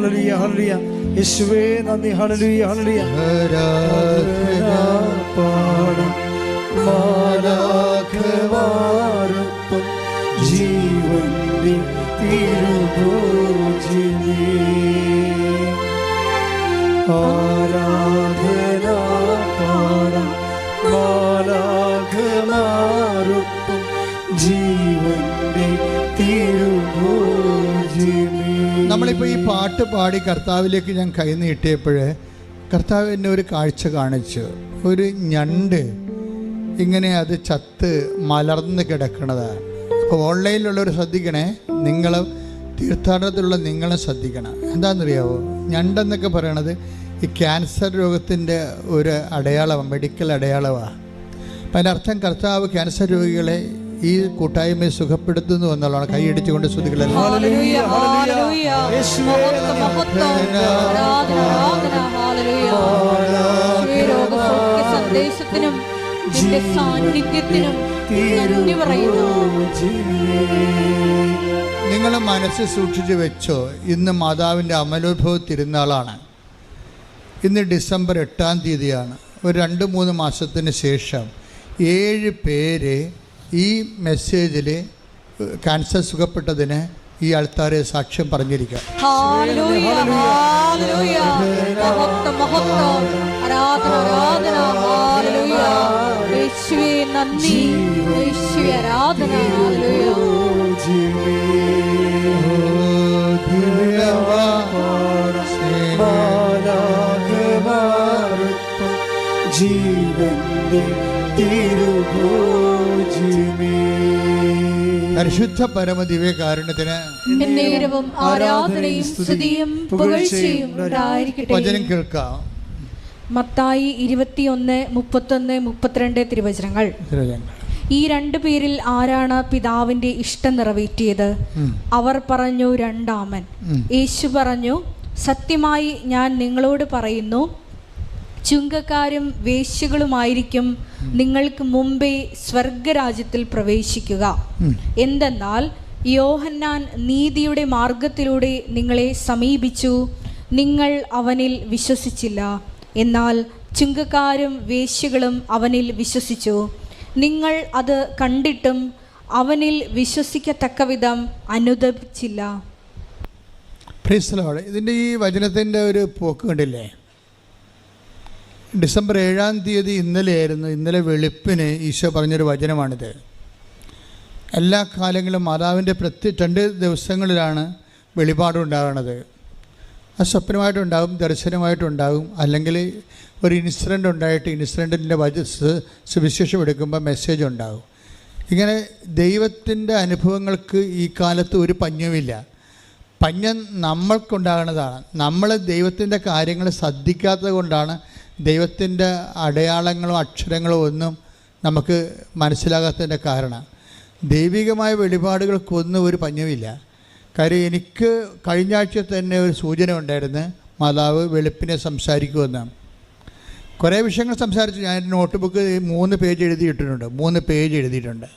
Hallelujah ഹല്ലേലൂയ. യേശുവേ നന്ദി. ഹല്ലേലൂയ ഹല്ലേലൂയ. പാടും മാലാഖമാരൊപ്പം ജീവന്റെ തിരുഭോജിനി ആരാധന പാടും മാലാഖമാരൊപ്പം ജീവന്റെ തിരുഭോജിനി. നമ്മളിപ്പോൾ ഈ പാട്ട് പാടി കർത്താവിലേക്ക് ഞാൻ കൈ നീട്ടിയപ്പോൾ കർത്താവ് എന്നെ ഒരു കാഴ്ച കാണിച്ചു. ഒരു ഞണ്ട് ഇങ്ങനെ അത് ചത്ത് മലർന്ന് കിടക്കണതാണ്. അപ്പോൾ ഓൺലൈനിലുള്ളവർ ശ്രദ്ധിക്കണേ, നിങ്ങൾ തീർത്ഥാടനത്തിലുള്ള നിങ്ങളെ ശ്രദ്ധിക്കണം. എന്താണെന്നറിയാവോ, ഞണ്ടെന്നൊക്കെ പറയണത് ഈ ക്യാൻസർ രോഗത്തിൻ്റെ ഒരു അടയാളമാണ്, മെഡിക്കൽ അടയാളമാണ്. അപ്പം അതിനർത്ഥം കർത്താവ് ക്യാൻസർ രോഗികളെ ഈ കൂട്ടായ്മയെ സുഖപ്പെടുത്തുന്നു എന്നുള്ളതാണ്. കൈയടിച്ചുകൊണ്ട് ശ്രുതികളെല്ലാം നിങ്ങൾ മനസ്സിൽ സൂക്ഷിച്ചു വെച്ചോ. ഇന്ന് മാതാവിൻ്റെ അമലോത്ഭവ തിരുനാളാണ്. ഇന്ന് ഡിസംബർ 8-ാം തീയതിയാണ്. ഒരു 2-3 മാസത്തിന് ശേഷം 7 പേര് ഈ മെസ്സേജിൽ ക്യാൻസർ സുഖപ്പെട്ടതിന് ഈ ആൾക്കാരെ സാക്ഷ്യം പറഞ്ഞിരിക്കാം. പരിശുദ്ധ പരമദിവ്യകാരുണ്യത്തിന് ആരാധനയും സ്തുതിയും പുകഴ്ചയും ഉണ്ടായിരിക്കട്ടെ. വചനം കേൾക്കാം. മത്തായി 21:31-32 തിരുവചനങ്ങൾ. ഈ 2 പേരിൽ ആരാണ് പിതാവിന്റെ ഇഷ്ടം നിറവേറ്റിയത്? അവർ പറഞ്ഞു, 2-ാമൻ. യേശു പറഞ്ഞു, സത്യമായി ഞാൻ നിങ്ങളോട് പറയുന്നു, ചുങ്കക്കാരും വേശ്യകളുമായിരിക്കും നിങ്ങൾക്ക് മുമ്പേ സ്വർഗരാജ്യത്തിൽ പ്രവേശിക്കുക. എന്തെന്നാൽ യോഹന്നാൻ നീതിയുടെ മാർഗത്തിലൂടെ നിങ്ങളെ സമീപിച്ചു, നിങ്ങൾ അവനിൽ വിശ്വസിച്ചില്ല. എന്നാൽ ചുങ്കക്കാരും വേശ്യകളും അവനിൽ വിശ്വസിച്ചു. നിങ്ങൾ അത് കണ്ടിട്ടും അവനിൽ വിശ്വസിക്കത്തക്കവിധം അനുദപിച്ചില്ല. ഇതിൻ്റെ ഈ വചനത്തിൻ്റെ ഒരു പോക്ക് കണ്ടില്ലേ? ഡിസംബർ 7-ാം തീയതി ഇന്നലെയായിരുന്നു. ഇന്നലെ വെളുപ്പിന് ഈശോ പറഞ്ഞൊരു വചനമാണിത്. എല്ലാ കാലങ്ങളിലും മാതാവിൻ്റെ 2 ദിവസങ്ങളിലാണ് വെളിപാടുണ്ടാകുന്നത്. അത് സ്വപ്നമായിട്ടുണ്ടാകും, ദർശനമായിട്ടുണ്ടാകും, അല്ലെങ്കിൽ ഒരു ഇൻസിഡൻ്റ് ഉണ്ടായിട്ട് ഇൻസിഡൻറ്റിൻ്റെ സുവിശേഷം എടുക്കുമ്പോൾ മെസ്സേജ് ഉണ്ടാകും. ഇങ്ങനെ ദൈവത്തിൻ്റെ അനുഭവങ്ങൾക്ക് ഈ കാലത്ത് ഒരു പഞ്ഞവുമില്ല. പഞ്ഞം നമ്മൾക്കുണ്ടാകുന്നതാണ്. നമ്മൾ ദൈവത്തിൻ്റെ കാര്യങ്ങൾ ശ്രദ്ധിക്കാത്തത് കൊണ്ടാണ് ദൈവത്തിൻ്റെ അടയാളങ്ങളോ അക്ഷരങ്ങളോ ഒന്നും നമുക്ക് മനസ്സിലാകാത്തതിൻ്റെ കാരണം. ദൈവികമായ വെളിപാടുകൾക്കൊന്നും ഒരു പഞ്ഞവുമില്ല. കാര്യം എനിക്ക് കഴിഞ്ഞ ആഴ്ച തന്നെ ഒരു സൂചന ഉണ്ടായിരുന്നു, മാതാവ് വെളുപ്പിനെ സംസാരിക്കുമെന്ന്. കുറേ വിഷയങ്ങൾ സംസാരിച്ചു. ഞാൻ നോട്ട് ബുക്ക് 3 പേജ് എഴുതിയിട്ടുണ്ട്. 3 പേജ് എഴുതിയിട്ടുണ്ട്.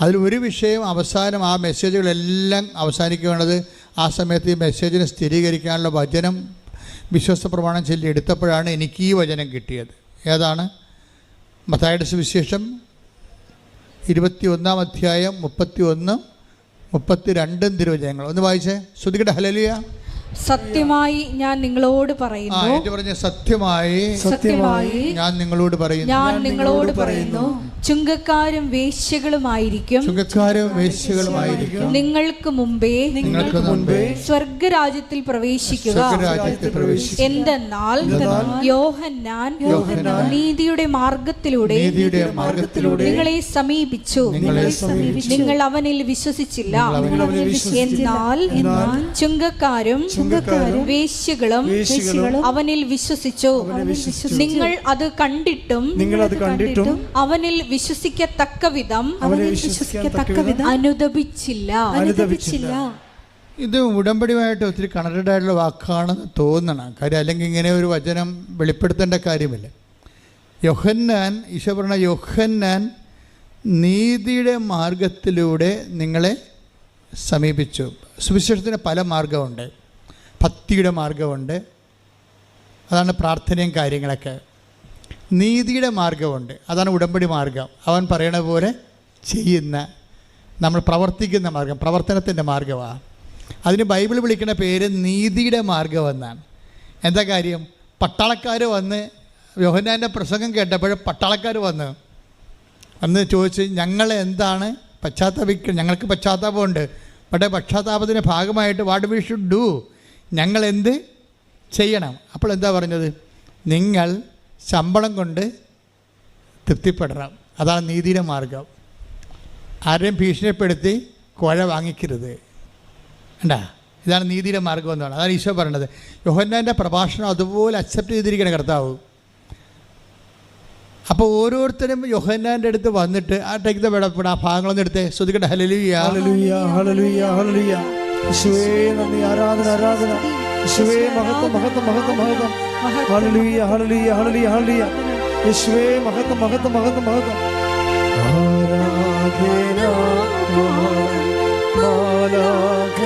അതിൽ ഒരു വിഷയം അവസാനം, ആ മെസ്സേജുകളെല്ലാം അവസാനിക്കുകയാണത് ആ സമയത്ത് ഈ മെസ്സേജിനെ സ്ഥിരീകരിക്കാനുള്ള വചനം വിശ്വാസ പ്രമാണം ചൊല്ലി എടുത്തപ്പോഴാണ് എനിക്ക് ഈ വചനം കിട്ടിയത്. ഏതാണ്? മത്തായിയുടെ സുവിശേഷം 21-ാം അധ്യായം 31-32 തിരുവചനങ്ങൾ. ഒന്ന് വായിച്ചേ. ശ്രുതികടെ ഹല്ലേലൂയ. സത്യമായി ഞാൻ നിങ്ങളോട് പറയുന്നു, സത്യമായി ഞാൻ നിങ്ങളോട് പറയുന്നു, ചുങ്കക്കാരും വേശ്യകളുമായിരിക്കും നിങ്ങൾക്ക് മുമ്പേ സ്വർഗരാജ്യത്തിൽ പ്രവേശിക്കുക. എന്തെന്നാൽ യോഹന്നാൻ നീതിയുടെ മാർഗത്തിലൂടെ നിങ്ങളെ സമീപിച്ചു, നിങ്ങൾ അവനിൽ വിശ്വസിച്ചില്ല. എന്നാൽ ചുങ്കക്കാരും വേശ്യകളും അവനിൽ വിശ്വസിച്ചു. നിങ്ങൾ അത് കണ്ടിട്ടും അവനിൽ വിശ്വസിക്കത്തക്ക വിധം അനുദപിച്ചില്ല. ഇത് ഉടമ്പടിയുമായിട്ട് ഒത്തിരി കണക്റ്റഡ് ആയിട്ടുള്ള വാക്കാണെന്ന് തോന്നണം. കാര്യം അല്ലെങ്കിൽ ഇങ്ങനെ ഒരു വചനം വെളിപ്പെടുത്തേണ്ട കാര്യമില്ല. യോഹന്നാൻ, ഈശോ പറഞ്ഞ യോഹന്നാൻ നീതിയുടെ മാർഗത്തിലൂടെ നിങ്ങളെ സമീപിച്ചു. സുവിശേഷത്തിന് പല മാർഗമുണ്ട്. ഭക്തിയുടെ മാർഗമുണ്ട്, അതാണ് പ്രാർത്ഥനയും കാര്യങ്ങളൊക്കെ. നീതിയുടെ മാർഗമുണ്ട്, അതാണ് ഉടമ്പടി മാർഗം. അവൻ പറയണ പോലെ ചെയ്യുന്ന, നമ്മൾ പ്രവർത്തിക്കുന്ന മാർഗം, പ്രവർത്തനത്തിൻ്റെ മാർഗമാണ്. അതിന് ബൈബിൾ വിളിക്കുന്ന പേര് നീതിയുടെ മാർഗമെന്നാണ്. എന്താ കാര്യം? പട്ടാളക്കാർ വന്ന് യോഹന്നാൻ്റെ പ്രസംഗം കേട്ടപ്പോൾ പട്ടാളക്കാർ വന്ന് ചോദിച്ച്, ഞങ്ങൾ എന്താണ് പശ്ചാത്താപിക്കുക, ഞങ്ങൾക്ക് പശ്ചാത്താപമുണ്ട്, പക്ഷേ പശ്ചാത്താപത്തിൻ്റെ ഭാഗമായിട്ട് വാട്ട് വി ഷുഡ് ഡു, ഞങ്ങൾ എന്ത് ചെയ്യണം? അപ്പോൾ എന്താ പറഞ്ഞത്? നിങ്ങൾ ശമ്പളം കൊണ്ട് തൃപ്തിപ്പെടണം. അതാണ് നീതിയുടെ മാർഗം. ആരെയും ഭീഷണിപ്പെടുത്തി കോഴ വാങ്ങിക്കരുത്. കണ്ടാ, ഇതാണ് നീതിയുടെ മാർഗം എന്നാണ്. അതാണ് ഈശോ പറയണത്. യോഹന്നാൻ്റെ പ്രഭാഷണം അതുപോലെ അക്സെപ്റ്റ് ചെയ്തിരിക്കണം കർത്താവ്. അപ്പോൾ ഓരോരുത്തരും യോഹന്നാൻ്റെ അടുത്ത് വന്നിട്ട് ആ ടേക്ക് ദ വേർഡ്, ആ ഭാഗങ്ങളൊന്നും എടുത്തേ, ശ്രദ്ധിക്കട്ടെ. ഹല്ലേലൂയ ഹല്ലേലൂയ ഹല്ലേലൂയ ഹല്ലേലൂയ. യേശുവേ നന്ദി, ആരാധന ആരാധന. യേശുവേ മഹത്വം മഹത്വം മഹത്വം മഹത്വം. ഹല്ലേലൂയ ഹല്ലേലൂയ ഹല്ലേലൂയ ഹല്ലേലൂയ. യേശുവേ മഹത്വം മഹത്വം മഹത്വം മഹത്വം. ആരാധന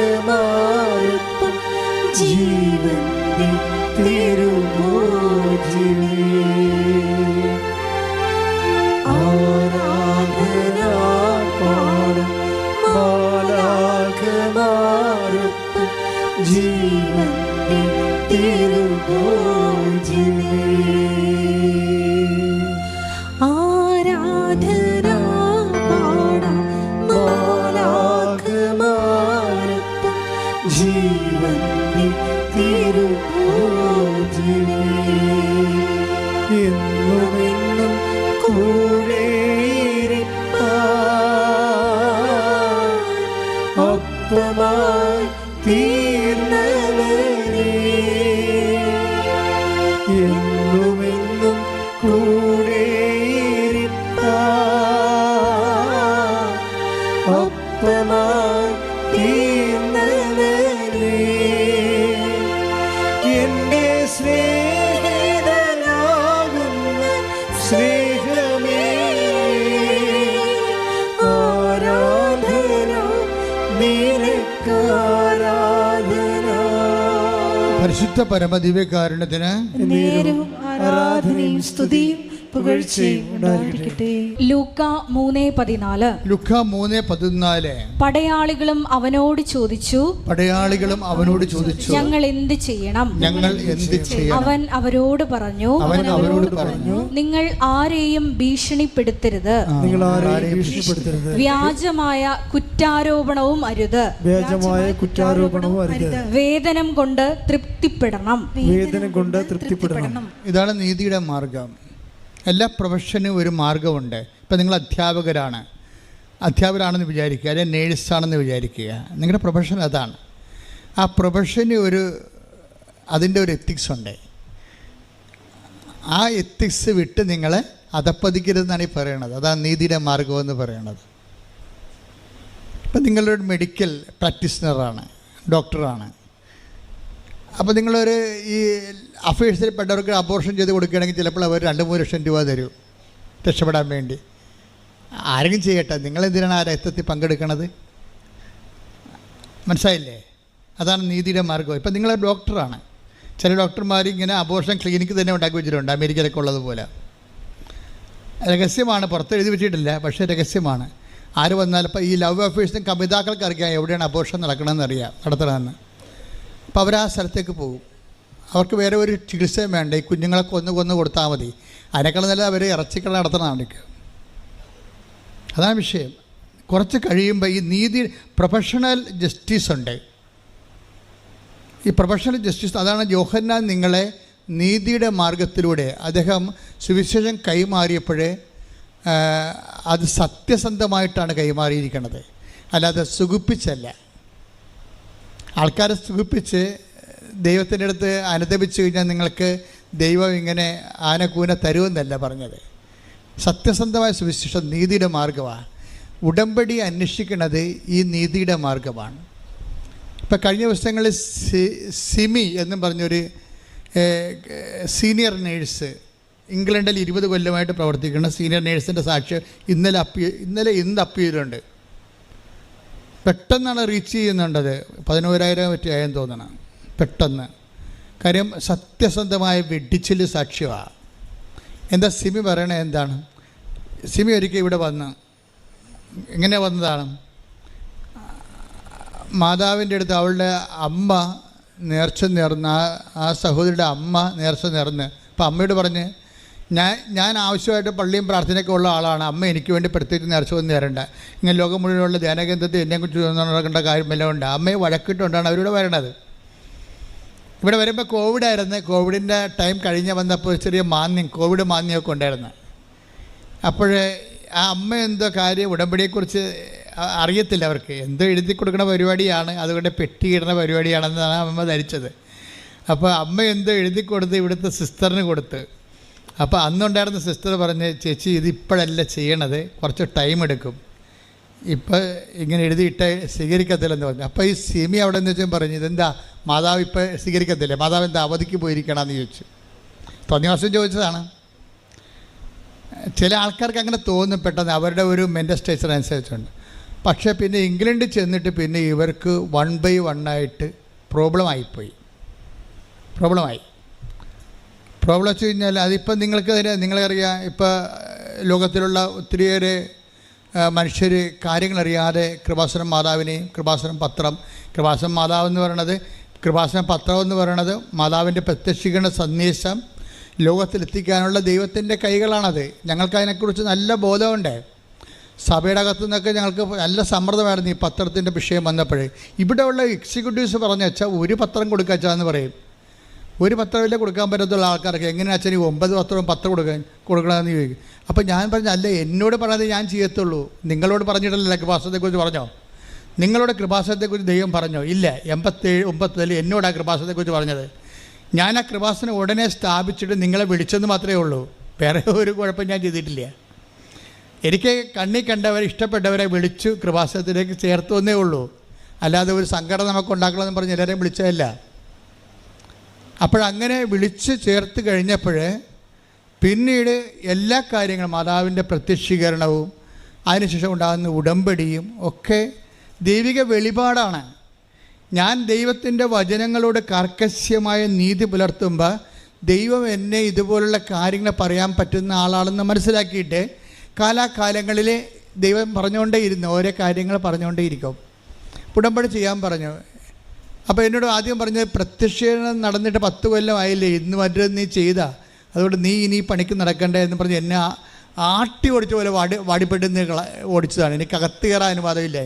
മാലാഖമാർക്കും ജീവന്റെ തിരുമോചിനി. ആരാധന പാടും മാലാഖമാർക്കും ജീവന്റെ തിരുമോചിനി. ആരാധന പാടാം മാലാഖമാർക്കും ജീവന്റെ തിരുമോചിനി. എന്നുമെന്നും കൂടെയിരിപ്പാൻ ഒപ്പമായി തീർന്നവനേ. എന്നുമെന്നും കൂടെയിരിപ്പാൻ ഒപ്പമായി തീർന്നവനേ. എന്റെ സ്നേഹിതനാകുന്ന സ്നേഹമേ, ആരാധന നിനക്കാരാധന. പരിശുദ്ധ പരമദിവ്യകാരുണ്യത്തിന് നേരവും ആരാധനയും സ്തുതിയും പുകഴ്ചയും ഉണ്ടായിരിക്കട്ടെ. ലൂക്ക 3:14. ലുക്ക 3:14. പടയാളികളും അവനോട് ചോദിച്ചു, ഞങ്ങൾ എന്ത് ചെയ്യണം? അവൻ അവരോട് പറഞ്ഞു, നിങ്ങൾ ആരെയും ഭീഷണിപ്പെടുത്തരുത്, വ്യാജമായ കുറ്റാരോപണവും അരുത്, വേതനം കൊണ്ട് തൃപ്തിപ്പെടണം. ഇതാണ് നീതിയുടെ മാർഗം. എല്ലാ പ്രൊഫഷനും ഒരു മാർഗമുണ്ട്. ഇപ്പം നിങ്ങൾ അധ്യാപകരാണെന്ന് വിചാരിക്കുക, അല്ലെങ്കിൽ നേഴ്സാണെന്ന് വിചാരിക്കുക. നിങ്ങളുടെ പ്രൊഫഷൻ അതാണ്. ആ പ്രൊഫഷന് അതിൻ്റെ ഒരു എത്തിക്സ് ഉണ്ട്. ആ എത്തിക്സ് വിട്ട് നിങ്ങളെ അധപ്പതിക്കരുതെന്നാണ് ഈ പറയണത്. അതാണ് നീതിയുടെ മാർഗമെന്ന് പറയണത്. ഇപ്പം നിങ്ങളൊരു മെഡിക്കൽ പ്രാക്ടീഷണറാണ്, ഡോക്ടറാണ്. അപ്പോൾ നിങ്ങളൊരു ഈ അഫയേഴ്സിൽ പെട്ടവർക്ക് അബോർഷൻ ചെയ്ത് കൊടുക്കുകയാണെങ്കിൽ ചിലപ്പോൾ അവർ 2-3 ലക്ഷം രൂപ തരും രക്ഷപ്പെടാൻ വേണ്ടി. ആരെങ്കിലും ചെയ്യട്ടെ, നിങ്ങളെന്തിനാണ് ആ രക്തത്തിൽ പങ്കെടുക്കണത്? മനസ്സിലായില്ലേ? അതാണ് നീതിയുടെ മാർഗം. ഇപ്പം നിങ്ങൾ ഡോക്ടറാണ്. ചില ഡോക്ടർമാർ ഇങ്ങനെ അബോർഷൻ ക്ലിനിക്ക് തന്നെ ഉണ്ടാക്കി വെച്ചിട്ടുണ്ട്, അമേരിക്കയിലൊക്കെ ഉള്ളതുപോലെ. രഹസ്യമാണ്, പുറത്ത് എഴുതി വെച്ചിട്ടില്ല, പക്ഷേ രഹസ്യമാണ്. ആര് വന്നാലും ഇപ്പം ഈ ലവ് അഫയേഴ്സിനും കമിതാക്കൾക്ക് അറിയാം എവിടെയാണ് അബോർഷൻ നടത്തണമെന്ന്. അപ്പോൾ അവർ ആ സ്ഥലത്തേക്ക് പോകും. അവർക്ക് വേറെ ഒരു ചികിത്സയും വേണ്ട, ഈ കുഞ്ഞുങ്ങളെ കൊന്നു കൊടുത്താൽ മതി. അതിനേക്കാൾ നല്ല അവർ ഇറച്ചിക്കട നടത്തണം. അതാണ് വിഷയം. കുറച്ച് കഴിയുമ്പോൾ ഈ നീതി പ്രൊഫഷണൽ ജസ്റ്റിസ് ഉണ്ട്. ഈ പ്രൊഫഷണൽ ജസ്റ്റിസ്, അതാണ് യോഹന്നാൻ നിങ്ങളെ നീതിയുടെ മാർഗത്തിലൂടെ അദ്ദേഹം സുവിശേഷം കൈമാറിയപ്പോഴേ അത് സത്യസന്ധമായിട്ടാണ് കൈമാറിയിരിക്കുന്നത്, അല്ലാതെ സുഖിപ്പിച്ചല്ല. ആൾക്കാരെ സുഖിപ്പിച്ച് ദൈവത്തിൻ്റെ അടുത്ത് അനുദപിച്ചു കഴിഞ്ഞാൽ നിങ്ങൾക്ക് ദൈവം ഇങ്ങനെ ആനക്കൂന തരുമെന്നല്ല പറഞ്ഞത്. സത്യസന്ധമായ സുവിശേഷം നീതിയുടെ മാർഗമാണ്. ഉടമ്പടി അന്വേഷിക്കുന്നത് ഈ നീതിയുടെ മാർഗമാണ്. ഇപ്പം കഴിഞ്ഞ ദിവസങ്ങളിൽ സിമി എന്നും പറഞ്ഞൊരു സീനിയർ നേഴ്സ്, ഇംഗ്ലണ്ടിൽ 20 കൊല്ലമായിട്ട് പ്രവർത്തിക്കുന്ന സീനിയർ നേഴ്സിൻ്റെ സാക്ഷ്യം ഇന്ന് അപ്പീലുണ്ട്. പെട്ടെന്നാണ് റീച്ച് ചെയ്യുന്നുണ്ടത്. 11,000 പറ്റി ആയെന്ന് തോന്നണം. പെട്ടെന്ന്. കാര്യം സത്യസന്ധമായ വെടിച്ചിൽ സാക്ഷ്യമാണ്. എന്താ സിമി പറയണത്? എന്താണ് സിമി ഒരിക്കൽ ഇവിടെ വന്ന് എങ്ങനെ വന്നതാണ്? മാതാവിൻ്റെ അടുത്ത് അവളുടെ അമ്മ നേർച്ച നേർന്ന്, ആ സഹോദരിയുടെ അമ്മ നേർച്ച നേർന്ന്. അപ്പം അമ്മയോട് പറഞ്ഞ്, ഞാൻ ആവശ്യമായിട്ട് പള്ളിയും പ്രാർത്ഥനയൊക്കെ ഉള്ള ആളാണ്, അമ്മ എനിക്ക് വേണ്ടി പ്രത്യേകിച്ച് നേർച്ച ഒന്നും നേരണ്ട, ഇങ്ങനെ ലോകം മുഴുവനുള്ള ധ്യാനകേന്ദ്രത്തിൽ എന്നെക്കുറിച്ച് നടക്കേണ്ട കാര്യമെല്ലാം ഉണ്ട്. അമ്മയെ വഴക്കിട്ടുകൊണ്ടാണ് അവരിവിടെ വരണത്. ഇവിടെ വരുമ്പോൾ കോവിഡായിരുന്നു. കോവിഡിൻ്റെ ടൈം കഴിഞ്ഞ് വന്നപ്പോൾ ചെറിയ മാന്യം, കോവിഡ് മാന്യമൊക്കെ ഉണ്ടായിരുന്നു. അപ്പോൾ ആ അമ്മ എന്തോ കാര്യം ഉടമ്പടിയെക്കുറിച്ച് അറിയത്തില്ല, അവർക്ക് എന്തോ എഴുതി കൊടുക്കുന്ന പരിപാടിയാണ്, അതുകൊണ്ട് പെട്ടിയിടുന്ന പരിപാടിയാണെന്നാണ് അമ്മ ധരിച്ചത്. അപ്പോൾ അമ്മ എന്തോ എഴുതി കൊടുത്ത് ഇവിടുത്തെ സിസ്റ്ററിന് കൊടുത്ത്. അപ്പോൾ അന്നുണ്ടായിരുന്ന സിസ്റ്റർ പറഞ്ഞ്, ചേച്ചി ഇത് ഇപ്പോഴല്ല ചെയ്യണത്, കുറച്ച് ടൈം എടുക്കും, ഇപ്പോൾ ഇങ്ങനെ എഴുതിയിട്ട് സ്വീകരിക്കത്തില്ലെന്ന് പറഞ്ഞു. അപ്പോൾ ഈ സിമി അവിടെ നിന്ന് വെച്ചാൽ പറഞ്ഞു, ഇതെന്താ മാതാവ് ഇപ്പോൾ സ്വീകരിക്കത്തില്ലേ, മാതാവ് എന്താ അവധിക്ക് പോയിരിക്കണമെന്ന് ചോദിച്ചു. തോന്നിവാസം ചോദിച്ചതാണ്. ചില ആൾക്കാർക്ക് അങ്ങനെ തോന്നും പെട്ടെന്ന്, അവരുടെ ഒരു മെൻ്റൽ സ്റ്റേച്ചർ അനുസരിച്ചുണ്ട്. പക്ഷേ പിന്നെ ഇംഗ്ലണ്ടിൽ ചെന്നിട്ട് പിന്നെ ഇവർക്ക് 1 by 1 ആയിട്ട് പ്രോബ്ലമായി. പ്രോബ്ലം വെച്ച് കഴിഞ്ഞാൽ അതിപ്പോൾ നിങ്ങൾക്കറിയാം, ഇപ്പോൾ ലോകത്തിലുള്ള ഒത്തിരിയേറെ മനുഷ്യർ കാര്യങ്ങളറിയാതെ കൃപാസനം മാതാവിനെയും കൃപാസനം മാതാവ് എന്ന് പറയണത്, കൃപാസനം പത്രം എന്ന് പറയണത് മാതാവിൻ്റെ പ്രത്യക്ഷീകരണ സന്ദേശം ലോകത്തിലെത്തിക്കാനുള്ള ദൈവത്തിൻ്റെ കൈകളാണത്. ഞങ്ങൾക്കതിനെക്കുറിച്ച് നല്ല ബോധമുണ്ട്. സഭയുടെ അകത്തു നിന്നൊക്കെ ഞങ്ങൾക്ക് നല്ല സമ്മർദ്ദമായിരുന്നു ഈ പത്രത്തിൻ്റെ വിഷയം വന്നപ്പോൾ. ഇവിടെയുള്ള എക്സിക്യൂട്ടീവ്സ് പറഞ്ഞു വെച്ചാൽ ഒരു പത്രം കൊടുക്കാച്ചാന്ന് പറയും. ഒരു പത്രമില്ലേ കൊടുക്കാൻ പറ്റത്തുള്ള ആൾക്കാർക്ക് എങ്ങനെ അച്ഛൻ 9 പത്രം കൊടുക്കണമെന്ന് ചോദിക്കും. അപ്പോൾ ഞാൻ പറഞ്ഞു, അല്ല എന്നോട് പറഞ്ഞത് ഞാൻ ചെയ്യത്തുള്ളൂ, നിങ്ങളോട് പറഞ്ഞിട്ടല്ല കൃപാസനത്തെക്കുറിച്ച് പറഞ്ഞോ? നിങ്ങളോട് കൃപാസനത്തെക്കുറിച്ച് ദൈവം പറഞ്ഞോ? ഇല്ല. 87 എന്നോട് ആ കൃപാസനത്തെക്കുറിച്ച് പറഞ്ഞത്. ഞാൻ ആ കൃപാസനം ഉടനെ സ്ഥാപിച്ചിട്ട് നിങ്ങളെ വിളിച്ചെന്ന് മാത്രമേ ഉള്ളൂ, വേറെ ഒരു കുഴപ്പം ഞാൻ ചെയ്തിട്ടില്ല. എനിക്ക് കണ്ണി കണ്ടവരെ ഇഷ്ടപ്പെട്ടവരെ വിളിച്ചു കൃപാസനത്തിലേക്ക് ചേർത്തു എന്നേ ഉള്ളൂ, അല്ലാതെ ഒരു സംഘടന നമുക്ക് ഉണ്ടാക്കണമെന്ന് പറഞ്ഞ് എല്ലാവരെയും വിളിച്ചതല്ല. അപ്പോഴങ്ങനെ വിളിച്ച് ചേർത്ത് കഴിഞ്ഞപ്പോൾ പിന്നീട് എല്ലാ കാര്യങ്ങളും മാതാവിൻ്റെ പ്രത്യക്ഷീകരണവും അതിനുശേഷം ഉണ്ടാകുന്ന ഉടമ്പടിയും ഒക്കെ ദൈവിക വെളിപാടാണ്. ഞാൻ ദൈവത്തിൻ്റെ വചനങ്ങളോട് കർക്കശ്യമായ നീതി പുലർത്തുമ്പോൾ ദൈവം എന്നെ ഇതുപോലുള്ള കാര്യങ്ങൾ പറയാൻ പറ്റുന്ന ആളാണെന്ന് മനസ്സിലാക്കിയിട്ട് കാലാകാലങ്ങളിൽ ദൈവം പറഞ്ഞുകൊണ്ടേയിരുന്നു, ഓരോ കാര്യങ്ങൾ പറഞ്ഞുകൊണ്ടേയിരിക്കും. ഉടമ്പടി ചെയ്യാൻ പറഞ്ഞു. അപ്പോൾ എന്നോട് ആദ്യം പറഞ്ഞത്, പ്രത്യക്ഷീകരണം നടന്നിട്ട് 10 കൊല്ലം ആയില്ലേ, ഇന്ന് മറ്റൊരു നീ ചെയ്താ, അതുകൊണ്ട് നീ ഇനി പണിക്ക് നടക്കണ്ടേ എന്ന് പറഞ്ഞ് എന്നെ ആട്ടി ഓടിച്ച പോലെ വാടിപ്പെട്ട് ഓടിച്ചതാണ്. എനിക്ക് അകത്ത് കയറാൻ അനുവാദമില്ല.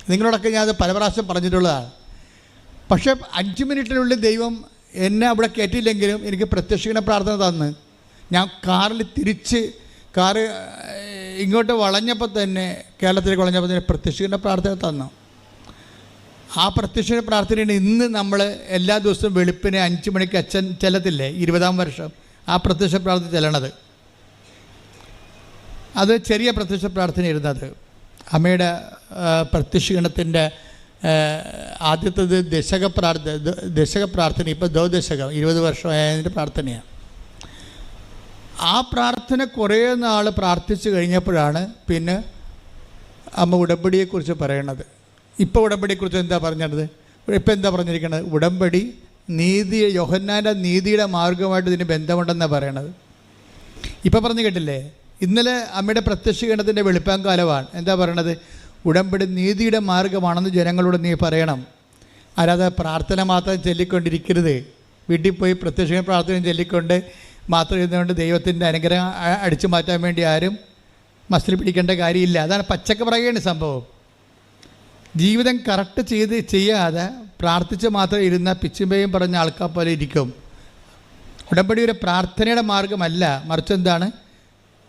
നിങ്ങളോടൊക്കെ ഞാൻ അത് പല പ്രാവശ്യം പറഞ്ഞിട്ടുള്ളതാണ്. പക്ഷേ 5 മിനിറ്റിനുള്ളിൽ ദൈവം എന്നെ അവിടെ കയറ്റിയില്ലെങ്കിലും എനിക്ക് പ്രത്യക്ഷീകരണ പ്രാർത്ഥന തന്ന്, ഞാൻ കാറിൽ കാറ് ഇങ്ങോട്ട് വളഞ്ഞപ്പോൾ തന്നെ, കേരളത്തിലേക്ക് വളഞ്ഞപ്പോൾ തന്നെ പ്രത്യക്ഷീകരണ പ്രാർത്ഥന തന്നു. ആ പ്രത്യക്ഷീകരണ പ്രാർത്ഥനയാണ് ഇന്ന് നമ്മൾ എല്ലാ ദിവസവും വെളുപ്പിനെ 5 മണിക്ക് അച്ഛൻ ചെല്ലത്തില്ലേ, 20-ാം വർഷം ആ പ്രത്യക്ഷ പ്രാർത്ഥന ചെല്ലണത്. അത് ചെറിയ പ്രത്യക്ഷ പ്രാർത്ഥന ഇരുന്നത്. അമ്മയുടെ പ്രത്യക്ഷീകരണത്തിൻ്റെ ആദ്യത്തേത് ദശക പ്രാർത്ഥന, ഇപ്പോൾ ദശകം 20 വർഷമായതിൻ്റെ പ്രാർത്ഥനയാണ്. ആ പ്രാർത്ഥന കുറേ നാൾ പ്രാർത്ഥിച്ചു കഴിഞ്ഞപ്പോഴാണ് പിന്നെ അമ്മ ഉടമ്പടിയെക്കുറിച്ച് പറയണത്. ഇപ്പോൾ ഉടമ്പടിയെക്കുറിച്ച് എന്താ പറഞ്ഞത്? ഇപ്പോൾ എന്താ പറഞ്ഞിരിക്കുന്നത്? ഉടമ്പടി യോഹന്നാൻ്റെ നീതിയുടെ മാർഗമായിട്ട് ഇതിന് ബന്ധമുണ്ടെന്നാണ് പറയണത്. ഇപ്പോൾ പറഞ്ഞു കേട്ടില്ലേ? ഇന്നലെ അമ്മയുടെ പ്രത്യക്ഷീകരണത്തിൻ്റെ വെളുപ്പാങ്കാലമാണ്. എന്താ പറയണത്? ഉടമ്പടി നീതിയുടെ മാർഗമാണെന്ന് ജനങ്ങളോട് നീ പറയണം. അല്ലാതെ പ്രാർത്ഥന മാത്രം ചൊല്ലിക്കൊണ്ടിരിക്കരുത്. വീട്ടിൽ പോയി പ്രത്യക്ഷീകരണ പ്രാർത്ഥന ചൊല്ലിക്കൊണ്ട് മാത്രം ഇരുന്നുകൊണ്ട് ദൈവത്തിൻ്റെ അനുഗ്രഹം അടിച്ചു മാറ്റാൻ വേണ്ടി ആരും മസിൽ പിടിക്കേണ്ട കാര്യമില്ല. അതാണ് പച്ചക്ക് പറയുകയാണ് സംഭവം. ജീവിതം കറക്റ്റ് ചെയ്യാതെ പ്രാർത്ഥിച്ച് മാത്രം ഇരുന്ന പിച്ചുമ്പയും പറഞ്ഞ ആൾക്കാർ പോലെ ഇരിക്കും. ഉടമ്പടി ഒരു പ്രാർത്ഥനയുടെ മാർഗമല്ല, മറിച്ച് എന്താണ്?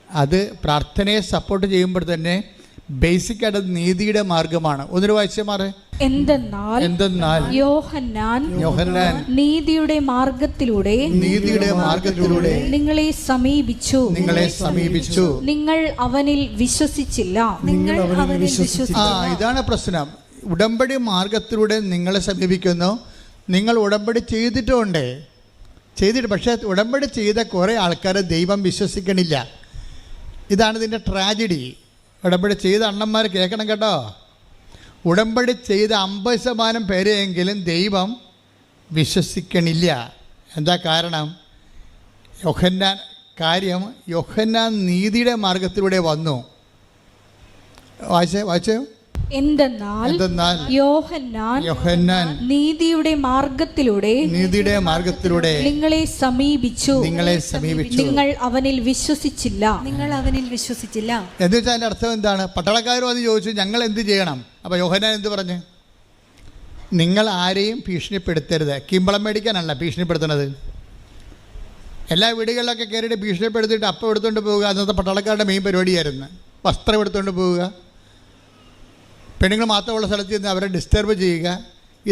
അത് പ്രാർത്ഥനയെ സപ്പോർട്ട് ചെയ്യുമ്പോൾ തന്നെ ബേസിക്കായിട്ട് നീതിയുടെ മാർഗമാണ്. ഒന്നൊരു വായിച്ച മാറ്. എന്തെന്നാൽ യോഹന്നാൻ നീതിയുടെ മാർഗത്തിലൂടെ നിങ്ങളെ സമീപിച്ചു, നിങ്ങൾ അവനിൽ വിശ്വസിച്ചില്ല. ഇതാണ് പ്രശ്നം. ഉടമ്പടി മാർഗത്തിലൂടെ നിങ്ങളെ സമീപിക്കുന്നു. നിങ്ങൾ ഉടമ്പടി ചെയ്തിട്ടുണ്ട്, പക്ഷേ ഉടമ്പടി ചെയ്ത കുറേ ആൾക്കാർ ദൈവം വിശ്വസിക്കണില്ല. ഇതാണ് ഇതിൻ്റെ ട്രാജഡി. ഉടമ്പടി ചെയ്ത അണ്ണന്മാർ കേൾക്കണം കേട്ടോ. ഉടമ്പടി ചെയ്ത 50% പേരെയെങ്കിലും ദൈവം വിശ്വസിക്കണില്ല. എന്താ കാരണം? യോഹന്നാൻ നീതിയുടെ മാർഗത്തിലൂടെ വന്നു. വായിച്ചോ. എന്തെന്നാൽ യോഹന്നാൻ നീതിയുടെ മാർഗത്തിലൂടെ നിങ്ങളെ സമീപിച്ചു നിങ്ങൾ അവനിൽ വിശ്വസിച്ചില്ല. എന്ന് വെച്ചാൽ അതിൻ്റെ അർത്ഥം എന്താണ്? പട്ടാളക്കാരും അത് ചോദിച്ചു, ഞങ്ങൾ എന്ത് ചെയ്യണം? അപ്പോൾ യോഹന്നാൻ എന്ത് പറഞ്ഞു? നിങ്ങൾ ആരെയും ഭീഷണിപ്പെടുത്തരുത്. കിമ്പളം മേടിക്കാനല്ല ഭീഷണിപ്പെടുത്തുന്നത്. എല്ലാ വീടുകളിലൊക്കെ കയറിയിട്ട് ഭീഷണിപ്പെടുത്തിയിട്ട് അപ്പം എടുത്തുകൊണ്ട് പോവുക അന്നത്തെ പട്ടാളക്കാരുടെ മെയിൻ പരിപാടിയായിരുന്നു. വസ്ത്രം എടുത്തുകൊണ്ട് പോവുക, പെണ്ണുങ്ങൾ മാത്രമുള്ള സ്ഥലത്ത് നിന്ന് അവരെ ഡിസ്റ്റർബ് ചെയ്യുക.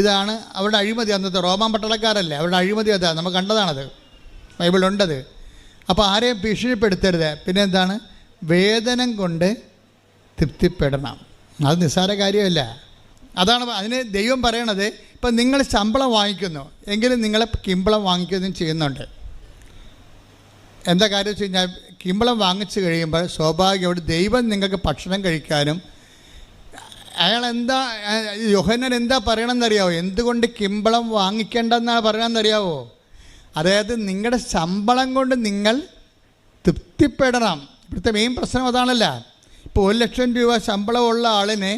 ഇതാണ് അവരുടെ അഴിമതി. അന്നത്തെ റോമാൻ പട്ടാളക്കാരല്ലേ, അവരുടെ അഴിമതി അതാണ്, നമ്മൾ കണ്ടതാണത്, ബൈബിളുണ്ടത്. അപ്പോൾ ആരെയും ഭീഷണിപ്പെടുത്തരുത്. പിന്നെ എന്താണ്? വേതനം കൊണ്ട് തൃപ്തിപ്പെടണം. അത് നിസ്സാര കാര്യമല്ല. അതാണ് അതിന് ദൈവം പറയണത്. ഇപ്പം നിങ്ങൾ ശമ്പളം വാങ്ങിക്കുന്നു എങ്കിലും നിങ്ങൾ കിമ്പളം വാങ്ങിക്കുകയും ചെയ്യുന്നുണ്ട്. എന്താ കാര്യം വെച്ച് കഴിഞ്ഞാൽ, കിമ്പളം വാങ്ങിച്ചു കഴിയുമ്പോൾ സ്വാഭാവികമായിട്ട് ദൈവം നിങ്ങൾക്ക് ഭക്ഷണം കഴിക്കാനും യോഹന്നാൻ എന്താ പറയണമെന്നറിയാവോ? എന്തുകൊണ്ട് കിമ്പളം വാങ്ങിക്കേണ്ടെന്നാണ് പറയണമെന്നറിയാവോ? അതായത് നിങ്ങളുടെ ശമ്പളം കൊണ്ട് നിങ്ങൾ തൃപ്തിപ്പെടണം. ഇവിടുത്തെ മെയിൻ പ്രശ്നം അതാണല്ല. ഇപ്പോൾ 1,00,000 രൂപ ശമ്പളമുള്ള ആളിനെ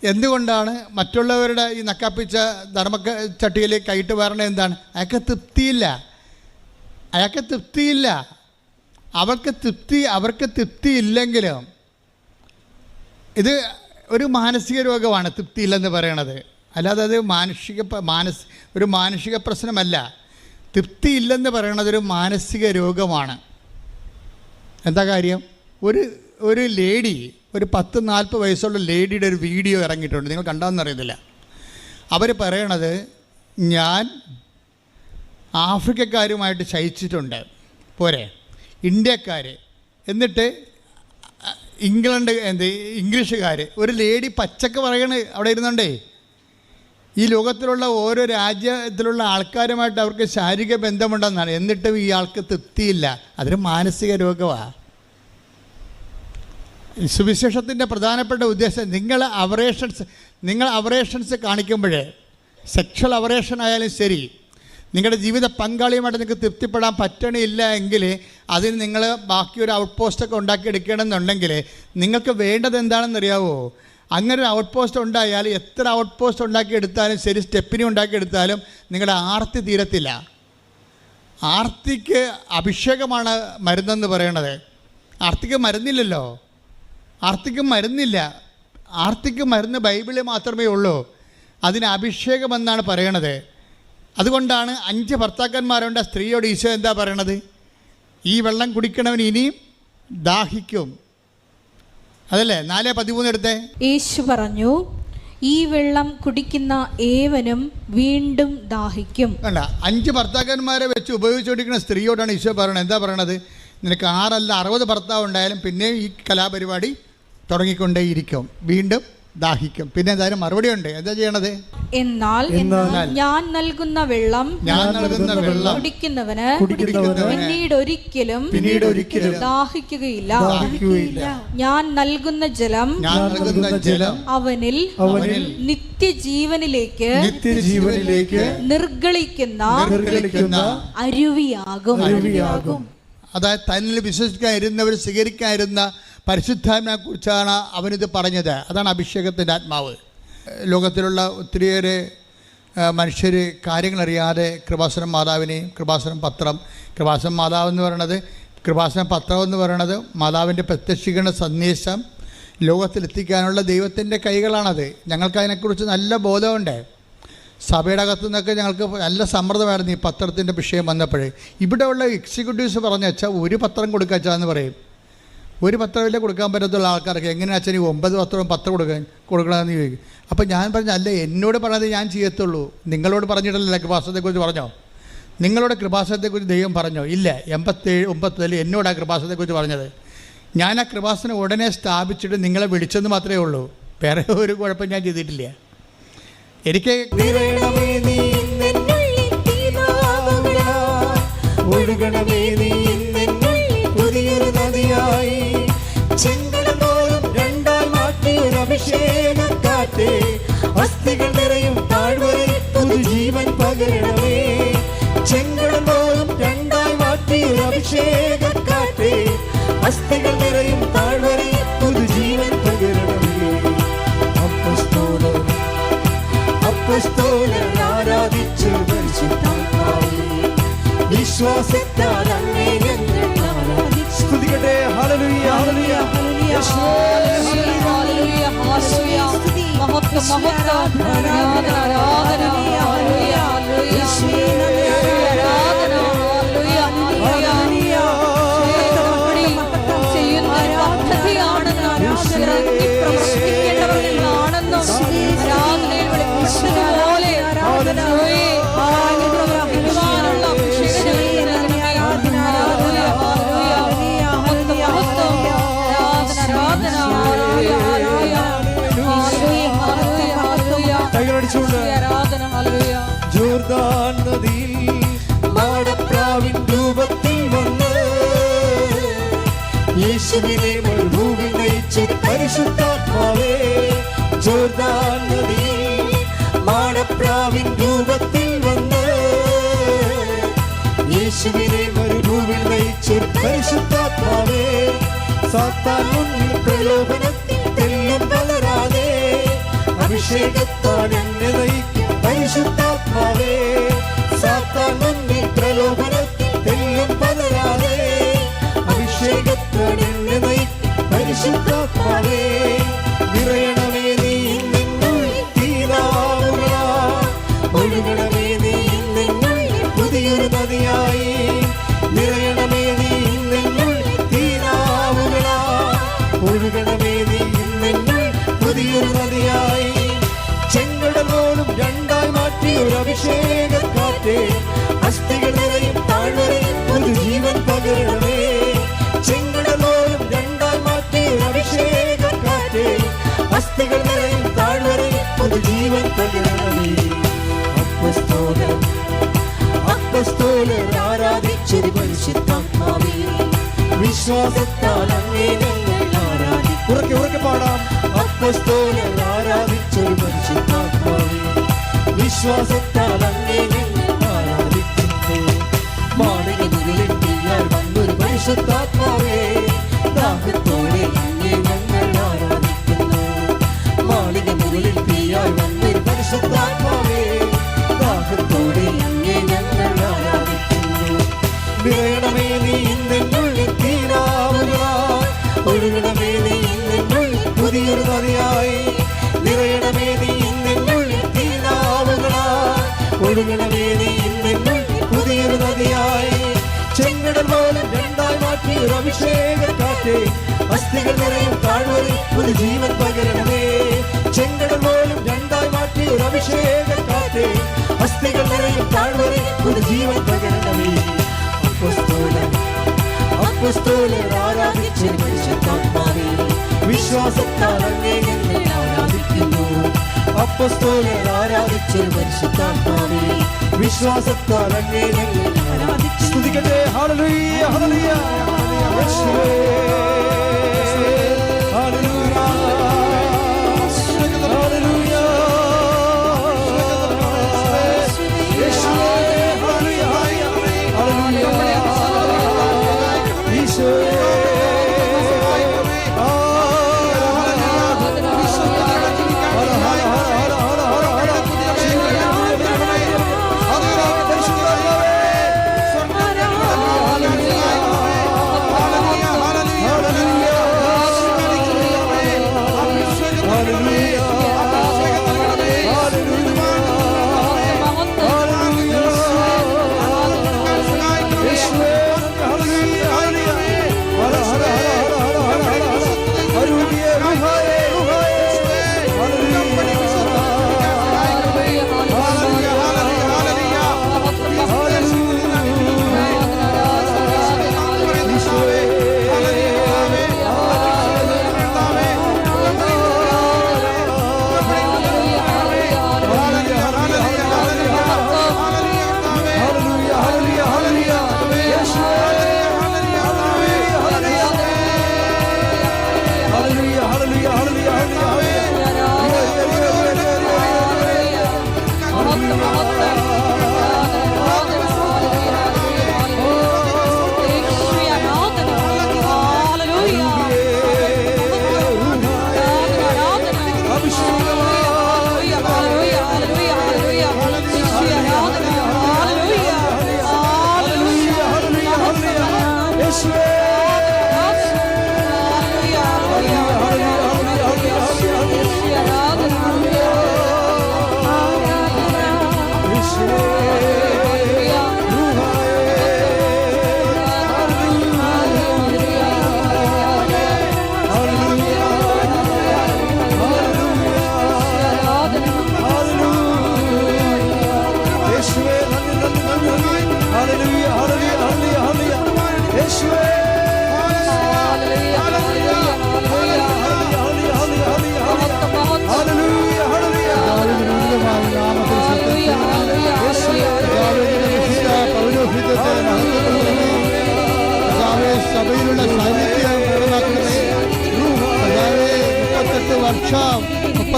എന്തുകൊണ്ടാണ് മറ്റുള്ളവരുടെ ഈ നക്കാപ്പിച്ച ചട്ടിയിലേക്ക് കൈയിട്ട് വരണത്? എന്താണ്? അയാൾക്ക് തൃപ്തിയില്ല. അവർക്ക് തൃപ്തി ഇല്ലെങ്കിലും ഇത് ഒരു മാനസിക രോഗമാണ് തൃപ്തിയില്ലെന്ന് പറയണത്. അല്ലാതെ അത് ഒരു മാനുഷിക പ്രശ്നമല്ല. തൃപ്തിയില്ലെന്ന് പറയണത് ഒരു മാനസിക രോഗമാണ്. എന്താ കാര്യം? ഒരു ലേഡി, ഒരു 10-40 വയസ്സുള്ള ലേഡിയുടെ ഒരു വീഡിയോ ഇറങ്ങിയിട്ടുണ്ട്. നിങ്ങൾ കണ്ടാന്നറിയത്തില്ല. അവർ പറയണത്, ഞാൻ ആഫ്രിക്കക്കാരുമായിട്ട് ശയിച്ചിട്ടുണ്ട്, പോരെ ഇന്ത്യക്കാർ, എന്നിട്ട് ഇംഗ്ലീഷുകാർ. ഒരു ലേഡി പച്ചക്ക് പറയണ അവിടെ ഇരുന്നുണ്ടേ, ഈ ലോകത്തിലുള്ള ഓരോ രാജ്യത്തിലുള്ള ആൾക്കാരുമായിട്ട് അവർക്ക് ശാരീരിക ബന്ധമുണ്ടെന്നാണ്. എന്നിട്ടും ഈ ആൾക്ക് തൃപ്തിയില്ല. അതൊരു മാനസിക രോഗമാണ്. സുവിശേഷത്തിൻ്റെ പ്രധാനപ്പെട്ട ഉദ്ദേശം, നിങ്ങൾ അവറേഷൻസ് കാണിക്കുമ്പോഴേ, സെക്ഷൽ അവറേഷൻ ആയാലും ശരി, നിങ്ങളുടെ ജീവിത പങ്കാളിയുമായിട്ട് നിങ്ങൾക്ക് തൃപ്തിപ്പെടാൻ പറ്റണില്ല എങ്കിൽ അതിന് നിങ്ങൾ ബാക്കി ഒരു ഔട്ട് പോസ്റ്റൊക്കെ ഉണ്ടാക്കിയെടുക്കണമെന്നുണ്ടെങ്കിൽ നിങ്ങൾക്ക് വേണ്ടത് എന്താണെന്നറിയാവോ? അങ്ങനെ ഒരു ഔട്ട് പോസ്റ്റ് ഉണ്ടായാൽ എത്ര ഔട്ട് പോസ്റ്റ് ഉണ്ടാക്കിയെടുത്താലും ശരി, സ്റ്റെപ്പിനി ഉണ്ടാക്കിയെടുത്താലും നിങ്ങളുടെ ആർത്തി തീരത്തില്ല. ആർത്തിക്ക് അഭിഷേകമാണ് മരുന്നെന്ന് പറയണത്. ആർത്തിക്ക് മരുന്നില്ലല്ലോ. ആർത്തിക്ക് മരുന്ന് ബൈബിളിൽ മാത്രമേ ഉള്ളൂ. അതിന് അഭിഷേകമെന്നാണ് പറയണത്. അതുകൊണ്ടാണ് 5 ഭർത്താക്കന്മാരുണ്ട്. സ്ത്രീയോട് ഈശോ എന്താ പറയണത്? ഈ വെള്ളം കുടിക്കണവൻ ഇനിയും ദാഹിക്കും. അതല്ലേ 4:13 എടുത്തേ. യേശു പറഞ്ഞു, ഈ വെള്ളം കുടിക്കുന്ന ഏവനും വീണ്ടും ദാഹിക്കും. വേണ്ട, 5 ഭർത്താക്കന്മാരെ വെച്ച് ഉപയോഗിച്ചുകൊണ്ടിരിക്കുന്ന സ്ത്രീയോടാണ് ഈശോ പറയണത്. എന്താ പറയണത്? നിനക്ക് 6 അല്ല 60 ഭർത്താവ് ഉണ്ടായാലും പിന്നെയും ഈ കലാപരിപാടി തുടങ്ങിക്കൊണ്ടേയിരിക്കും, വീണ്ടും ദാഹിക്കും. പിന്നെ എന്തായാലും മറുപടി ഉണ്ട്. എന്താ ചെയ്യണത്? എന്നാൽ ഞാൻ നൽകുന്ന വെള്ളം കുടിക്കുന്നവന് പിന്നീട് ഒരിക്കലും ദാഹിക്കുകയില്ല. ഞാൻ നൽകുന്ന ജലം അവനിൽ നിത്യജീവനിലേക്ക് നിർഗളിക്കുന്ന അരുവിയാകും. അതായത് തന്നിൽ വിശ്വസിക്കാതിരുന്നവർ സ്വീകരിക്കാതിരുന്ന പരിശുദ്ധാത്മാവിനെ കുറിച്ചാണ് അവനിത് പറഞ്ഞത്. അതാണ് അഭിഷേകത്തിൻ്റെ ആത്മാവ്. ലോകത്തിലുള്ള ഒത്തിരിയേറെ മനുഷ്യർ കാര്യങ്ങളറിയാതെ കൃപാസനം മാതാവിനെയും കൃപാസനം മാതാവ് എന്ന് പറയണത്, കൃപാസനം പത്രം എന്ന് പറയണത് മാതാവിൻ്റെ പ്രത്യക്ഷീകരണ സന്ദേശം ലോകത്തിലെത്തിക്കാനുള്ള ദൈവത്തിൻ്റെ കൈകളാണത്. ഞങ്ങൾക്കതിനെക്കുറിച്ച് നല്ല ബോധമുണ്ട്. സഭയുടെ അകത്തു നിന്നൊക്കെ ഞങ്ങൾക്ക് നല്ല സമ്മർദ്ദമായിരുന്നു ഈ പത്രത്തിൻ്റെ വിഷയം വന്നപ്പോഴേ. ഇവിടെയുള്ള എക്സിക്യൂട്ടീവ്സ് പറഞ്ഞു വെച്ചാൽ ഒരു പത്രം കൊടുക്കാച്ചാന്ന് പറയും. ഒരു പത്രമില്ലേ കൊടുക്കാൻ പറ്റത്തുള്ള ആൾക്കാർക്ക് എങ്ങനെ അച്ഛൻ 9 പത്രം കൊടുക്കണമെന്ന് ചോദിക്കും. അപ്പോൾ ഞാൻ പറഞ്ഞു, അല്ല, എന്നോട് പറഞ്ഞത് ഞാൻ ചെയ്യത്തുള്ളൂ, നിങ്ങളോട് പറഞ്ഞിട്ടല്ലേ കൃപാസനത്തെക്കുറിച്ച് പറഞ്ഞോ? നിങ്ങളോട് കൃപാസനത്തെക്കുറിച്ച് ദൈവം പറഞ്ഞോ? ഇല്ല. 87-89 എന്നോട് ആ കൃപാസനത്തെക്കുറിച്ച് പറഞ്ഞത്. ഞാൻ ആ കൃപാസനം ഉടനെ സ്ഥാപിച്ചിട്ട് നിങ്ങളെ വിളിച്ചെന്ന് മാത്രമേ ഉള്ളൂ. വേറെ ഒരു കുഴപ്പം ഞാൻ ചെയ്തിട്ടില്ല. എനിക്ക് അഭിഷേകം കാറ്റേ, അസ്ഥികൾ നിറയും താഴ്വരയിൽ പുതുജീവൻ പകരണമേ. ചെങ്കടൽ പോലും രണ്ടായി മാറ്റിയൊരു അഭിഷേകക്കാറ്റേ, അസ്ഥികൾ നിറയും താഴ്വരയിൽ പുതുജീവൻ പകരണമേ. അപ്പോസ്തലർ ആരാധിച്ചു പരിശുദ്ധാത്മാവേ, വിശ്വാസത്താൽ അങ്ങേ ഞങ്ങൾ ആരാധിച്ചു. സ്തുതിക്കട്ടെ. ഹല്ലേലൂയ ഹല്ലേലൂയ യേശുവേ ഹല്ലേലൂയ ഹല്ലേലൂയ മഹത്വം മഹത്വം ആരാധന ആരാധന ഹല്ലേലൂയ ഹല്ലേലൂയ ആരാധന ഹല്ലേലൂയ ഹല്ലേലൂയ ചെയ്യുന്ന പദ്ധതിയാണെന്ന് ഇറങ്ങി പ്രവർത്തിക്കേണ്ടവരാണെന്നും ആരാധനയിൽ വെളിപ്പെടുന്നതുപോലെ ആരാധനയെ ജോർദാൻ നദിയിൽ മാടപ്രാവിൻ രൂപത്തിൽ വന്ന് യേശുവിനെ മരുഭൂമിയിൽ നയിച്ച് പരിശുദ്ധാത്മാവേ. ജോർദാൻ നദിയിൽ മാടപ്രാവിൻ രൂപത്തിൽ വന്ന് യേശുവിനെ മരുഭൂമിയിൽ നയിച്ച് പരിശുദ്ധാത്മാവേ. സാത്താൻ മുന്നിൽ പ്രലോഭനത്തിൽ തെല്ലും വളരാതെ അഭിഷേകത്താൽ എന്നെ നയിക്കും പരിശുദ്ധാത്മാവേ. സാത്താൻ മുന്നിൽ പ്രലോഭനത്തിൽ തെല്ലും വളരാതെ അഭിഷേകത്താൽ എന്നെ നയിക്കും പരിശുദ്ധാത്മാവേ. നിറയണമേ നീ നിന്നുള്ളിൽ തീരാവുകളാൽ, ഒഴുകണമേ നീ നിന്നുള്ളിൽ പുതിയൊരു നദിയായി. നിറയണമേ നീ നിന്നുള്ളിൽ തീരാവുകളാൽ, ഒഴുകണമേ നീ നിന്നുള്ളിൽ പുതിയൊരു നദിയായി. ചെങ്കടൽ പോലും രണ്ടായി മാറ്റി ഒരു അഭിഷേകക്കാറ്റേ, അസ്ഥികൾ നിറയും താഴ്വരയിൽ പുതുജീവൻ പകരണമേ. ചെങ്കടൽ പോലും രണ്ടായി മാറ്റി ഒരു അഭിഷേകക്കാറ്റേ, അസ്ഥികൾ നിറയും താഴ്വരയിൽ പുതുജീവൻ പകരണമേ. അപ്പോസ്തലർ ആരാധിച്ചൊരു പരിശുദ്ധാത്മാവേ, വിശ്വാസത്താൽ അങ്ങേ ഞങ്ങൾ ആരാധിക്കുന്നു. ഉറക്കെ പാടാം. അപ്പോസ്തലർ ആരാധിച്ചൊരു പരിശുദ്ധാത്മാവേ, വിശ്വാസത്താൽ അങ്ങേ ഞങ്ങൾ ആരാധിക്കുന്നു. മാളിക മുകളിൽ തീയാൽ വന്നൊരു പരിശുദ്ധാത്മാവേ, ദാഹത്തോടെ അങ്ങേ ഞങ്ങൾ ആരാധിക്കുന്നു. മാളിക മുകളിൽ തീയാൽ വന്നൊരു പരിശുദ്ധാത്മാവേ, ദാഹത്തോടെ അങ്ങേ ഞങ്ങൾ ആരാധിക്കുന്നു. നിറയണമേ നീ നിന്നുള്ളിൽ തീരാവുകളാൽ, ഒഴുകണമേ നീ നിന്നുള്ളിൽ പുതിയൊരു നദിയായി. നിറയണമേ നീ നിന്നുള്ളിൽ തീരാവുകളാൽ, ഒഴുകണമേ നീ നിന്നുള്ളിൽ പുതിയൊരു നദിയായി. ചെങ്കടൽ പോലും രണ്ടായി മാറ്റി ഒരു അഭിഷേകക്കാറ്റേ, അസ്ഥികൾ നിറയും താഴ്വരയിൽ പുതുജീവൻ പകരണമേ. ചെങ്കടൽ പോലും രണ്ടായി മാറ്റി ഒരു അഭിഷേകക്കാറ്റേ, അസ്ഥികൾ നിറയും താഴ്വരയിൽ പുതുജീവൻ പകരണമേ. അപ്പോസ്തലർ ആരാധിച്ചൊരു പരിശുദ്ധാത്മാവേ, വിശ്വാസത്താൽ അങ്ങേ ഞങ്ങൾ ആരാധിക്കുന്നു. അപ്പോസ്തലർ ആരാധിച്ചൊരു പരിശുദ്ധാത്മാവേ, വിശ്വാസത്താൽ അങ്ങേ ഞങ്ങൾ ആരാധിക്കുന്നു. സ്തുതിക്കട്ടെ. ഹല്ലേലൂയ ഹല്ലേലൂയ യേശുവേ ഹല്ലേലൂയ ഹല്ലേലൂയ യേശുവേ ഹല്ലേലൂയ ഹല്ലേലൂയ ഈശോയേ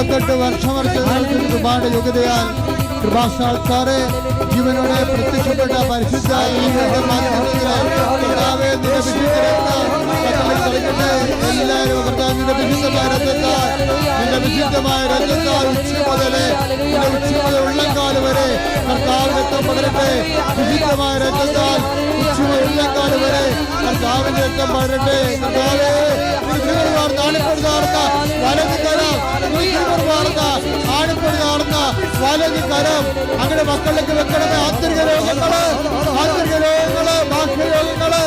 48 വർഷം കൃപയുടെ യോഗ്യതയാൽ കൃപാസാൽക്കാരെ ജീവനോടെ പ്രത്യക്ഷപ്പെട്ട പരിശുദ്ധ എല്ലാവരും കർത്താവിന്റെ വിശുദ്ധമായ രക്തത്താൽ ഉച്ച മുതലേ ഉള്ളംകാല് വരെ കർത്താവിന്റെ രക്തം പകരട്ടെ. വിശുദ്ധമായ രക്തത്താൽ ഉള്ളംകാല് വരെ കർത്താവിന്റെ രക്തം പകരട്ടെ. കർത്താവേ വലതുകരം അങ്ങനെ മക്കളിലേക്ക് വെക്കണമേ. ആന്തരിക രോഗങ്ങള്, ബാഹ്യരോഗങ്ങള്,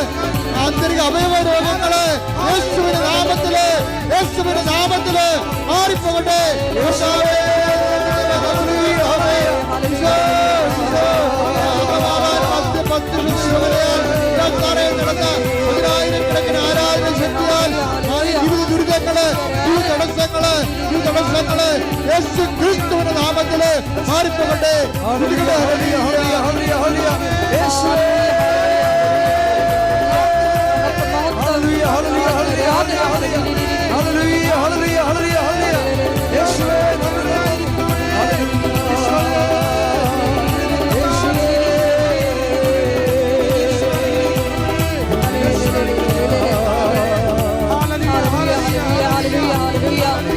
ആന്തരിക അവയവ രോഗങ്ങള് യേശുവിന്റെ നാമത്തില് മാറിപ്പോകട്ടെ. പതിനായിരക്കണക്കിന് ആരാധന ശക്തിയാൽ ദുരിതങ്ങള്, തടസ്സങ്ങള് യേശു ക്രിസ്തുവിന്റെ നാമത്തില് മാറിപ്പോകട്ടെ.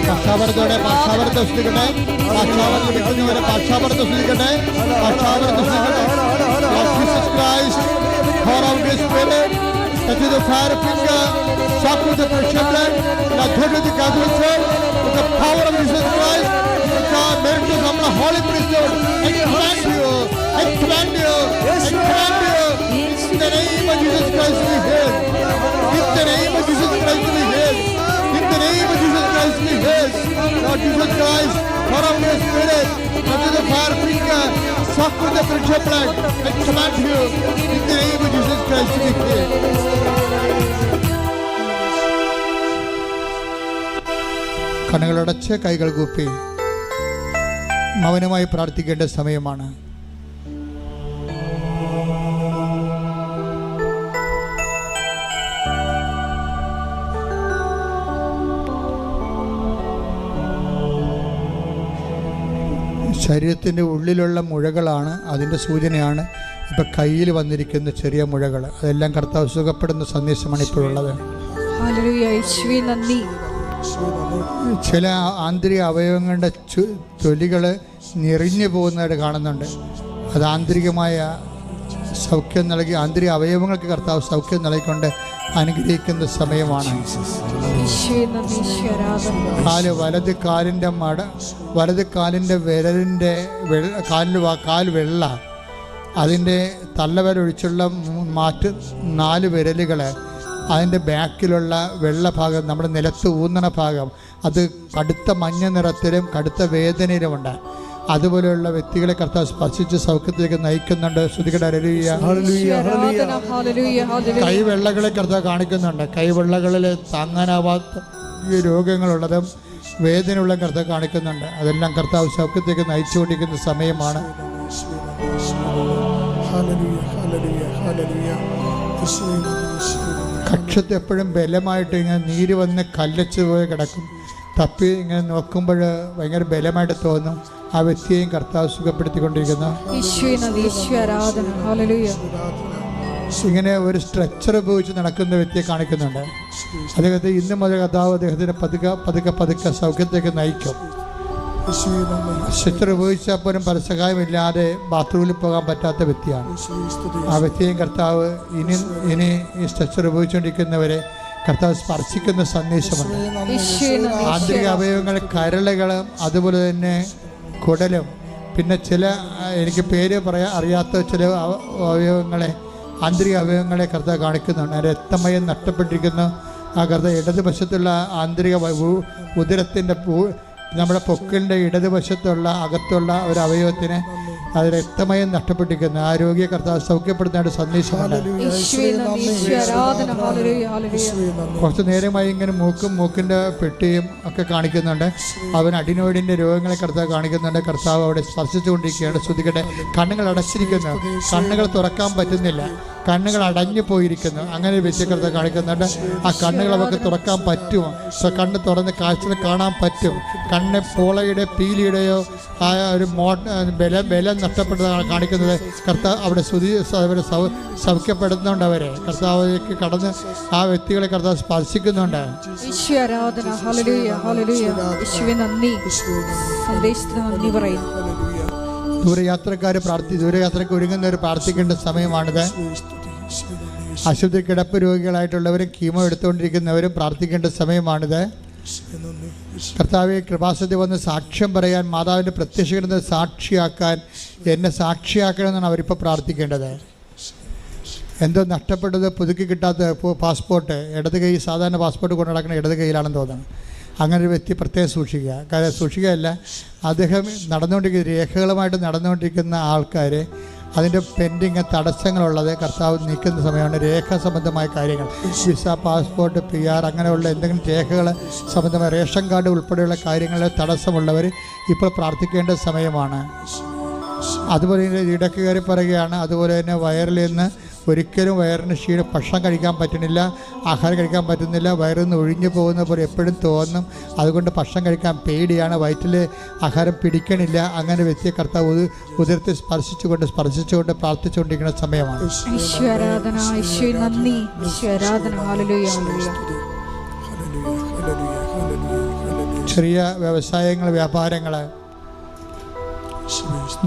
പക്ഷാപരത്തോടെ പക്ഷാപരത്തെ സൃഷ്ടിക്കട്ടെ. പക്ഷാപരത്ത് വിൽക്കുന്നവരെ പക്ഷാപരത്തെ സൃഷ്ടിക്കട്ടെ. Jesus Christ, pour out His Spirit, that is the fire finger, shock with the precious blood, the authority of the Catholic Church, with the power of Jesus Christ, God, merit to come the Holy Priesthood. I command you, in the name of Jesus Christ be healed. In the name of Jesus Christ be healed. In the name of Jesus Christ be healed. Lord Jesus Christ, pour out Your Spirit, that is the fire finger, shock with the precious blood. I command you, in the name of Jesus Christ be healed. കണ്ണുകളടച്ച് കൈകൾ കൂപ്പി മൗനമായി പ്രാർത്ഥിക്കേണ്ട സമയമാണ്. ശരീരത്തിൻ്റെ ഉള്ളിലുള്ള മുഴകളാണ് അതിൻ്റെ സൂചനയാണ് ഇപ്പം കയ്യിൽ വന്നിരിക്കുന്ന ചെറിയ മുഴകൾ. അതെല്ലാം കർത്താവ് സുഖപ്പെടുന്ന സന്ദേശമാണ് ഇപ്പോഴുള്ളത്. ചില ആന്തരിക അവയവങ്ങളുടെ തൊലികൾ ഞെറിഞ്ഞു പോകുന്നതായിട്ട് കാണുന്നുണ്ട്. അത് ആന്തരികമായ സൗഖ്യം നൽകി ആന്തരിക അവയവങ്ങൾക്ക് കർത്താവ് സൗഖ്യം നൽകിക്കൊണ്ട് അനുഗ്രഹിക്കുന്ന സമയമാണ്. വലത് കാലിൻ്റെ വിരലിൻ്റെ കാൽ വെള്ള, അതിൻ്റെ തള്ളവിരലൊഴിച്ചുള്ള 4 വിരലുകൾ, അതിൻ്റെ ബാക്കിലുള്ള വെള്ള ഭാഗം, നമ്മുടെ നിലത്ത് ഊന്നണ ഭാഗം, അത് കടുത്ത മഞ്ഞ നിറത്തിലും കടുത്ത വേദനയിലുമുണ്ട്. അതുപോലെയുള്ള വ്യക്തികളെ കർത്താവ് സ്പർശിച്ച് സൗഖ്യത്തിലേക്ക് നയിക്കുന്നുണ്ട്. കൈവെള്ളകളെ കർത്താവ് കാണിക്കുന്നുണ്ട്. കൈവെള്ളകളിൽ താങ്ങാനാവാത്ത രോഗങ്ങളുള്ളതും വേദനയുള്ള കർത്താവ് കാണിക്കുന്നുണ്ട്. അതെല്ലാം കർത്താവ് സൗഖ്യത്തിലേക്ക് നയിച്ചുകൊണ്ടിരിക്കുന്ന സമയമാണ്. കക്ഷത്ത് എപ്പോഴും ബലമായിട്ട് ഇങ്ങനെ നീര് വന്ന് കല്ലച്ച് പോയി കിടക്കും. തപ്പി ഇങ്ങനെ നോക്കുമ്പോൾ ഭയങ്കര ബലമായിട്ട് തോന്നും. ആ വ്യക്തിയെയും കർത്താവ് സുഖപ്പെടുത്തിക്കൊണ്ടിരിക്കുന്നു. ഇങ്ങനെ ഒരു സ്ട്രെച്ചർ ഉപയോഗിച്ച് നടക്കുന്ന വ്യക്തിയെ കാണിക്കുന്നുണ്ട്. അദ്ദേഹത്തെ ഇന്ന് മുതൽ കർത്താവ് അദ്ദേഹത്തിന് പതുക്കെ സൗഖ്യത്തേക്ക് നയിക്കും. സ്ട്രെച്ചർ ഉപയോഗിച്ചാൽ പോലും പരസഹായമില്ലാതെ ബാത്റൂമിൽ പോകാൻ പറ്റാത്ത വ്യക്തിയാണ്. ആ വ്യക്തിയെയും കർത്താവ് ഇനി ഈ സ്ട്രെച്ചർ ഉപയോഗിച്ചുകൊണ്ടിരിക്കുന്നവരെ കർത്താവ് സ്പർശിക്കുന്ന സന്ദേശമുണ്ട്. ആന്തരിക അവയവങ്ങൾ കരളുകളും അതുപോലെ തന്നെ കുടലും, പിന്നെ ചില എനിക്ക് പേര് അറിയാത്ത ചില അവയവങ്ങളെ, ആന്തരിക അവയവങ്ങളെ കർത്താവ് കാണിക്കുന്നുണ്ട്. രക്തമയം നഷ്ടപ്പെട്ടിരിക്കുന്നു. ആ കർത്താവ് ഇടതുവശത്തുള്ള ആന്തരിക ഉദരത്തിൻ്റെ നമ്മുടെ പൊക്കിളിൻ്റെ ഇടതുവശത്തുള്ള അകത്തുള്ള ഒരു അവയവത്തിന് അത് രക്തമയം നഷ്ടപ്പെട്ടിരിക്കുന്നു. ആ രോഗിയെ കർത്താവ് സൗഖ്യപ്പെടുന്നതായിട്ട് സന്ദേശമാണ്. കുറച്ച് നേരമായി ഇങ്ങനെ മൂക്കിൻ്റെ പെട്ടിയും ഒക്കെ കാണിക്കുന്നുണ്ട്. അവൻ അഡിനോയിഡിൻ്റെ രോഗങ്ങളെ കർത്താവ് കാണിക്കുന്നുണ്ട്. കർത്താവ് അവിടെ സ്പർശിച്ചുകൊണ്ടിരിക്കുകയാണ്. ശ്രദ്ധിക്കട്ടെ, കണ്ണുകൾ അടച്ചിരിക്കുന്നു, കണ്ണുകൾ തുറക്കാൻ പറ്റുന്നില്ല. കണ്ണുകൾ അടഞ്ഞു പോയിരിക്കുന്നു. അങ്ങനെ ഒരു വ്യക്തി കർത്താവ് കാണിക്കുന്നുണ്ട്. ആ കണ്ണുകൾ അവർക്ക് തുറക്കാൻ പറ്റുമോ? കണ്ണ് തുറന്ന് കാഴ്ച കാണാൻ പറ്റും. കണ്ണ് പോളയുടെ പീലിയുടെയോ ആ ഒരു ബലം നഷ്ടപ്പെട്ടതാണ് കാണിക്കുന്നത്. കർത്താവ് അവിടെ അവരെ സൗഖ്യപ്പെടുന്നുണ്ട്. അവരെ കർത്താവിലേക്ക് കടന്ന് ആ വ്യക്തികളെ കർത്താവ് സ്പർശിക്കുന്നുണ്ട്. ദൂരയാത്രയ്ക്ക് ഒരുങ്ങുന്നവർ പ്രാർത്ഥിക്കേണ്ട സമയമാണിത്. ആശുപത്രി കിടപ്പ് രോഗികളായിട്ടുള്ളവരും കീമോ എടുത്തുകൊണ്ടിരിക്കുന്നവരും പ്രാർത്ഥിക്കേണ്ട സമയമാണിത്. കർത്താവെ കൃപാസനത്തിൽ വന്ന് സാക്ഷ്യം പറയാൻ, മാതാവിൻ്റെ പ്രത്യക്ഷപ്പെടുന്നത് സാക്ഷിയാക്കാൻ, എന്നെ സാക്ഷിയാക്കണമെന്നാണ് അവരിപ്പോൾ പ്രാർത്ഥിക്കേണ്ടത്. എന്തോ നഷ്ടപ്പെട്ടത്, പുതുക്കി കിട്ടാത്ത പാസ്പോർട്ട്, ഇടത് കൈ സാധാരണ പാസ്പോർട്ട് കൊണ്ട് നടക്കുന്ന ഇടത് കൈയിലാണെന്ന് തോന്നുന്നു. അങ്ങനെ ഒരു വ്യക്തി പ്രത്യേകം സൂക്ഷിക്കുക. കാര്യം സൂക്ഷിക്കുകയല്ല, അദ്ദേഹം നടന്നുകൊണ്ടിരിക്കുന്ന രേഖകളുമായിട്ട് നടന്നുകൊണ്ടിരിക്കുന്ന ആൾക്കാർ അതിൻ്റെ പെൻഡിങ് തടസ്സങ്ങളുള്ളത് കർത്താവ് നീക്കുന്ന സമയമാണ്. രേഖ സംബന്ധമായ കാര്യങ്ങൾ, വിസ, പാസ്പോർട്ട്, PR അങ്ങനെയുള്ള എന്തെങ്കിലും രേഖകൾ സംബന്ധമായ റേഷൻ കാർഡ് ഉൾപ്പെടെയുള്ള കാര്യങ്ങളിൽ തടസ്സമുള്ളവർ ഇപ്പോൾ പ്രാർത്ഥിക്കേണ്ട സമയമാണ്. അതുപോലെ തന്നെ ഇടയ്ക്ക് കയറി പറയുകയാണ്. അതുപോലെ തന്നെ വയറിൽ നിന്ന് ഒരിക്കലും വയറിന് ഭക്ഷണം കഴിക്കാൻ പറ്റുന്നില്ല, ആഹാരം കഴിക്കാൻ പറ്റുന്നില്ല, വയറിൽ നിന്ന് ഒഴിഞ്ഞു പോകുന്ന പോലെ എപ്പോഴും തോന്നും. അതുകൊണ്ട് ഭക്ഷണം കഴിക്കാൻ പേടിയാണ്, വയറ്റിൽ ആഹാരം പിടിക്കണില്ല. അങ്ങനെ വ്യക്തിയെ കർത്താവ് ഉദരത്തെ സ്പർശിച്ചുകൊണ്ട് പ്രാർത്ഥിച്ചുകൊണ്ടിരിക്കുന്ന സമയമാണ്. ചെറിയ വ്യവസായങ്ങൾ, വ്യാപാരങ്ങൾ,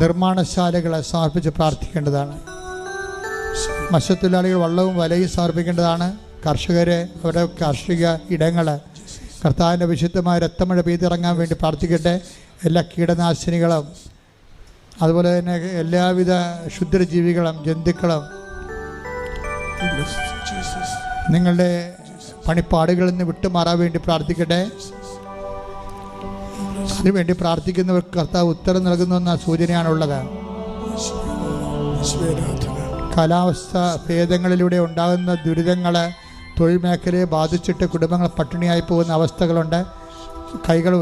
നിർമ്മാണശാലകളെ സമർപ്പിച്ച് പ്രാർത്ഥിക്കേണ്ടതാണ്. മത്സ്യത്തൊഴിലാളികൾ വള്ളവും വലയും സമർപ്പിക്കേണ്ടതാണ്. കർഷകരെ അവരുടെ കാർഷിക ഇടങ്ങൾ കർത്താവിൻ്റെ വിശുദ്ധമായ രക്തമഴ പെയ്തിറങ്ങാൻ വേണ്ടി പ്രാർത്ഥിക്കട്ടെ. എല്ലാ കീടനാശിനികളും അതുപോലെ തന്നെ എല്ലാവിധ ക്ഷുദ്രജീവികളും ജന്തുക്കളും നിങ്ങളുടെ പണിപ്പാടുകളിൽ നിന്ന് വിട്ടുമാറാൻ വേണ്ടി പ്രാർത്ഥിക്കട്ടെ. അതിനുവേണ്ടി പ്രാർത്ഥിക്കുന്നവർക്ക് കർത്താവ് ഉത്തരം നൽകുന്ന സൂചനയാണുള്ളത്. കാലാവസ്ഥ ഭേദങ്ങളിലൂടെ ഉണ്ടാകുന്ന ദുരിതങ്ങൾ തൊഴിൽ മേഖലയെ ബാധിച്ചിട്ട് കുടുംബങ്ങൾ പട്ടിണിയായി പോകുന്ന അവസ്ഥകളുണ്ട്.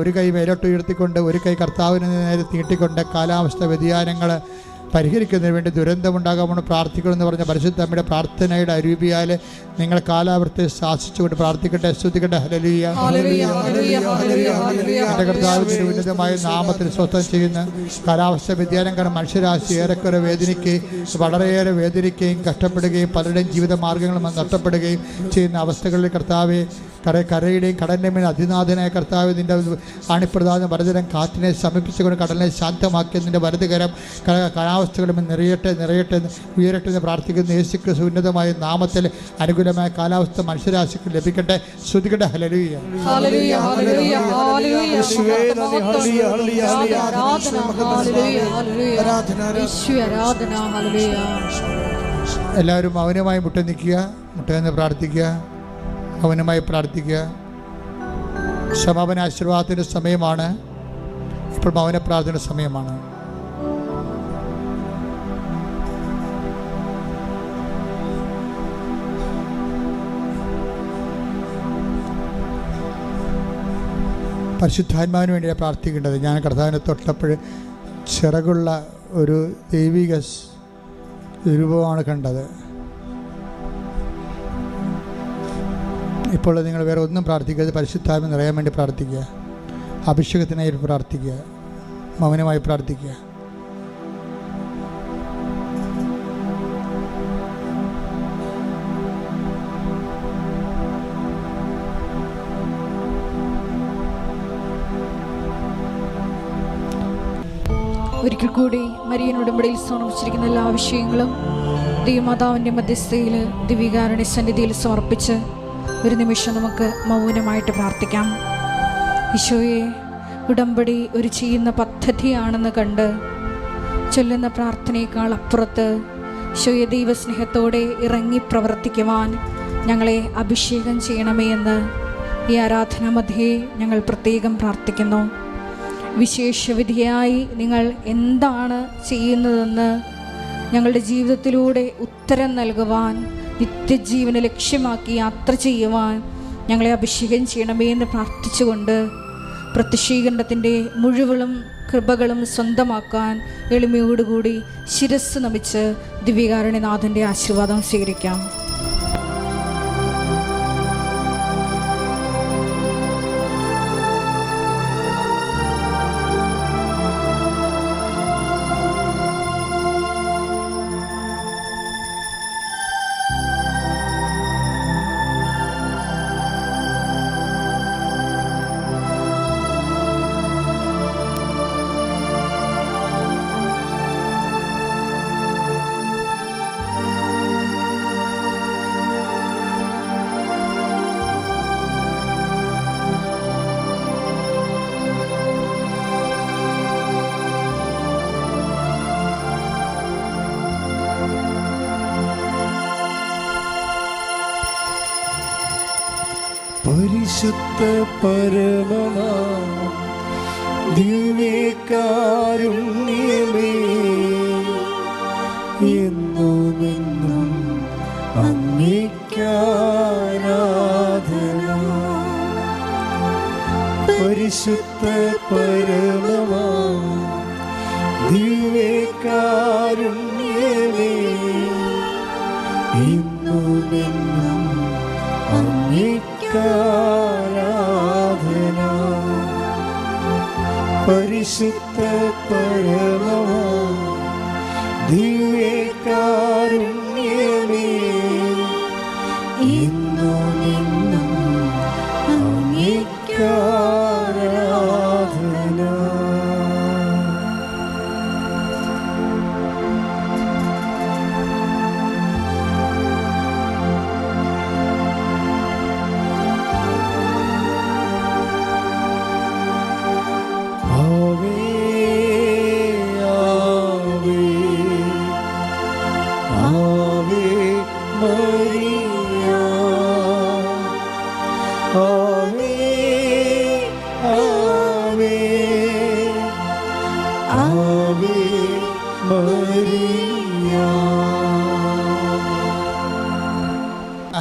ഒരു കൈ മേലോട്ട് ഉയർത്തിക്കൊണ്ട് ഒരു കൈ കർത്താവിന് നേരെ നീട്ടിക്കൊണ്ട് കാലാവസ്ഥ വ്യതിയാനങ്ങൾ പരിഹരിക്കുന്നതിന് വേണ്ടി ദുരന്തമുണ്ടാകാമെന്ന് പ്രാർത്ഥിക്കണമെന്ന് പറഞ്ഞ പരിശുദ്ധ അമ്മയുടെ പ്രാർത്ഥനയുടെ അരൂപിയാൽ നിങ്ങൾ കാലാവസ്ഥയെ ശാസിച്ചുകൊണ്ട് പ്രാർത്ഥിക്കട്ടെ, സ്തുതിക്കട്ടെ. ഹല്ലേലൂയ, എൻ്റെ കർത്താവിൻ്റെ ഉന്നതമായ നാമത്തിൽ സ്വസ്ഥം ചെയ്യുന്ന കാലാവസ്ഥ വ്യതിയാനം കാരണം മനുഷ്യരാശി ഏറെക്കുറെ വളരെയേറെ വേദനിക്കുകയും കഷ്ടപ്പെടുകയും പലരുടെയും ജീവിത മാർഗ്ഗങ്ങളും നഷ്ടപ്പെടുകയും ചെയ്യുന്ന അവസ്ഥകളിൽ കർത്താവെ കരയുടെയും കടലിൻ്റെ മേൽ അതിനാഥനായ കർത്താവ് നിൻ്റെ അണിപ്രധാന വരദരം കാറ്റിനെ സമീപിച്ചുകൊണ്ട് കടലിനെ ശാന്തമാക്കിയതിൻ്റെ വലതുകരം കാലാവസ്ഥകളും നിറയട്ടെ ഉയരട്ടെ എന്ന് പ്രാർത്ഥിക്കുന്ന യേശുക്രിസ്തു ഉന്നതമായ നാമത്തിൽ അനുകൂലമായ കാലാവസ്ഥ മനുഷ്യരാശിക്ക് ലഭിക്കട്ടെ. ശ്രുതിക്കട്ടെ. ഹല്ലേലൂയ. എല്ലാവരും മൗനമായി മുട്ടുനിന്ന് പ്രാർത്ഥിക്കുക. മൗനമായി പ്രാർത്ഥിക്കുക. സമാപന ആശീർവാദത്തിൻ്റെ സമയമാണ്. ഇപ്പോൾ മൗന പ്രാർത്ഥന സമയമാണ്. പരിശുദ്ധാത്മാവിന് വേണ്ടിയാണ് പ്രാർത്ഥിക്കേണ്ടത്. ഞാൻ കർത്താവിനെ തൊട്ടപ്പോൾ ചിറകുള്ള ഒരു ദൈവിക രൂപമാണ് കണ്ടത്. ഇപ്പോൾ നിങ്ങൾ വേറെ ഒന്നും പ്രാർത്ഥിക്കരുത്. പരിശുദ്ധാത്മ നിറയാൻ വേണ്ടി പ്രാർത്ഥിക്കുക. അഭിഷേകത്തിനായി പ്രാർത്ഥിക്കുക. മൗനമായി പ്രാർത്ഥിക്കുക. ഒരിക്കൽ കൂടി മരിയൻ ഉടമ്പടിയിൽ സമർപ്പിച്ചിരിക്കുന്ന എല്ലാ വിഷയങ്ങളും ദൈവമാതാവിൻ്റെ മധ്യസ്ഥയിൽ ദിവ്യകാരുണ്യ സന്നിധിയിൽ സമർപ്പിച്ച് ഒരു നിമിഷം നമുക്ക് മൗനമായിട്ട് പ്രാർത്ഥിക്കാം. ഈശോയെ, ഉടമ്പടി ഒരു ചെയ്യുന്ന പദ്ധതിയാണെന്ന് കണ്ട് ചൊല്ലുന്ന പ്രാർത്ഥനയേക്കാൾ അപ്പുറത്ത് ഈശോയെ ദൈവസ്നേഹത്തോടെ ഇറങ്ങി പ്രവർത്തിക്കുവാൻ ഞങ്ങളെ അഭിഷേകം ചെയ്യണമേ എന്ന് ഈ ആരാധന മധ്യേ ഞങ്ങൾ പ്രത്യേകം പ്രാർത്ഥിക്കുന്നു. വിശേഷവിധിയായി നിങ്ങൾ എന്താണ് ചെയ്യുന്നതെന്ന് ഞങ്ങളുടെ ജീവിതത്തിലൂടെ ഉത്തരം നൽകുവാൻ, നിത്യജീവനെ ലക്ഷ്യമാക്കി യാത്ര ചെയ്യുവാൻ ഞങ്ങളെ അഭിഷേകം ചെയ്യണമേ എന്ന് പ്രാർത്ഥിച്ചുകൊണ്ട് പ്രത്യക്ഷീകരണത്തിൻ്റെ മുഴുവനും കൃപകളും സ്വന്തമാക്കാൻ എളിമയോടുകൂടി ശിരസ് നമിച്ച് ദിവ്യകാരുണ്യനാഥൻ്റെ ആശീർവാദം സ്വീകരിക്കാം. പരിശുദ്ധ പരമമാ ദിവ്യകാരുണ്യമേ, എന്നുമെന്നും അങ്ങേയ്ക്കാരാധന. പരിശുദ്ധ പരമമാ ദിവ്യകാരുണ്യമേ, എന്നുമെന്നും അങ്ങേയ്ക്കാരാധന. പരിശുദ്ധ പരമമാ ദിവ്യകാരുണ്യമേ, എന്നുമെന്നും അങ്ങേയ്ക്കാരാധന.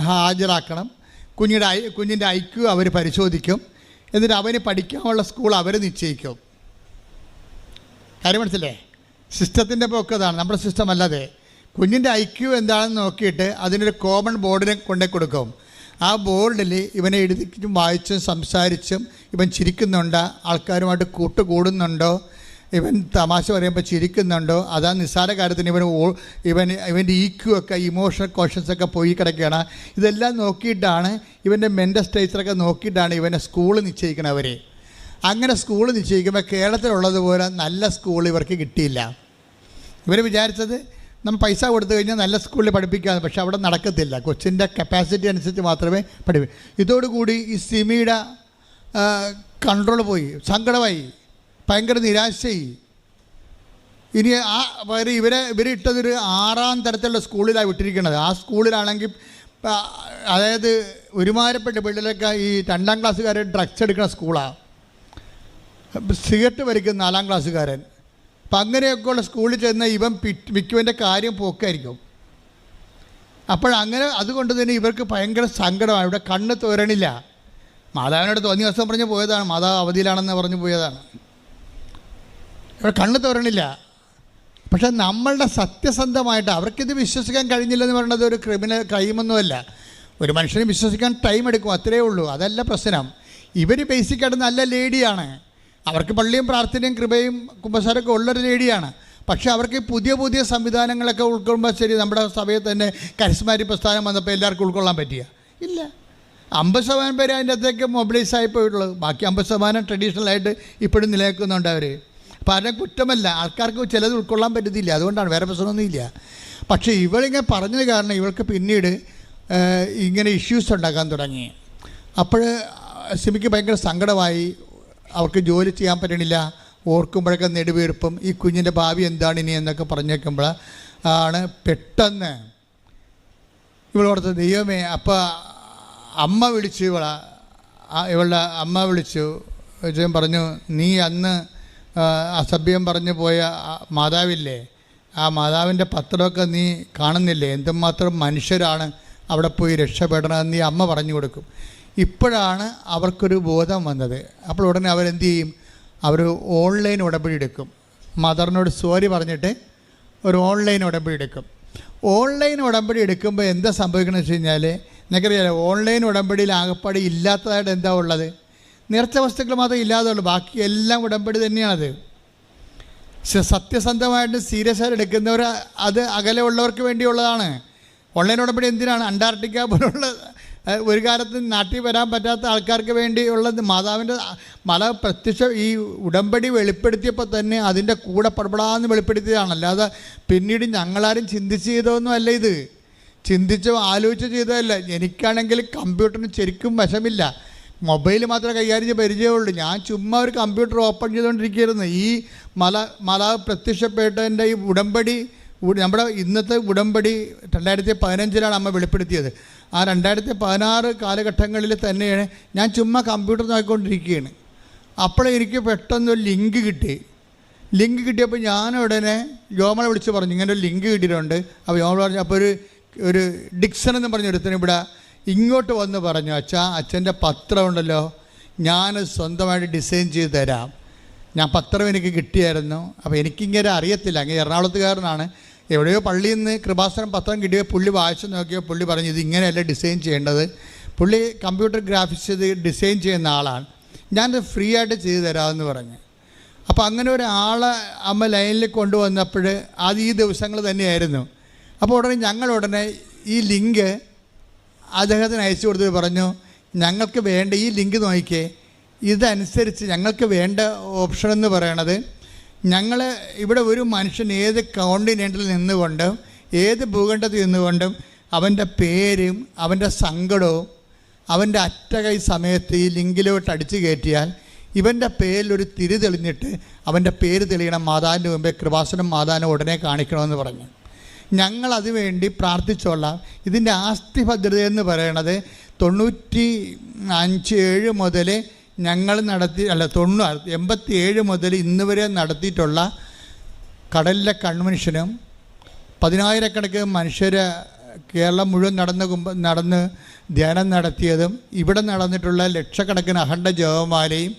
ഹാജരാക്കണം. കുഞ്ഞിൻ്റെ IQ അവർ പരിശോധിക്കും. എന്നിട്ട് അവന് പഠിക്കാനുള്ള സ്കൂൾ അവർ നിശ്ചയിക്കും. കാര്യം മനസ്സില്ലേ? സിസ്റ്റത്തിൻ്റെ പോക്കതാണ്, നമ്മുടെ സിസ്റ്റം അല്ലാതെ. കുഞ്ഞിൻ്റെ IQ എന്താണെന്ന് നോക്കിയിട്ട് അതിനൊരു കോമൺ ബോർഡിനെ കൊണ്ടേ കൊടുക്കും. ആ ബോർഡിൽ ഇവനെ എഴുതിച്ചും വായിച്ചും സംസാരിച്ചും ഇവൻ ചിരിക്കുന്നുണ്ടോ, ആൾക്കാരുമായിട്ട് കൂട്ടുകൂടുന്നുണ്ടോ, ഇവൻ തമാശ പറയുമ്പോൾ ചിരിക്കുന്നുണ്ടോ, അതാ നിസ്സാര കാര്യത്തിന് ഇവൻ്റെ EQ ഒക്കെ ഇമോഷണൽ കോഷൻസ് ഒക്കെ പോയി കിടക്കുകയാണ്. ഇതെല്ലാം നോക്കിയിട്ടാണ് ഇവൻ്റെ മെൻ്റൽ സ്റ്റേച്ചറൊക്കെ നോക്കിയിട്ടാണ് ഇവൻ്റെ സ്കൂൾ നിശ്ചയിക്കണം. അവർ അങ്ങനെ സ്കൂൾ നിശ്ചയിക്കുമ്പോൾ കേരളത്തിലുള്ളതുപോലെ നല്ല സ്കൂൾ ഇവർക്ക് കിട്ടിയില്ല. ഇവർ വിചാരിച്ചത് നമ്മൾ പൈസ കൊടുത്തു കഴിഞ്ഞാൽ നല്ല സ്കൂളിൽ പഠിപ്പിക്കാമെന്ന്. പക്ഷേ അവിടെ നടക്കത്തില്ല. കൊച്ചിൻ്റെ കപ്പാസിറ്റി അനുസരിച്ച് മാത്രമേ പഠിപ്പിക്കൂ. ഇതോടുകൂടി ഈ സിമിയുടെ കൺട്രോൾ പോയി, സങ്കടമായി, ഭയങ്കര നിരാശയായി. ഇനി ഇവരിട്ടതൊരു 6ാം തരത്തിലുള്ള സ്കൂളിലാണ് വിട്ടിരിക്കുന്നത്. ആ സ്കൂളിലാണെങ്കിൽ അതായത് ഒരുമാരപ്പെട്ട പിള്ളേരൊക്കെ ഈ 2ാം ക്ലാസ്സുകാരൻ ഡ്രഗ്സ് എടുക്കുന്ന സ്കൂളാണ്. സിഗരറ്റ് വലിക്കുന്ന 4ാം ക്ലാസ്സുകാരൻ. അപ്പം അങ്ങനെയൊക്കെയുള്ള സ്കൂളിൽ ചെന്ന ഇവൻ മിക്കവൻ്റെ കാര്യം പോക്കായിരിക്കും. അപ്പോഴങ്ങനെ അതുകൊണ്ട് തന്നെ ഇവർക്ക് ഭയങ്കര സങ്കടമാണ്. ഇവിടെ കണ്ണ് തോരണില്ല. മാതാവിനോട് തോന്നിയ ദിവസം പറഞ്ഞ് പോയതാണ്, മാതാവ് അവധിയിലാണെന്ന് പറഞ്ഞു പോയതാണ്. ഇവിടെ കണ്ണ് തോരണില്ല. പക്ഷെ നമ്മളുടെ സത്യസന്ധമായിട്ട് അവർക്കിത് വിശ്വസിക്കാൻ കഴിഞ്ഞില്ലെന്ന് പറയുന്നത് ഒരു ക്രിമിനൽ ക്രൈമൊന്നുമല്ല. ഒരു മനുഷ്യനെ വിശ്വസിക്കാൻ ടൈം എടുക്കും, അത്രയേ ഉള്ളൂ. അതല്ല പ്രശ്നം. ഇവർ ബേസിക്കായിട്ട് നല്ല ലേഡിയാണ്. അവർക്ക് പള്ളിയും പ്രാർത്ഥനയും കൃപയും കുമ്പസാരമൊക്കെ ഉള്ളൊരു ലേഡിയാണ്. പക്ഷേ അവർക്ക് പുതിയ പുതിയ സംവിധാനങ്ങളൊക്കെ ഉൾക്കൊള്ളുമ്പോൾ ശരി, നമ്മുടെ സഭയിൽ തന്നെ കരിസ്മാറ്റിക് പ്രസ്ഥാനം വന്നപ്പോൾ എല്ലാവർക്കും ഉൾക്കൊള്ളാൻ പറ്റിയ ഇല്ല. 50% പേര് അതിൻ്റെ അകത്തേക്ക് മൊബിലൈസ് ആയിപ്പോയിട്ടുള്ളൂ. ബാക്കി 50% ട്രഡീഷണലായിട്ട് ഇപ്പോഴും നിലനിൽക്കുന്നുണ്ട് അവർ. അപ്പോൾ അതിനെ കുറ്റമല്ല, ആൾക്കാർക്ക് ചിലത് ഉൾക്കൊള്ളാൻ പറ്റത്തില്ല, അതുകൊണ്ടാണ്, വേറെ പ്രശ്നമൊന്നുമില്ല. പക്ഷേ ഇവളിങ്ങനെ പറഞ്ഞത് കാരണം ഇവൾക്ക് പിന്നീട് ഇങ്ങനെ ഇഷ്യൂസ് ഉണ്ടാക്കാൻ തുടങ്ങി. അപ്പോൾ സിമിക്ക് ഭയങ്കര സങ്കടമായി. അവർക്ക് ജോലി ചെയ്യാൻ പറ്റണില്ല. ഓർക്കുമ്പോഴൊക്കെ നെടുവീർപ്പും ഈ കുഞ്ഞിൻ്റെ ഭാവി എന്താണ് ഇനി എന്നൊക്കെ പറഞ്ഞേക്കുമ്പോൾ ആണ് പെട്ടെന്ന് ഇവളോടത്ത് ദൈവമേ. അപ്പോൾ അമ്മ വിളിച്ചു, ഇവളുടെ അമ്മ വിളിച്ചു പറഞ്ഞു, നീ അന്ന് അസഭ്യം പറഞ്ഞു പോയ മാതാവില്ലേ, ആ മാതാവിൻ്റെ പത്രമൊക്കെ നീ കാണുന്നില്ലേ, എന്തുമാത്രം മനുഷ്യരാണ് അവിടെ പോയി രക്ഷപ്പെടണമെന്ന് നീ അമ്മ പറഞ്ഞു കൊടുക്കും. ഇപ്പോഴാണ് അവർക്കൊരു ബോധം വന്നത്. അപ്പോൾ ഉടനെ അവരെന്ത് ചെയ്യും? അവർ ഓൺലൈൻ ഉടമ്പടി എടുക്കും. മദറിനോട് സോറി പറഞ്ഞിട്ട് ഒരു ഓൺലൈൻ ഉടമ്പടി എടുക്കും. ഓൺലൈൻ ഉടമ്പടി എടുക്കുമ്പോൾ എന്താ സംഭവിക്കണമെന്ന് വെച്ച് കഴിഞ്ഞാൽ, നിങ്ങൾക്കറിയാലോ, ഓൺലൈൻ ഉടമ്പടിയിൽ ആകപ്പാടി ഇല്ലാത്തതായിട്ട് എന്താ ഉള്ളത്? നേർച്ച വസ്തുക്കൾ മാത്രമേ ഇല്ലാതെ ഉള്ളൂ, ബാക്കി എല്ലാം ഉടമ്പടി തന്നെയാണത്. സത്യസന്ധമായിട്ട് സീരിയസ് ആയിട്ട് എടുക്കുന്നവർ അത് അകലെ ഉള്ളവർക്ക് വേണ്ടിയുള്ളതാണ്. ഓൺലൈൻ ഉടമ്പടി എന്തിനാണ്? അന്റാർട്ടിക്ക പോലുള്ള ഒരു കാലത്ത് നാട്ടിൽ വരാൻ പറ്റാത്ത ആൾക്കാർക്ക് വേണ്ടിയുള്ളത്. മാതാവിൻ്റെ മല പ്രത്യക്ഷ ഈ ഉടമ്പടി വെളിപ്പെടുത്തിയപ്പോൾ തന്നെ അതിൻ്റെ കൂടെ പടപടാന്ന് വെളിപ്പെടുത്തിയതാണ്. അല്ലാതെ പിന്നീട് ഞങ്ങളാരും ചിന്തിച്ച് ചെയ്തതൊന്നും അല്ല. ഇത് ചിന്തിച്ചോ ആലോചിച്ചോ ചെയ്തതല്ല. എനിക്കാണെങ്കിൽ കമ്പ്യൂട്ടറിന് ശരിക്കും വശമില്ല, മൊബൈൽ മാത്രമേ കൈകാര്യം ചെയ്ത് പരിചയമുള്ളൂ. ഞാൻ ചുമ്മാ ഒരു കമ്പ്യൂട്ടർ ഓപ്പൺ ചെയ്തുകൊണ്ടിരിക്കുകയായിരുന്നു. ഈ മാതാവ് പ്രത്യക്ഷപ്പെട്ടതിൻ്റെ ഈ ഉടമ്പടി, നമ്മുടെ ഇന്നത്തെ ഉടമ്പടി 2015 അമ്മ വെളിപ്പെടുത്തിയത്. ആ 2016 കാലഘട്ടങ്ങളിൽ തന്നെയാണ് ഞാൻ ചുമ്മാ കമ്പ്യൂട്ടർ നോക്കിക്കൊണ്ടിരിക്കുകയാണ്. അപ്പോൾ എനിക്ക് പെട്ടെന്നൊരു ലിങ്ക് കിട്ടിയപ്പോൾ ഞാൻ ഉടനെ യോമളെ വിളിച്ച് പറഞ്ഞു, ഇങ്ങനെ ഒരു ലിങ്ക് കിട്ടിയിട്ടുണ്ട്. അപ്പോൾ യോമള പറഞ്ഞു, അപ്പോൾ ഒരു ഡിക്സൺ എന്ന് പറഞ്ഞൊരുത്തന് ഇവിടെ ഇങ്ങോട്ട് വന്ന് പറഞ്ഞു, അച്ഛൻ്റെ പത്രം ഉണ്ടല്ലോ, ഞാൻ സ്വന്തമായിട്ട് ഡിസൈൻ ചെയ്ത് തരാം. ഞാൻ പത്രം എനിക്ക് കിട്ടിയായിരുന്നു. അപ്പോൾ എനിക്കിങ്ങനെ അറിയത്തില്ല, അങ്ങനെ എറണാകുളത്തുകാരനാണ്. എവിടെയോ പള്ളിയിൽ നിന്ന് കൃപാസനം പത്രം കിട്ടിയോ പുള്ളി വായിച്ച് നോക്കിയോ പുള്ളി പറഞ്ഞു, ഇത് ഇങ്ങനെയല്ല ഡിസൈൻ ചെയ്യേണ്ടത്. പുള്ളി കമ്പ്യൂട്ടർ ഗ്രാഫിക്സ് ചെയ്ത് ഡിസൈൻ ചെയ്യുന്ന ആളാണ്, ഞാനത് ഫ്രീ ആയിട്ട് ചെയ്തു തരാമെന്ന് പറഞ്ഞു. അപ്പോൾ അങ്ങനെ ഒരാളെ അമ്മ ലൈനിൽ കൊണ്ടുവന്നപ്പോൾ അത് ഈ ദിവസങ്ങൾ തന്നെയായിരുന്നു. അപ്പോൾ ഉടനെ ഈ ലിങ്ക് അദ്ദേഹത്തിന് അയച്ചു കൊടുത്ത് പറഞ്ഞു, ഞങ്ങൾക്ക് വേണ്ട ഈ ലിങ്ക് നോക്കിക്കേ, ഇതനുസരിച്ച് ഞങ്ങൾക്ക് വേണ്ട ഓപ്ഷൻ എന്ന് പറയണത്, ഞങ്ങൾ ഇവിടെ ഒരു മനുഷ്യൻ ഏത് കോണ്ടിനെൻറ്റിൽ നിന്നുകൊണ്ടും ഏത് ഭൂഖണ്ഡത്തിൽ നിന്നുകൊണ്ടും അവൻ്റെ പേരും അവൻ്റെ സങ്കടവും അവൻ്റെ അറ്റകൈ സമയത്ത് ഈ ലിങ്കിലോട്ട് അടിച്ചു കയറ്റിയാൽ ഇവൻ്റെ പേരിലൊരു തിരി തെളിഞ്ഞിട്ട് അവൻ്റെ പേര് തെളിയണം മാതാവിൻ്റെ മുമ്പേ, കൃപാസനം മാതാവിനെ ഉടനെ കാണിക്കണമെന്ന് പറഞ്ഞു. ഞങ്ങളത് വേണ്ടി പ്രാർത്ഥിച്ചോളാം. ഇതിൻ്റെ ആസ്തി ഭദ്രത എന്ന് പറയണത് 97 മുതൽ ഞങ്ങൾ 87 മുതൽ ഇന്ന് വരെ നടത്തിയിട്ടുള്ള കടലിലെ കൺവെൻഷനും 10,000 മനുഷ്യരെ കേരളം മുഴുവൻ നടന്ന് ധ്യാനം നടത്തിയതും ഇവിടെ നടന്നിട്ടുള്ള ലക്ഷക്കണക്കിന് അഖണ്ഡ ജപമാലയും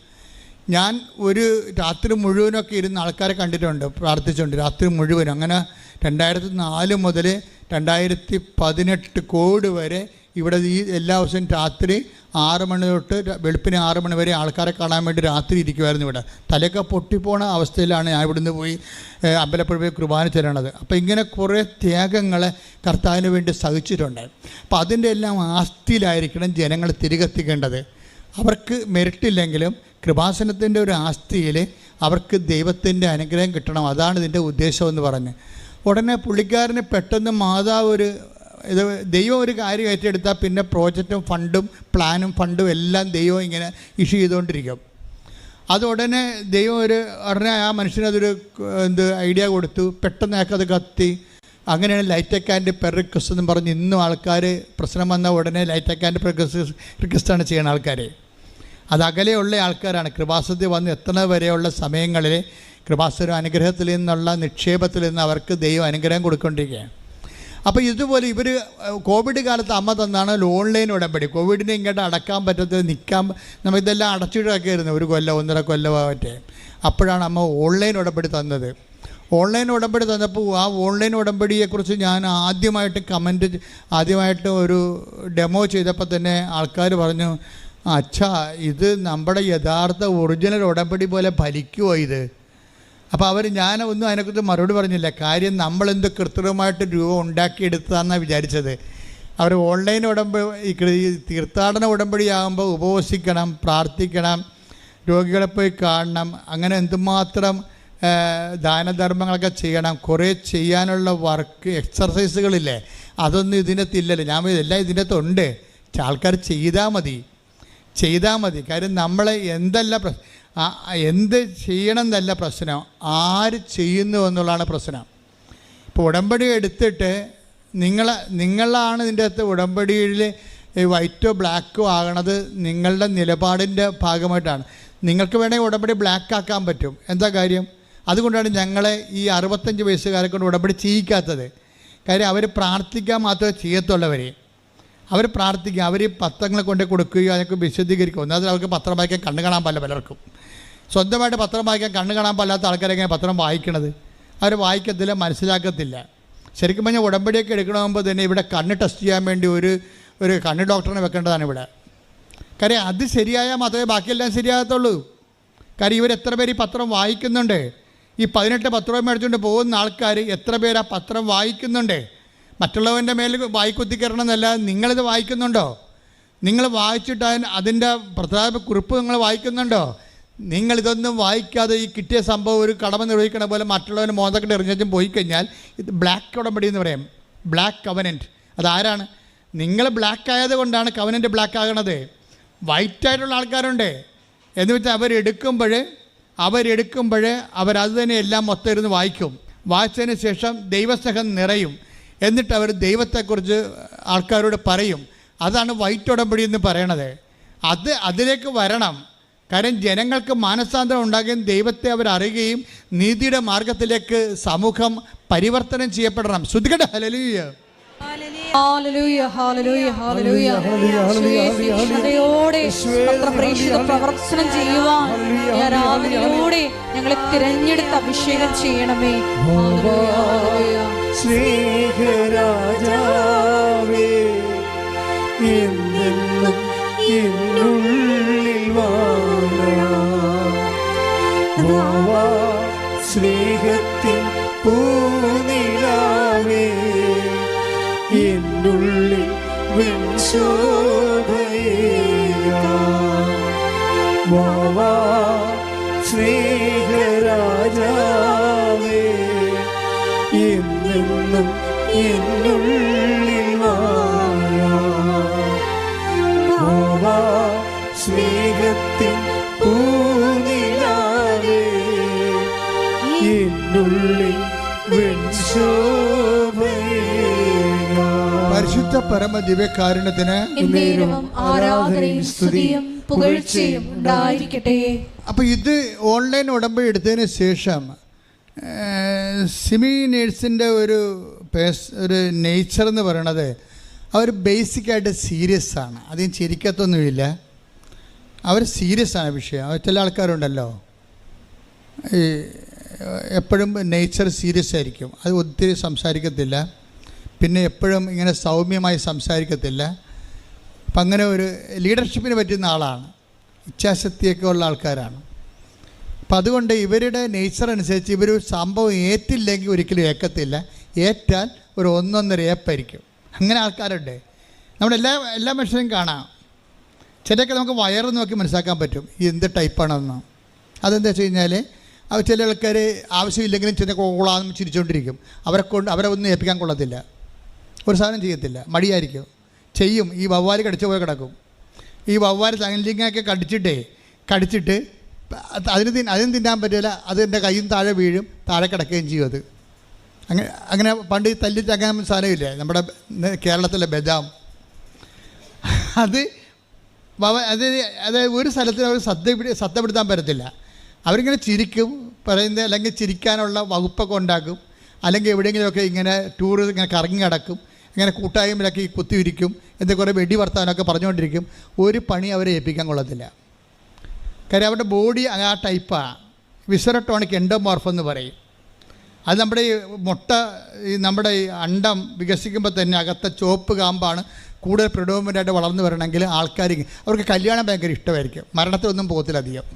ഞാൻ ഒരു രാത്രി മുഴുവനൊക്കെ ഇരുന്ന് ആൾക്കാരെ കണ്ടിട്ടുണ്ട് പ്രാർത്ഥിച്ചുകൊണ്ട്, രാത്രി മുഴുവനും. അങ്ങനെ 2004 മുതൽ 2018 കോടി വരെ ഇവിടെ ഈ എല്ലാ ദിവസവും രാത്രി 6 മണി തൊട്ട് വെളുപ്പിന് 6 മണി വരെ ആൾക്കാരെ കാണാൻ വേണ്ടി രാത്രി ഇരിക്കുമായിരുന്നു. ഇവിടെ തലയൊക്കെ പൊട്ടിപ്പോണ അവസ്ഥയിലാണ് ഞാൻ ഇവിടുന്ന് പോയി അമ്പലപ്പുഴ പോയി കുർബാന ചെല്ലണത്. അപ്പോൾ ഇങ്ങനെ കുറേ ത്യാഗങ്ങൾ കർത്താവിന് വേണ്ടി സഹിച്ചിട്ടുണ്ട്. അപ്പോൾ അതിൻ്റെ എല്ലാം ആസ്തിയിലായിരിക്കണം ജനങ്ങൾ തിരികെത്തിക്കേണ്ടത്. അവർക്ക് മെറിറ്റില്ലെങ്കിലും കൃപാസനത്തിൻ്റെ ഒരു ആസ്തിയിൽ അവർക്ക് ദൈവത്തിൻ്റെ അനുഗ്രഹം കിട്ടണം. അതാണ് ഇതിൻ്റെ ഉദ്ദേശമെന്ന് പറഞ്ഞ് ഉടനെ പുള്ളിക്കാരന് പെട്ടെന്ന് മാതാവ് ദൈവം ഒരു കാര്യം ഏറ്റെടുത്താൽ പിന്നെ പ്രോജക്റ്റും ഫണ്ടും പ്ലാനും ഫണ്ടും എല്ലാം ദൈവം ഇങ്ങനെ ഇഷ്യൂ ചെയ്തുകൊണ്ടിരിക്കും. അത് ഉടനെ ദൈവം ഉടനെ ആ മനുഷ്യനതൊരു ഐഡിയ കൊടുത്തു. പെട്ടെന്ന് അയാൾക്കത് കത്തി. അങ്ങനെയാണ് ലൈറ്റ് ആൻഡ് പെർ റിക്വസ്റ്റ് എന്ന് പറഞ്ഞ് ഇന്നും ആൾക്കാർ പ്രശ്നം വന്ന ഉടനെ ലൈറ്റ് ആൻഡ് പെർ റിക്വസ്റ്റാണ് ചെയ്യുന്ന ആൾക്കാർ. അത് അകലെയുള്ള ആൾക്കാരാണ്. കൃപാസനത്തിൽ വന്ന് എത്തുന്നത് വരെയുള്ള സമയങ്ങളിൽ കൃപാസന അനുഗ്രഹത്തിൽ നിന്നുള്ള നിക്ഷേപത്തിൽ നിന്ന് അവർക്ക് ദൈവം അനുഗ്രഹം കൊടുക്കൊണ്ടിരിക്കുകയാണ്. അപ്പോൾ ഇതുപോലെ ഇവർ കോവിഡ് കാലത്ത് അമ്മ തന്നാണ് ഓൺലൈൻ ഉടമ്പടി. കോവിഡിനെ ഇങ്ങോട്ട് അടക്കാൻ പറ്റാത്തത് നമുക്കിതെല്ലാം അടച്ചിട്ടൊക്കെയായിരുന്നു 1 കൊല്ലം 1.5 കൊല്ലമായിട്ട്. അപ്പോഴാണ് അമ്മ ഓൺലൈൻ ഉടമ്പടി തന്നത്. ഓൺലൈൻ ഉടമ്പടി തന്നപ്പോൾ ആ ഓൺലൈൻ ഉടമ്പടിയെക്കുറിച്ച് ഞാൻ ആദ്യമായിട്ട് ഒരു ഡെമോ ചെയ്തപ്പോൾ തന്നെ ആൾക്കാർ പറഞ്ഞു, അച്ഛാ ഇത് നമ്മുടെ യഥാർത്ഥ ഒറിജിനൽ ഉടമ്പടി പോലെ ഫലിക്കുമോ ഇത്? അപ്പോൾ ഞാനൊന്നും അതിനെക്കുറിച്ച് മറുപടി പറഞ്ഞില്ല. കാര്യം നമ്മളെന്ത് കൃത്രിമമായിട്ട് രൂപം ഉണ്ടാക്കിയെടുത്തതാണെന്നാണ് വിചാരിച്ചത്. അവർ ഓൺലൈൻ തീർത്ഥാടന ഉടമ്പടിയാകുമ്പോൾ ഉപവസിക്കണം, പ്രാർത്ഥിക്കണം, രോഗികളെ പോയി കാണണം, അങ്ങനെ എന്തുമാത്രം ദാനധർമ്മങ്ങളൊക്കെ ചെയ്യണം, കുറേ ചെയ്യാനുള്ള വർക്ക് എക്സർസൈസുകളില്ലേ, അതൊന്നും ഇതിനകത്തില്ലല്ലോ. ഞാൻ എല്ലാം ഇതിനകത്തുണ്ട്. ആൾക്കാർ ചെയ്താൽ മതി. കാര്യം നമ്മളെ എന്ത് ചെയ്യണം എന്നല്ല പ്രശ്നം, ആര് ചെയ്യുന്നു എന്നുള്ളതാണ് പ്രശ്നം. ഇപ്പോൾ ഉടമ്പടി എടുത്തിട്ട് നിങ്ങളാണ് ഇതിൻ്റെ അകത്ത് ഉടമ്പടിയിൽ വൈറ്റോ ബ്ലാക്കോ ആകണത് നിങ്ങളുടെ നിലപാടിൻ്റെ ഭാഗമായിട്ടാണ്. നിങ്ങൾക്ക് വേണമെങ്കിൽ ഉടമ്പടി ബ്ലാക്ക് ആക്കാൻ പറ്റും. എന്താ കാര്യം? അതുകൊണ്ടാണ് ഞങ്ങളെ ഈ 65 വയസ്സുകാരെ കൊണ്ട് ഉടമ്പടി ചെയ്യിക്കാത്തത്. കാര്യം അവർ പ്രാർത്ഥിക്കാൻ മാത്രമേ ചെയ്യത്തുള്ളവർ. അവർ പ്രാർത്ഥിക്കുക, അവർ പത്രങ്ങൾ കൊണ്ട് കൊടുക്കുകയോ അതൊക്കെ വിശദീകരിക്കും. ഒന്നാമത് അവർക്ക് പത്രം വായിക്കാൻ കണ്ണ് കാണാൻ പാടില്ല. പലർക്കും സ്വന്തമായിട്ട് പത്രം വായിക്കാൻ കണ്ണ് കാണാൻ പാടില്ലാത്ത ആൾക്കാരെങ്ങനെ പത്രം വായിക്കണത്? അവർ വായിക്കത്തില്ല, മനസ്സിലാക്കത്തില്ല. ശരിക്കും പറഞ്ഞാൽ ഉടമ്പടിയൊക്കെ എടുക്കണമെങ്കിൽ തന്നെ ഇവിടെ കണ്ണ് ടെസ്റ്റ് ചെയ്യാൻ വേണ്ടി ഒരു കണ്ണ് ഡോക്ടറിനെ വെക്കേണ്ടതാണ് ഇവിടെ. കാര്യം അത് ശരിയായാൽ മാത്രമേ ബാക്കിയെല്ലാം ശരിയാകത്തുള്ളൂ. കാര്യം ഇവർ എത്ര പേര് ഈ പത്രം വായിക്കുന്നുണ്ട്? ഈ 18 പത്രവും മേടിച്ചുകൊണ്ട് പോകുന്ന ആൾക്കാർ എത്ര പേര് ആ പത്രം വായിക്കുന്നുണ്ട്? മറ്റുള്ളവൻ്റെ മേൽ വായിക്കുത്തിക്കരണം എന്നല്ല, നിങ്ങളിത് വായിക്കുന്നുണ്ടോ? നിങ്ങൾ വായിച്ചിട്ട് അതിൻ്റെ പ്രധാന കുറിപ്പ് നിങ്ങൾ വായിക്കുന്നുണ്ടോ? നിങ്ങളിതൊന്നും വായിക്കാതെ ഈ കിട്ടിയ സംഭവം ഒരു കടമ നിർവഹിക്കണ പോലെ മറ്റുള്ളവന് മോന്തക്കെട്ട് എറിഞ്ഞും പോയി കഴിഞ്ഞാൽ ഇത് ബ്ലാക്ക് ഉടമ്പടി എന്ന് പറയും. Black covenant. അതാരാണ്? നിങ്ങൾ ബ്ലാക്ക് ആയത് കൊണ്ടാണ് കവനൻറ്റ് ബ്ലാക്ക് ആകണത്. വൈറ്റായിട്ടുള്ള ആൾക്കാരുണ്ട് എന്ന് വെച്ചാൽ അവരെടുക്കുമ്പോൾ അവരത് തന്നെ എല്ലാം മൊത്തം ഇരുന്ന് വായിക്കും. വായിച്ചതിന് ശേഷം ദൈവസ്നേഹം നിറയും. എന്നിട്ട് അവർ ദൈവത്തെക്കുറിച്ച് ആൾക്കാരോട് പറയും. അതാണ് വൈറ്റ് ഉടമ്പടി എന്ന് പറയണത്. അതിലേക്ക് വരണം. കാര്യം ജനങ്ങൾക്ക് മാനസാന്തരം ഉണ്ടാകുകയും ദൈവത്തെ അവർ അറിയുകയും നീതിയുടെ മാർഗത്തിലേക്ക് സമൂഹം പരിവർത്തനം ചെയ്യപ്പെടണം. ശ്രുതികട ഹല്ലേലൂയ. ഹല്ലേലൂയ ഹല്ലേലൂയ ഹല്ലേലൂയ. ശ്രദ്ധയോടെ പത്രപ്രേക്ഷിത പ്രവർത്തനം ചെയ്യുവാൻ ആരാധനയോടെ ഞങ്ങളെ തിരഞ്ഞെടുത്ത് അഭിഷേകം ചെയ്യണമേ. സ്നേഹരാജാവേ എന്നെന്നും എന്നുള്ളിൽ വാ സ്നേഹത്തിൻ പൂനിലാവേ എന്നുള്ളിൽ വാ സ്നേഹരാജാവേ എന്നെന്നും എന്നുള്ളിൽ വാ സ്നേഹത്തിൻ പൂനിലാവേ എന്നുള്ളിൽ പരിശുദ്ധ പരമ ദിവ്യകാരുണ്യത്തിന് ആരാധനയും സ്തുതിയും പുകഴ്ചയും ഉണ്ടായിരിക്കട്ടെ. അപ്പോൾ ഇത് ഓൺലൈൻ ഉടമ്പടി എടുത്തതിന് ശേഷം സിമി നേഴ്സിൻ്റെ ഒരു നേച്ചർ എന്ന് പറയണത് അവർ ബേസിക്കായിട്ട് സീരിയസ് ആണ്. അധികം ചിരിക്കത്തൊന്നുമില്ല. അവർ സീരിയസ് ആണ് വിഷയം. ചില ആൾക്കാരുണ്ടല്ലോ ഈ എപ്പോഴും നേച്ചർ സീരിയസ് ആയിരിക്കും. അത് ഒത്തിരി സംസാരിക്കത്തില്ല. പിന്നെ എപ്പോഴും ഇങ്ങനെ സൗമ്യമായി സംസാരിക്കത്തില്ല. അപ്പം അങ്ങനെ ഒരു ലീഡർഷിപ്പിന് പറ്റുന്ന ആളാണ്. ഇച്ഛാശക്തിയൊക്കെ ഉള്ള ആൾക്കാരാണ്. അപ്പം അതുകൊണ്ട് ഇവരുടെ നേച്ചർ അനുസരിച്ച് ഇവർ സംഭവം ഏറ്റില്ലെങ്കിൽ ഒരിക്കലും ഏക്കത്തില്ല. ഏറ്റാൽ ഒരു 1.5 ഏപ്പായിരിക്കും. അങ്ങനെ ആൾക്കാരുണ്ട്. എല്ലാ മനുഷ്യരും കാണാം. ചിലയൊക്കെ നമുക്ക് വയറ് നോക്കി മനസ്സിലാക്കാൻ പറ്റും എന്ത് ടൈപ്പാണെന്ന്. അതെന്താ വെച്ച് കഴിഞ്ഞാൽ ചില ആൾക്കാർ ആവശ്യമില്ലെങ്കിലും ചില കോളാന്ന് ചിരിച്ചുകൊണ്ടിരിക്കും. അവരെ ഒന്നും ഏൽപ്പിക്കാൻ കൊള്ളത്തില്ല. ഒരു സാധനം ചെയ്യത്തില്ല. മടിയായിരിക്കും. ചെയ്യും. ഈ വവ്വാൽ കടിച്ച പോലെ കിടക്കും. ഈ വവ്വാൽ തങ്ങലിങ്ങൊക്കെ കടിച്ചിട്ട് അതിന് തിന്നാൻ പറ്റില്ല. അത് എൻ്റെ കയ്യും താഴെ വീഴും, താഴെ കിടക്കുകയും ചെയ്യും. അത് അങ്ങനെ പണ്ട് തല്ലി തങ്ങാൻ സാധനമില്ലേ നമ്മുടെ കേരളത്തിലെ ബദാം. അത് ഒരു സ്ഥലത്തിൽ അവർ സത്യപ്പെടുത്താൻ പറ്റത്തില്ല. അവരിങ്ങനെ ചിരിക്കും പറയുന്നത്, അല്ലെങ്കിൽ ചിരിക്കാനുള്ള വകുപ്പൊക്കെ ഉണ്ടാക്കും. അല്ലെങ്കിൽ എവിടെയെങ്കിലുമൊക്കെ ഇങ്ങനെ ടൂറ് ഇങ്ങനെ കറങ്ങി കിടക്കും. ഇങ്ങനെ കൂട്ടായ്മയിലൊക്കെ കുത്തിയിരിക്കും. എന്തൊക്കെ കുറേ വെടി വർത്താനമൊക്കെ പറഞ്ഞുകൊണ്ടിരിക്കും. ഒരു പണി അവരെ ഏൽപ്പിക്കാൻ കൊള്ളത്തില്ല. കാര്യം അവരുടെ ബോഡി ആ ടൈപ്പാണ്. വിസറട്ടോണിക് എൻഡോമോർഫ് എന്ന് പറയും. അത് നമ്മുടെ ഈ നമ്മുടെ ഈ അണ്ടം വികസിക്കുമ്പോൾ തന്നെ അകത്തെ ചുവപ്പ് കാമ്പാണ് കൂടുതൽ പ്രിഡോമിനൻ്റായിട്ട് വളർന്നു വരണമെങ്കിൽ അവർക്ക് കല്യാണം ഭയങ്കര ഇഷ്ടമായിരിക്കും. മരണത്തിലൊന്നും പോകത്തില്ല അധികം.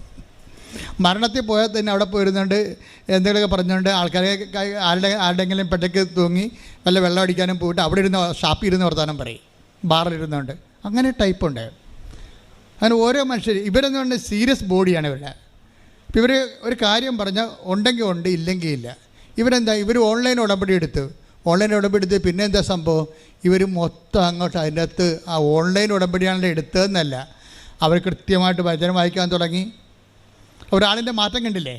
മരണത്തിൽ പോയാൽ തന്നെ അവിടെ പോയിരുന്നുണ്ട് എന്തെങ്കിലുമൊക്കെ പറഞ്ഞുകൊണ്ട് ആൾക്കാരെ ആരുടെയെങ്കിലും പെട്ടയ്ക്ക് തൂങ്ങി വല്ല വെള്ളം അടിക്കാനും പോയിട്ട് അവിടെ ഷാപ്പിൽ ഇരുന്ന് വർത്താനം പറയും. ബാറിലിരുന്നുണ്ട്. അങ്ങനെ ടൈപ്പുണ്ട്. അങ്ങനെ ഓരോ മനുഷ്യർ ഇവരെന്ന് പറഞ്ഞാൽ സീരിയസ് ബോഡിയാണ് ഇവരുടെ. ഇപ്പം ഇവർ ഒരു കാര്യം പറഞ്ഞാൽ ഉണ്ടെങ്കിൽ ഉണ്ട്, ഇല്ലെങ്കിൽ ഇല്ല. ഇവർ ഓൺലൈൻ ഉടമ്പടി എടുത്ത് പിന്നെ എന്താ സംഭവം? ഇവർ മൊത്തം അങ്ങോട്ട് അതിൻ്റെ അകത്ത് ആ ഓൺലൈൻ ഉടമ്പടിയാണല്ലോ എടുത്തതെന്നല്ല, അവർ കൃത്യമായിട്ട് വചനം വായിക്കാൻ തുടങ്ങി. ഒരാളിൻ്റെ മാറ്റം കണ്ടില്ലേ?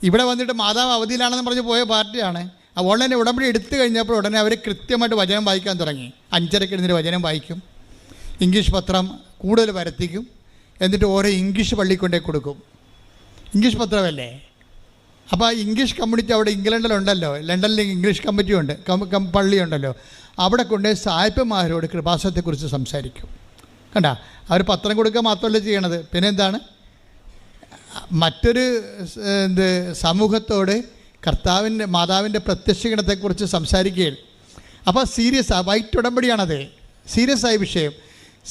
ഇവിടെ വന്നിട്ട് മാതാവ് അവധിയിലാണെന്ന് പറഞ്ഞ് പോയ പാർട്ടിയാണ്. ആ ഓൺലൈൻ ഉടമ്പടി എടുത്തു കഴിഞ്ഞപ്പോൾ ഉടനെ അവർ കൃത്യമായിട്ട് വചനം വായിക്കാൻ തുടങ്ങി. 5:30 എഴുന്നേറ്റ് വചനം വായിക്കും. ഇംഗ്ലീഷ് പത്രം കൂടുതൽ വരുത്തിക്കും. എന്നിട്ട് ഓരോ ഇംഗ്ലീഷ് പള്ളി കൊണ്ടേ കൊടുക്കും. ഇംഗ്ലീഷ് പത്രമല്ലേ, അപ്പോൾ ഇംഗ്ലീഷ് കമ്മ്യൂണിറ്റി അവിടെ ഇംഗ്ലണ്ടിലുണ്ടല്ലോ, ലണ്ടനിൽ ഇംഗ്ലീഷ് കമ്മിറ്റി ഉണ്ട്, പള്ളിയുണ്ടല്ലോ, അവിടെ കൊണ്ടുപോയി സായിപ്പന്മാരോട് കൃപാസനത്തെക്കുറിച്ച് സംസാരിക്കും. കണ്ട, അവർ പത്രം കൊടുക്കുക മാത്രമല്ല ചെയ്യണത്, പിന്നെ എന്താണ്, മറ്റൊരു സമൂഹത്തോട് കർത്താവിൻ്റെ മാതാവിൻ്റെ പ്രത്യക്ഷീകരണത്തെക്കുറിച്ച് സംസാരിക്കുകയാണ്. അപ്പോൾ സീരിയസ് വൈറ്റ് ഉടമ്പടിയാണത്, സീരിയസ് ആയ വിഷയം.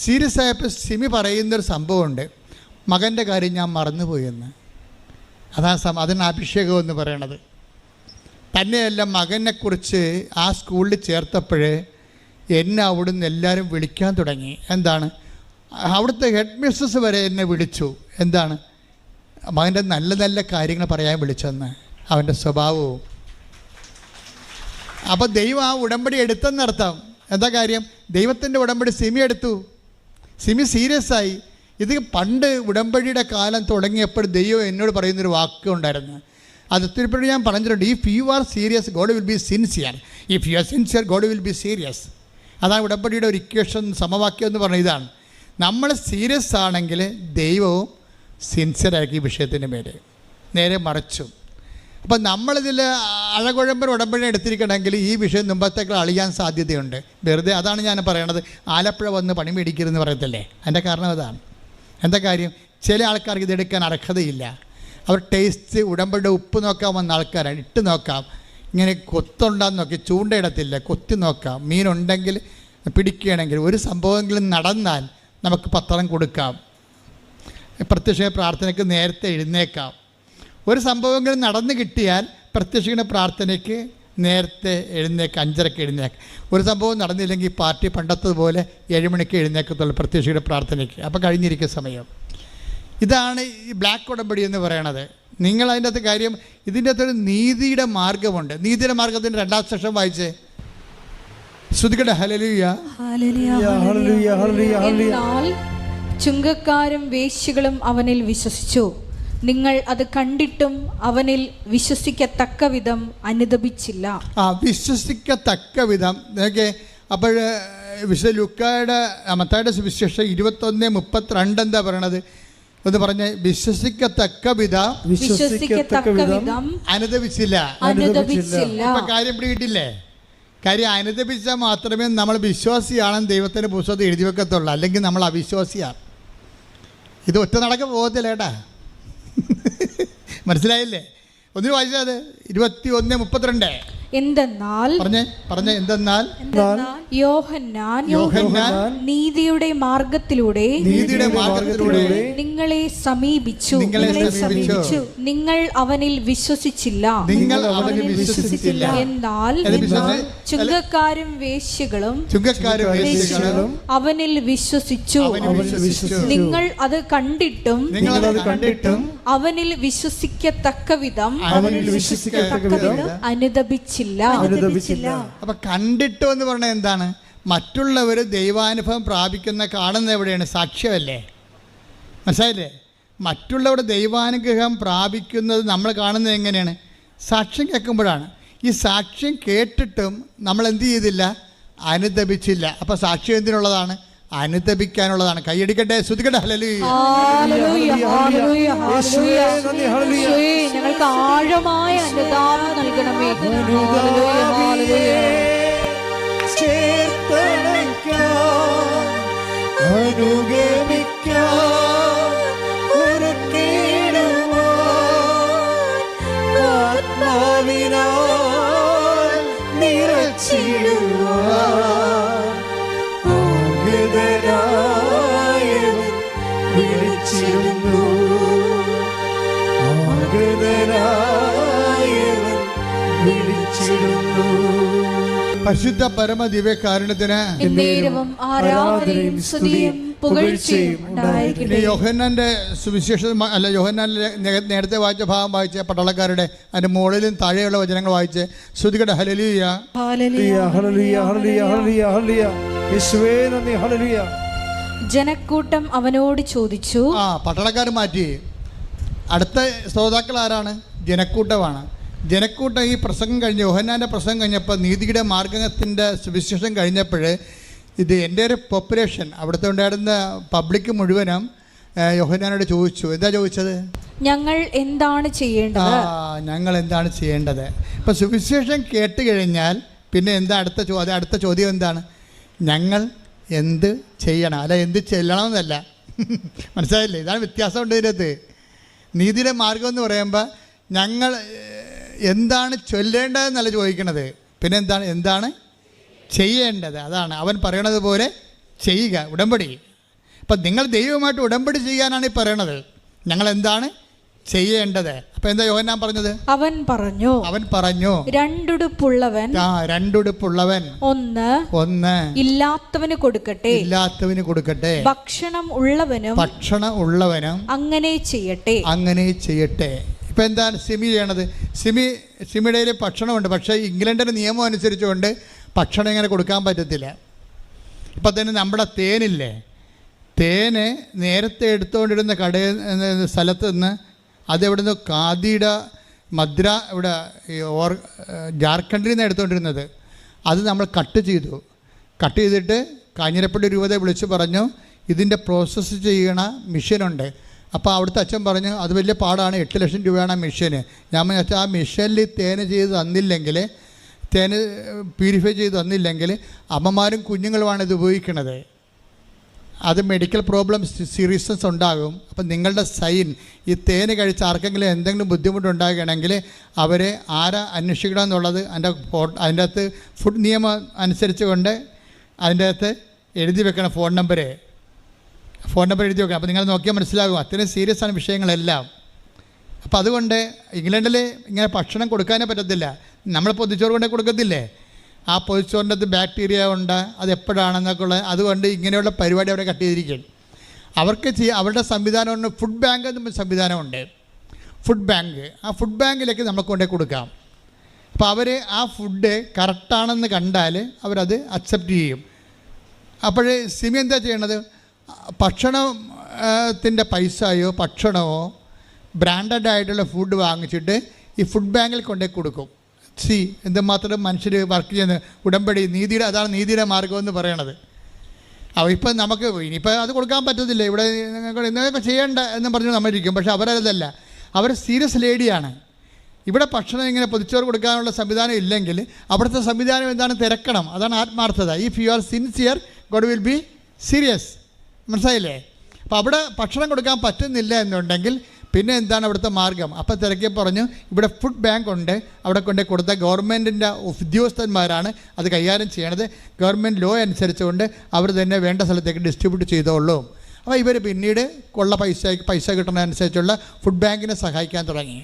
സീരിയസ് ആയപ്പോൾ സിമി പറയുന്നൊരു സംഭവമുണ്ട്, മകൻ്റെ കാര്യം ഞാൻ മറന്നുപോയെന്ന്. അതിന് അഭിഷേകം എന്ന് പറയണത്. തന്നെയല്ല, മകനെക്കുറിച്ച് ആ സ്കൂളിൽ ചേർത്തപ്പോഴേ എന്നെ അവിടുന്ന് എല്ലാവരും വിളിക്കാൻ തുടങ്ങി. എന്താണ്, അവിടുത്തെ ഹെഡ് മിസ്സസ് വരെ എന്നെ വിളിച്ചു. എന്താണ്, മകൻ്റെ നല്ല നല്ല കാര്യങ്ങൾ പറയാൻ വിളിച്ചെന്ന്, അവൻ്റെ സ്വഭാവവും. അപ്പോൾ ദൈവം ആ ഉടമ്പടി എടുത്തെന്നർത്ഥം. എന്താ കാര്യം, ദൈവത്തിൻ്റെ ഉടമ്പടി സിമി എടുത്തു. സിമി സീരിയസ് ആയി. ഇത് പണ്ട് ഉടമ്പടിയുടെ കാലം തുടങ്ങിയപ്പോൾ ദൈവം എന്നോട് പറയുന്നൊരു വാക്ക് ഉണ്ടായിരുന്നു. അത് ഒത്തിരിപ്പോഴും ഞാൻ പറഞ്ഞിട്ടുണ്ട്. If you are serious God will be sincere, if you are sincere God will be serious. അതാണ് ഉടമ്പടിയുടെ ഒരു ഇക്വേഷൻ, സമവാക്യം എന്ന് പറഞ്ഞ ഇതാണ്. നമ്മൾ സീരിയസ് ആണെങ്കിൽ ദൈവവും സിൻസിയറാക്കി ഈ വിഷയത്തിൻ്റെ മേലെ നേരെ മറിച്ചു. അപ്പം നമ്മളിതിൽ അഴകുഴമ്പൻ ഉടമ്പടി എടുത്തിരിക്കണമെങ്കിൽ ഈ വിഷയം മുമ്പത്തേക്കാൾ അളിയാൻ സാധ്യതയുണ്ട്. വെറുതെ അതാണ് ഞാൻ പറയണത്, ആലപ്പുഴ വന്ന് പണി മേടിക്കരുതെന്ന് പറയത്തില്ലേ, അതിൻ്റെ കാരണം അതാണ്. എന്താ കാര്യം, ചില ആൾക്കാർക്ക് ഇതെടുക്കാൻ അർഹതയില്ല. അവർ ടേസ്റ്റ് ഉടമ്പടിയുടെ ഉപ്പ് നോക്കാൻ വന്ന ആൾക്കാരാണ്. ഇട്ട് നോക്കാം, ഇങ്ങനെ കൊത്തുണ്ടാന്ന് നോക്കി, ചൂണ്ടയിടത്തില്ല, കൊത്തി നോക്കാം, മീനുണ്ടെങ്കിൽ പിടിക്കുകയാണെങ്കിൽ ഒരു സംഭവമെങ്കിലും നടന്നാൽ നമുക്ക് പത്രം കൊടുക്കാം, പ്രത്യക്ഷ പ്രാർത്ഥനയ്ക്ക് നേരത്തെ എഴുന്നേക്കാം. ഒരു സംഭവമെങ്കിലും നടന്നു കിട്ടിയാൽ പ്രത്യക്ഷ പ്രാർത്ഥനയ്ക്ക് നേരത്തെ എഴുന്നേക്കാം, 5:30 എഴുന്നേക്കാം. ഒരു സംഭവം നടന്നില്ലെങ്കിൽ പാർട്ടി പണ്ടത്തതുപോലെ 7 മണിക്ക് എഴുന്നേക്കത്തുള്ളൂ പ്രത്യക്ഷയുടെ പ്രാർത്ഥനയ്ക്ക്. അപ്പോൾ കഴിഞ്ഞിരിക്കുന്ന സമയം. ഇതാണ് ഈ ബ്ലാക്ക് ഉടമ്പടി എന്ന് പറയണത്. നിങ്ങൾ അതിൻ്റെ അകത്ത് കാര്യം, ഇതിൻ്റെ അകത്തൊരു നീതിയുടെ മാർഗമുണ്ട്. നീതിയുടെ മാർഗത്തിൻ്റെ 2ാം സെക്ഷൻ വായിച്ചേ. ശ്രുതികട ഹല്ലേലൂയ. എന്നാൽ ചുങ്കക്കാരും വേശ്യകളും അവനിൽ വിശ്വസിച്ചു, നിങ്ങൾ അത് കണ്ടിട്ടും അവനിൽ വിശ്വസിക്കത്തക്ക വിധം അനുദപിച്ചില്ല. വിശ്വസിക്കത്തക്ക വിധം. അപ്പോൾ വിശുദ്ധ ലൂക്കായുടെ മത്തായിയുടെ സുവിശേഷം 21:32 എന്താ പറയണത് എന്ന് പറഞ്ഞ്, വിശ്വസിക്കത്തക്ക വിധം അനുദപിച്ചില്ല. ഇപ്പൊ കാര്യം പിടികിട്ടില്ലേ? കാര്യം അനുദപിച്ചാൽ മാത്രമേ നമ്മൾ വിശ്വാസിയാണെന്ന് ദൈവത്തിൻ്റെ പുസ്തകത്തിൽ എഴുതി വെക്കത്തുള്ളൂ, അല്ലെങ്കിൽ നമ്മൾ അവിശ്വാസിയാണ്. ഇത് ഒറ്റ നടക്ക പോകത്തില്ല കേട്ടാ. മനസ്സിലായില്ലേ? ഒന്നിനു വായിച്ചത് 21:32. എന്തെന്നാൽ എന്തെന്നാൽ യോഹന്നാൻ നീതിയുടെ മാർഗത്തിലൂടെ നിങ്ങളെ സമീപിച്ചു, നിങ്ങൾ അവനിൽ വിശ്വസിച്ചില്ല. എന്നാൽ ചുങ്കക്കാരും വേശ്യകളും അവനിൽ വിശ്വസിച്ചു, നിങ്ങൾ അത് കണ്ടിട്ടും അവനിൽ വിശ്വസിക്കത്തക്ക വിധം അനുദപിച്ചു. അപ്പൊ കണ്ടിട്ടോ എന്ന് പറഞ്ഞാൽ എന്താണ്? മറ്റുള്ളവർ ദൈവാനുഭവം പ്രാപിക്കുന്ന കാണുന്നത് എവിടെയാണ്? സാക്ഷ്യമല്ലേ? മനസ്സിലായില്ലേ? മറ്റുള്ളവരുടെ ദൈവാനുഗ്രഹം പ്രാപിക്കുന്നത് നമ്മൾ കാണുന്നത് എങ്ങനെയാണ്? സാക്ഷ്യം കേൾക്കുമ്പോഴാണ്. ഈ സാക്ഷ്യം കേട്ടിട്ടും നമ്മൾ എന്ത് ചെയ്തില്ല? അനുദപിച്ചില്ല. അപ്പൊ സാക്ഷ്യം എന്തിനുള്ളതാണ്? അനുദപിക്കാനുള്ളതാണ്. കൈയടിക്കട്ടെ, ശ്രുതിക്കട്ടെ. ഞങ്ങൾക്ക് ആഴമായ അനുദാനം നൽകണമേ. പരിശുദ്ധ പരമ ദിവ്യകാരുണ്യത്തിന് യോഹന്നാന്റെ സുവിശേഷം അല്ല, യോഹന്നാനിലെ നേരത്തെ വായിച്ച ഭാഗം വായിച്ച പട്ടാളക്കാരുടെ അതിന്റെ മുകളിലും താഴെയുള്ള വചനങ്ങൾ വായിച്ച് ശ്രുതികട ഹല്ലേലൂയ. ജനക്കൂട്ടം അവനോട് ചോദിച്ചു. പട്ടാളക്കാർ മാറ്റി. അടുത്ത ശ്രോതാക്കൾ ആരാണ്? ജനക്കൂട്ടമാണ്. ജനക്കൂട്ടം ഈ പ്രസംഗം കഴിഞ്ഞ്, യോഹന്നാൻ്റെ പ്രസംഗം കഴിഞ്ഞപ്പോൾ, നീതിയുടെ മാർഗത്തിൻ്റെ സുവിശേഷം കഴിഞ്ഞപ്പോൾ, ഇത് എൻ്റെ ഒരു പോപ്പുലേഷൻ, അവിടുത്തെ ഉണ്ടായിരുന്ന പബ്ലിക് മുഴുവനും യോഹന്നാനോട് ചോദിച്ചു. എന്താ ചോദിച്ചത്? ഞങ്ങൾ എന്താണ് ചെയ്യേണ്ടത്? ഞങ്ങൾ എന്താണ് ചെയ്യേണ്ടത്? ഇപ്പം സുവിശേഷം കേട്ട് കഴിഞ്ഞാൽ പിന്നെ എന്താ അടുത്ത ചോദ്യം എന്താണ്? ഞങ്ങൾ എന്ത് ചെയ്യണം, അല്ല എന്ത് ചെല്ലണമെന്നല്ല. മനസ്സിലായില്ലേ? ഇതാണ് വ്യത്യാസമുണ്ട് ഇതിനകത്ത്. നീതിയുടെ മാർഗം എന്ന് പറയുമ്പോൾ ഞങ്ങൾ എന്താണ് ചൊല്ലേണ്ടതെന്നല്ല ചോദിക്കണത്, പിന്നെ എന്താണ് ചെയ്യേണ്ടത്. അതാണ് അവൻ പറയണത് പോലെ ചെയ്യുക, ഉടമ്പടി. അപ്പം നിങ്ങൾ ദൈവമായിട്ട് ഉടമ്പടി ചെയ്യാനാണ് ഈ പറയണത്. ഞങ്ങൾ എന്താണ് ചെയ്യേണ്ടത്? അപ്പം എന്താ യോഹന്നാൻ പറഞ്ഞത്? അവൻ പറഞ്ഞു രണ്ടുടുപ്പുള്ളവൻ ഒന്ന് ഇല്ലാത്തവന് കൊടുക്കട്ടെ, ഭക്ഷണം ഉള്ളവനും അങ്ങനെ ചെയ്യട്ടെ. ഇപ്പം എന്താണ് സിമി ചെയ്യണത്? സിമിയുടെ കയ്യിൽ ഭക്ഷണമുണ്ട്, പക്ഷേ ഇംഗ്ലണ്ടിൻ്റെ നിയമം അനുസരിച്ചുകൊണ്ട് ഭക്ഷണം ഇങ്ങനെ കൊടുക്കാൻ പറ്റത്തില്ല. ഇപ്പം തന്നെ നമ്മുടെ തേനില്ലേ, തേന് നേരത്തെ എടുത്തുകൊണ്ടിരുന്ന സ്ഥലത്ത് നിന്ന് അതെവിടുന്ന് ഖാദിയുടെ ഇവിടെ ജാർഖണ്ഡിൽ നിന്ന് എടുത്തുകൊണ്ടിരുന്നത്, അത് നമ്മൾ കട്ട് ചെയ്തിട്ട് കാഞ്ഞിരപ്പള്ളി രൂപതയെ വിളിച്ച് പറഞ്ഞു ഇതിൻ്റെ പ്രോസസ്സ് ചെയ്യണ മെഷീനുണ്ട്. അപ്പോൾ അവിടുത്തെ അച്ഛൻ പറഞ്ഞു അത് വലിയ പാടാണ്, 8 ലക്ഷം രൂപയാണ് ആ മെഷീന്. ഞാൻ വെച്ചാൽ ആ മെഷീനിൽ തേന് ചെയ്ത് തന്നില്ലെങ്കിൽ, തേന് പ്യൂരിഫൈ ചെയ്ത് തന്നില്ലെങ്കിൽ അമ്മമാരും കുഞ്ഞുങ്ങളുമാണ് ഇത് ഉപയോഗിക്കുന്നത്. അത് മെഡിക്കൽ പ്രോബ്ലംസ് സീരിയസ്നെസ് ഉണ്ടാകും. അപ്പം നിങ്ങളുടെ സൈൻ ഈ തേന് കഴിച്ച് ആർക്കെങ്കിലും എന്തെങ്കിലും ബുദ്ധിമുട്ടുണ്ടാകുകയാണെങ്കിൽ അവരെ ആരാ അന്വേഷിക്കണം എന്നുള്ളത് അതിൻ്റെ അകത്ത് ഫുഡ് നിയമം അനുസരിച്ച് കൊണ്ട് അതിൻ്റെ അകത്ത് എഴുതി വെക്കണം. ഫോൺ നമ്പർ എഴുതി വെക്കണം. അപ്പോൾ നിങ്ങൾ നോക്കിയാൽ മനസ്സിലാകും അത്രയും സീരിയസ് ആണ് വിഷയങ്ങളെല്ലാം. അപ്പോൾ അതുകൊണ്ട് ഇംഗ്ലണ്ടിൽ ഇങ്ങനെ ഭക്ഷണം കൊടുക്കാനേ പറ്റത്തില്ല. നമ്മൾ പൊതിച്ചോറ് കൊണ്ടേ കൊടുക്കത്തില്ലേ, ആ പൊതിച്ചോറിൻ്റെ അകത്ത് ബാക്ടീരിയ ഉണ്ട്, അത് എപ്പോഴാണെന്നൊക്കെ ഉള്ളത്. അതുകൊണ്ട് ഇങ്ങനെയുള്ള പരിപാടി അവിടെ കട്ട് ചെയ്തിരിക്കുകയാണ്. അവർക്ക് അവരുടെ സംവിധാനമുണ്ട്, ഫുഡ് ബാങ്ക് എന്ന സംവിധാനമുണ്ട്. ആ ഫുഡ് ബാങ്കിലേക്ക് നമ്മൾ കൊണ്ടേ കൊടുക്കാം. അപ്പോൾ അവർ ആ ഫുഡ് കറക്റ്റാണെന്ന് കണ്ടാൽ അവരത് അക്സെപ്റ്റ് ചെയ്യും. അപ്പോൾ സിമി എന്താ ചെയ്യണത്? ഭക്ഷണത്തിൻ്റെ പൈസയോ ഭക്ഷണമോ ബ്രാൻഡഡ് ആയിട്ടുള്ള ഫുഡ് വാങ്ങിച്ചിട്ട് ഈ ഫുഡ് ബാങ്കിൽ കൊണ്ടേ കൊടുക്കും. എന്തുമാത്രം മനുഷ്യർ വർക്ക് ചെയ്യുന്നത് ഉടമ്പടി അതാണ് നീതിയുടെ മാർഗം എന്ന് പറയണത്. അപ്പോൾ ഇപ്പം നമുക്ക് ഇനിയിപ്പോൾ അത് കൊടുക്കാൻ പറ്റത്തില്ല, ഇവിടെ ഇന്നൊക്കെ ചെയ്യേണ്ട എന്ന് പറഞ്ഞ് നമ്മളിരിക്കും. പക്ഷേ അവരതല്ല, അവർ സീരിയസ് ലേഡിയാണ്. ഇവിടെ ഭക്ഷണം ഇങ്ങനെ പൊതിച്ചോറ് കൊടുക്കാനുള്ള സംവിധാനം ഇല്ലെങ്കിൽ അവിടുത്തെ സംവിധാനം എന്താണ് തിരക്കണം. അതാണ് ആത്മാർത്ഥത. If you are sincere God will be serious. മനസ്സിലായില്ലേ? അപ്പോൾ അവിടെ ഭക്ഷണം കൊടുക്കാൻ പറ്റുന്നില്ല എന്നുണ്ടെങ്കിൽ പിന്നെ എന്താണ് അവിടുത്തെ മാർഗം? അപ്പോൾ തിരക്കി പറഞ്ഞു ഇവിടെ ഫുഡ് ബാങ്ക് ഉണ്ട്, അവിടെ കൊണ്ട് കൊടുത്ത ഗവൺമെൻറ്റിൻ്റെ ഉദ്യോഗസ്ഥന്മാരാണ് അത് കൈകാര്യം ചെയ്യണത്. ഗവൺമെൻറ് ലോ അനുസരിച്ചുകൊണ്ട് അവർ തന്നെ വേണ്ട സ്ഥലത്തേക്ക് ഡിസ്ട്രിബ്യൂട്ട് ചെയ്തോളൂ. അപ്പോൾ ഇവർ പിന്നീട് പൈസ കിട്ടുന്നതനുസരിച്ചുള്ള ഫുഡ് ബാങ്കിനെ സഹായിക്കാൻ തുടങ്ങി.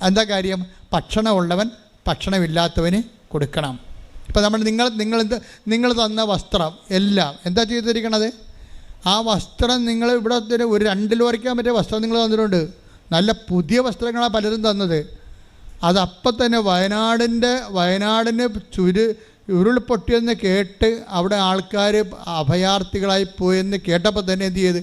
എന്താ കാര്യം? ഭക്ഷണമുള്ളവൻ ഭക്ഷണമില്ലാത്തവന് കൊടുക്കണം. ഇപ്പോൾ നിങ്ങൾ തന്ന വസ്ത്രം എല്ലാം എന്താ ചെയ്തിരിക്കണത്? ആ വസ്ത്രം നിങ്ങൾ ഇവിടെ ഒരു 2 കിലോ വരയ്ക്കാൻ പറ്റിയ വസ്ത്രം നിങ്ങൾ തന്നിട്ടുണ്ട്. നല്ല പുതിയ വസ്ത്രങ്ങളാണ് പലരും തന്നത്. അതപ്പം തന്നെ വയനാടിന് ഉരുൾപൊട്ടിയെന്ന് കേട്ട് അവിടെ ആൾക്കാർ അഭയാർത്ഥികളായി പോയെന്ന് കേട്ടപ്പോൾ തന്നെ എന്ത് ചെയ്ത്,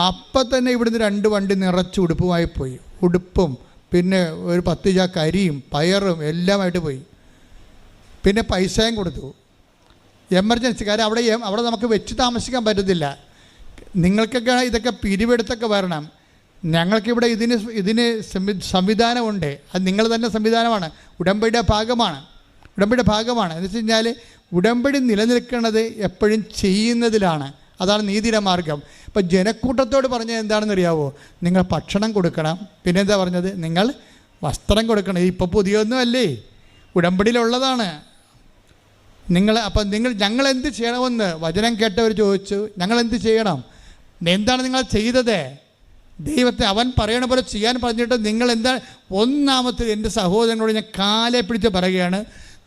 അപ്പം തന്നെ ഇവിടുന്ന് 2 വണ്ടി നിറച്ച് ഉടുപ്പുമായി പോയി. ഉടുപ്പും പിന്നെ ഒരു 10 ചാക്ക് അരിയും പയറും എല്ലാമായിട്ട് പോയി. പിന്നെ പൈസയും കൊടുത്തു. എമർജൻസി കാര്യം അവിടെ നമുക്ക് വെച്ച് താമസിക്കാൻ പറ്റത്തില്ല. നിങ്ങൾക്കൊക്കെ ഇതൊക്കെ പിരിവെടുത്തൊക്കെ വരണം. ഞങ്ങൾക്കിവിടെ ഇതിന് സംവിധാനമുണ്ട്. അത് നിങ്ങൾ തന്നെ സംവിധാനമാണ്, ഉടമ്പടിയുടെ ഭാഗമാണ്. എന്ന് വെച്ച് കഴിഞ്ഞാൽ ഉടമ്പടി നിലനിൽക്കുന്നത് എപ്പോഴും ചെയ്യുന്നതിലാണ്. അതാണ് നീതിയുടെ മാർഗം. ഇപ്പം ജനക്കൂട്ടത്തോട് പറഞ്ഞത് എന്താണെന്ന് അറിയാവോ? നിങ്ങൾ ഭക്ഷണം കൊടുക്കണം. പിന്നെ എന്താ പറഞ്ഞത്? നിങ്ങൾ വസ്ത്രം കൊടുക്കണം. ഇപ്പോൾ പുതിയൊന്നും അല്ലേ, ഉടമ്പടിയിലുള്ളതാണ്. ഞങ്ങൾ എന്ത് ചെയ്യണമെന്ന് വചനം കേട്ടവർ ചോദിച്ചു. ഞങ്ങൾ എന്ത് ചെയ്യണം? എന്താണ് നിങ്ങൾ ചെയ്തത്? ദൈവത്തെ അവൻ പറയണ പോലെ ചെയ്യാൻ പറഞ്ഞിട്ട് നിങ്ങൾ എന്താ? ഒന്നാമത്തെ എൻ്റെ സഹോദരനോട് ഞാൻ കാലെ പിടിച്ച് പറയുകയാണ്,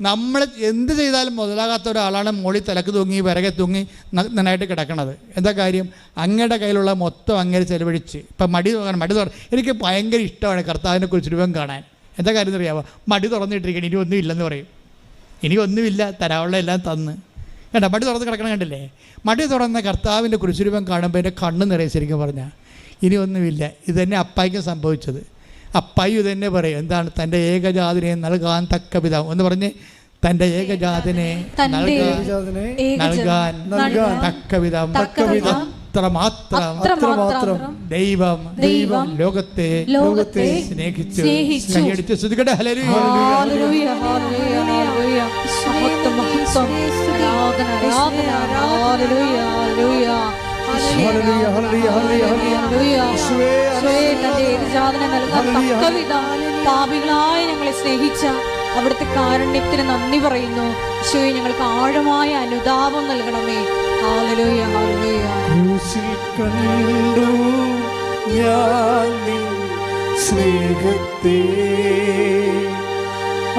നമ്മൾ എന്ത് ചെയ്താലും മുതലാകാത്ത ഒരാളാണ് മോളിൽ തലക്ക് തൂങ്ങി വിറകെ തൂങ്ങി നന്നായിട്ട് കിടക്കണത്. എന്താ കാര്യം? അങ്ങയുടെ കയ്യിലുള്ള മൊത്തം അങ്ങനെ ചെലവഴിച്ച്. ഇപ്പം മടി എനിക്ക് ഭയങ്കര ഇഷ്ടമാണ് കർത്താവിനെ കുറിച്ച് രൂപം കാണാൻ. എന്താ കാര്യം എന്നറിയാമോ? മടി തുറന്നിട്ടിരിക്കണം, ഇനി ഒന്നും ഇല്ലെന്ന് പറയും. ഇനി ഒന്നുമില്ല, തരാനുള്ള എല്ലാം തന്ന് കേട്ടോ. മടി തുറന്ന് കിടക്കണം കണ്ടില്ലേ? മടി തുറന്ന കർത്താവിൻ്റെ കുരിശുരൂപം കാണുമ്പോൾ എൻ്റെ കണ്ണ് നിറയെ. ശരിക്കും പറഞ്ഞാൽ ഇനി ഒന്നുമില്ല. ഇത് തന്നെ അപ്പായിക്ക് സംഭവിച്ചത്. അപ്പായി ഇത് തന്നെ പറയും, എന്താണ്? തൻ്റെ ഏകജാതിനെ നൽകാൻ തക്ക പിതാവ് എന്ന് പറഞ്ഞ് തൻ്റെ ഏകജാതിനെ നൽകാൻ തക്ക പിതാവ് അത്രമാത്രം ദൈവം ലോകത്തെ സ്നേഹിച്ചു. കൈയടിച്ച് സ്തുതിക്കട്ടെ. ഹല്ലേലൂയ. ഹല്ലേലൂയ. ഹല്ലേലൂയ. മഹത്വം മഹത്വം. ആരാധന ആരാധന. ഹല്ലേലൂയ. ഹല്ലേലൂയ. ഹല്ലേലൂയ ഹല്ലേലൂയ ഹല്ലേലൂയ. യേശുവേ തന്റെ ഏകജാതനെ നൽകാൻ തക്കവിധം പാപികളായ ഞങ്ങളെ സ്നേഹിച്ച അവിടുത്തെ കാരുണ്യത്തിന് നന്ദി പറയുന്നു. യേശുവേ, ഞങ്ങൾക്ക് ആഴമായ അനുതാപം നൽകണമേ. ഹല്ലേലൂയ. ഹല്ലേലൂയ. ക്രൂശിൽ കണ്ടു ഞാൻ നിൻ സ്നേഹത്തെ,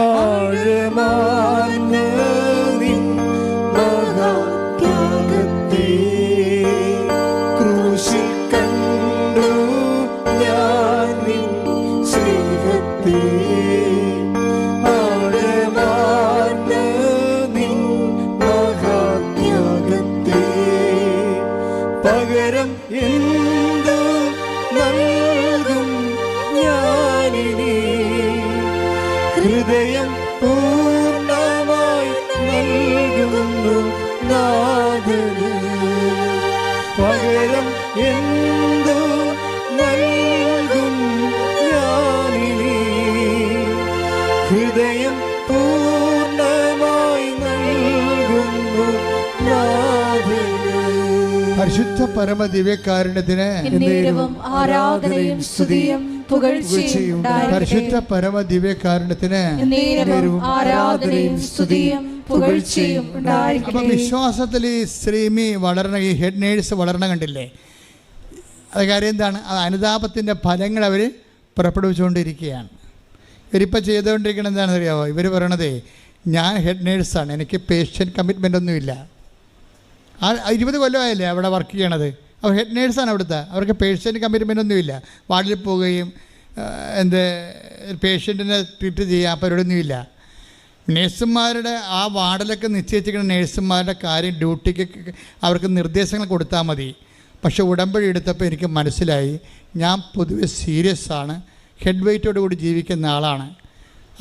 ആഴമാർന്ന നിൻ മഹാത്യാഗത്തെ. ക്രൂശിൽ കണ്ടു ഞാൻ നിൻ സ്നേഹത്തെ, ആഴമാർന്ന നിൻ മഹാത്യാഗത്തെ. പകരം എന്തു നൽകും ഞാനിനി, ഹൃദയം പൂർണ്ണമായി നൽകുന്നു നാഥന്. പകരം എന്തു നൽകും ഞാനിനി, ഹൃദയം പൂർണ്ണമായി നൽകുന്നു നാഥന്. പരിശുദ്ധ പരമ ദിവ്യകാരുണ്യത്തിന് ആരാധനയും സ്തുതിയും പുകഴ്ചയും ഉണ്ടായിരിക്കട്ടെ. പരിശുദ്ധ പരമ ദിവ്യകാരുണ്യത്തിന് ആരാധനയും സ്തുതിയും പുകഴ്ചയും ഉണ്ടായിരിക്കട്ടെ. അപ്പം വിശ്വാസത്തിൽ ഈ ശ്രീമി വളരണ, ഈ ഹെഡ് നേഴ്സ് വളരണ കണ്ടില്ലേ? അത് കാര്യം എന്താണ്? അത് അനുതാപത്തിൻ്റെ ഫലങ്ങൾ അവർ പുറപ്പെടുവിച്ചുകൊണ്ടിരിക്കുകയാണ്. ഇവരിപ്പോൾ ചെയ്തുകൊണ്ടിരിക്കുന്നത് എന്താണെന്ന് അറിയാമോ? ഇവർ പറയണതേ, ഞാൻ ഹെഡ് നേഴ്സാണ്, എനിക്ക് പേഷ്യൻ്റ് കമ്മിറ്റ്മെൻ്റ് ഒന്നുമില്ല. 20 കൊല്ലമായല്ലേ അവിടെ വർക്ക് ചെയ്യണത്. അപ്പോൾ ഹെഡ് നേഴ്സാണ് അവിടുത്തെ. അവർക്ക് പേഷ്യൻ്റ് കമ്മിറ്റ്മെൻ്റ് ഒന്നുമില്ല. വാർഡിൽ പോവുകയും പേഷ്യൻറ്റിനെ ട്രീറ്റ് ചെയ്യുക പരിപാടിയൊന്നുമില്ല. നേഴ്സുമാരുടെ ആ വാർഡിലൊക്കെ നിശ്ചയിച്ചിരിക്കുന്ന നേഴ്സുമാരുടെ കാര്യം, ഡ്യൂട്ടിക്ക് അവർക്ക് നിർദ്ദേശങ്ങൾ കൊടുത്താൽ മതി. പക്ഷേ ഉടമ്പടി എടുത്തപ്പോൾ എനിക്ക് മനസ്സിലായി, ഞാൻ പൊതുവെ സീരിയസ് ആണ്, ഹെഡ് വെയ്റ്റോട് കൂടി ജീവിക്കുന്ന ആളാണ്.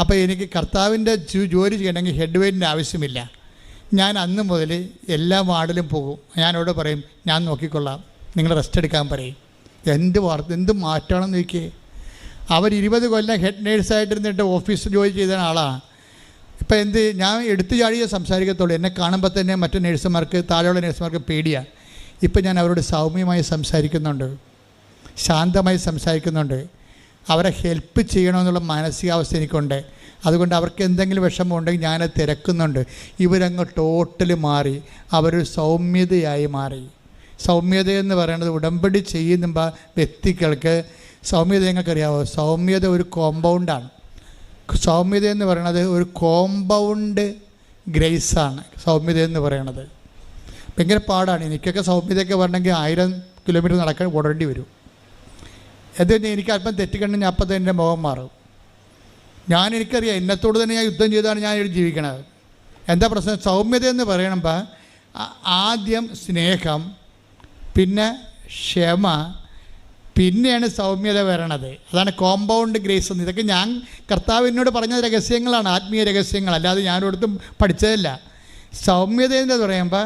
അപ്പോൾ എനിക്ക് കർത്താവിൻ്റെ ജോലി ചെയ്യണമെങ്കിൽ ഹെഡ് വെയ്റ്റിൻ്റെ ആവശ്യമില്ല. ഞാൻ അന്ന് മുതൽ എല്ലാ വാർഡിലും പോകും. ഞാനോട് പറയും, ഞാൻ നോക്കിക്കൊള്ളാം, നിങ്ങൾ റെസ്റ്റ് എടുക്കാൻ പറയും. എന്ത് മാറ്റമാണെന്ന് നോക്കിയേ. അവർ 20 കൊല്ലം ഹെഡ് നേഴ്സായിട്ടിരുന്നിട്ട് ഓഫീസിൽ ജോലി ചെയ്ത ആളാണ്. ഇപ്പം ഞാൻ എടുത്തു ചാടിയേ സംസാരിക്കത്തുള്ളൂ. എന്നെ കാണുമ്പോൾ തന്നെ മറ്റു നേഴ്സുമാർക്ക്, താഴെയുള്ള നേഴ്സുമാർക്ക് പേടിയാണ്. ഇപ്പം ഞാൻ അവരോട് സൗമ്യമായി സംസാരിക്കുന്നുണ്ട്, ശാന്തമായി സംസാരിക്കുന്നുണ്ട്. അവരെ ഹെൽപ്പ് ചെയ്യണമെന്നുള്ള മാനസികാവസ്ഥ എനിക്കുണ്ട്. അതുകൊണ്ട് അവർക്ക് എന്തെങ്കിലും വിഷമം ഉണ്ടെങ്കിൽ ഞാനത് തിരക്കുന്നുണ്ട്. ഇവരങ്ങ് ടോട്ടലി മാറി, അവരൊരു സൗമ്യതയായി മാറി. സൗമ്യത എന്ന് പറയുന്നത് ഉടമ്പടി ചെയ്യുന്ന വ്യക്തികൾക്ക് സൗമ്യത നിങ്ങൾക്കറിയാമോ? സൗമ്യത ഒരു കോമ്പൗണ്ടാണ്. സൗമ്യത എന്ന് പറയുന്നത് ഒരു കോമ്പൗണ്ട് ഗ്രേസാണ്. സൗമ്യത എന്ന് പറയണത് ഭയങ്കര പാടാണ്. എനിക്കൊക്കെ സൗമ്യതയൊക്കെ വരണമെങ്കിൽ 1000 കിലോമീറ്റർ നടക്കാൻ ഓടേണ്ടി വരും. അത് എനിക്ക് അല്പം തെറ്റിക്കണ്ടെങ്കിൽ അപ്പം തന്നെ എൻ്റെ മുഖം മാറും. എനിക്കറിയാം, എന്നത്തോട് തന്നെ ഞാൻ യുദ്ധം ചെയ്താണ് ഞാൻ ഇവിടെ ജീവിക്കണത്. എന്താ പ്രശ്നം? സൗമ്യത എന്ന് പറയണമ്പോൾ ആദ്യം സ്നേഹം, പിന്നെ ക്ഷമ, പിന്നെയാണ് സൗമ്യത വരണത്. അതാണ് കോമ്പൗണ്ട് ഗ്രേസ് എന്ന്. ഇതൊക്കെ ഞാൻ കർത്താവിനോട് പറഞ്ഞ രഹസ്യങ്ങളാണ്, ആത്മീയ രഹസ്യങ്ങൾ, അല്ലാതെ ഞാനൊരിടത്തും പഠിച്ചതല്ല. സൗമ്യത എന്ന് പറയുമ്പോൾ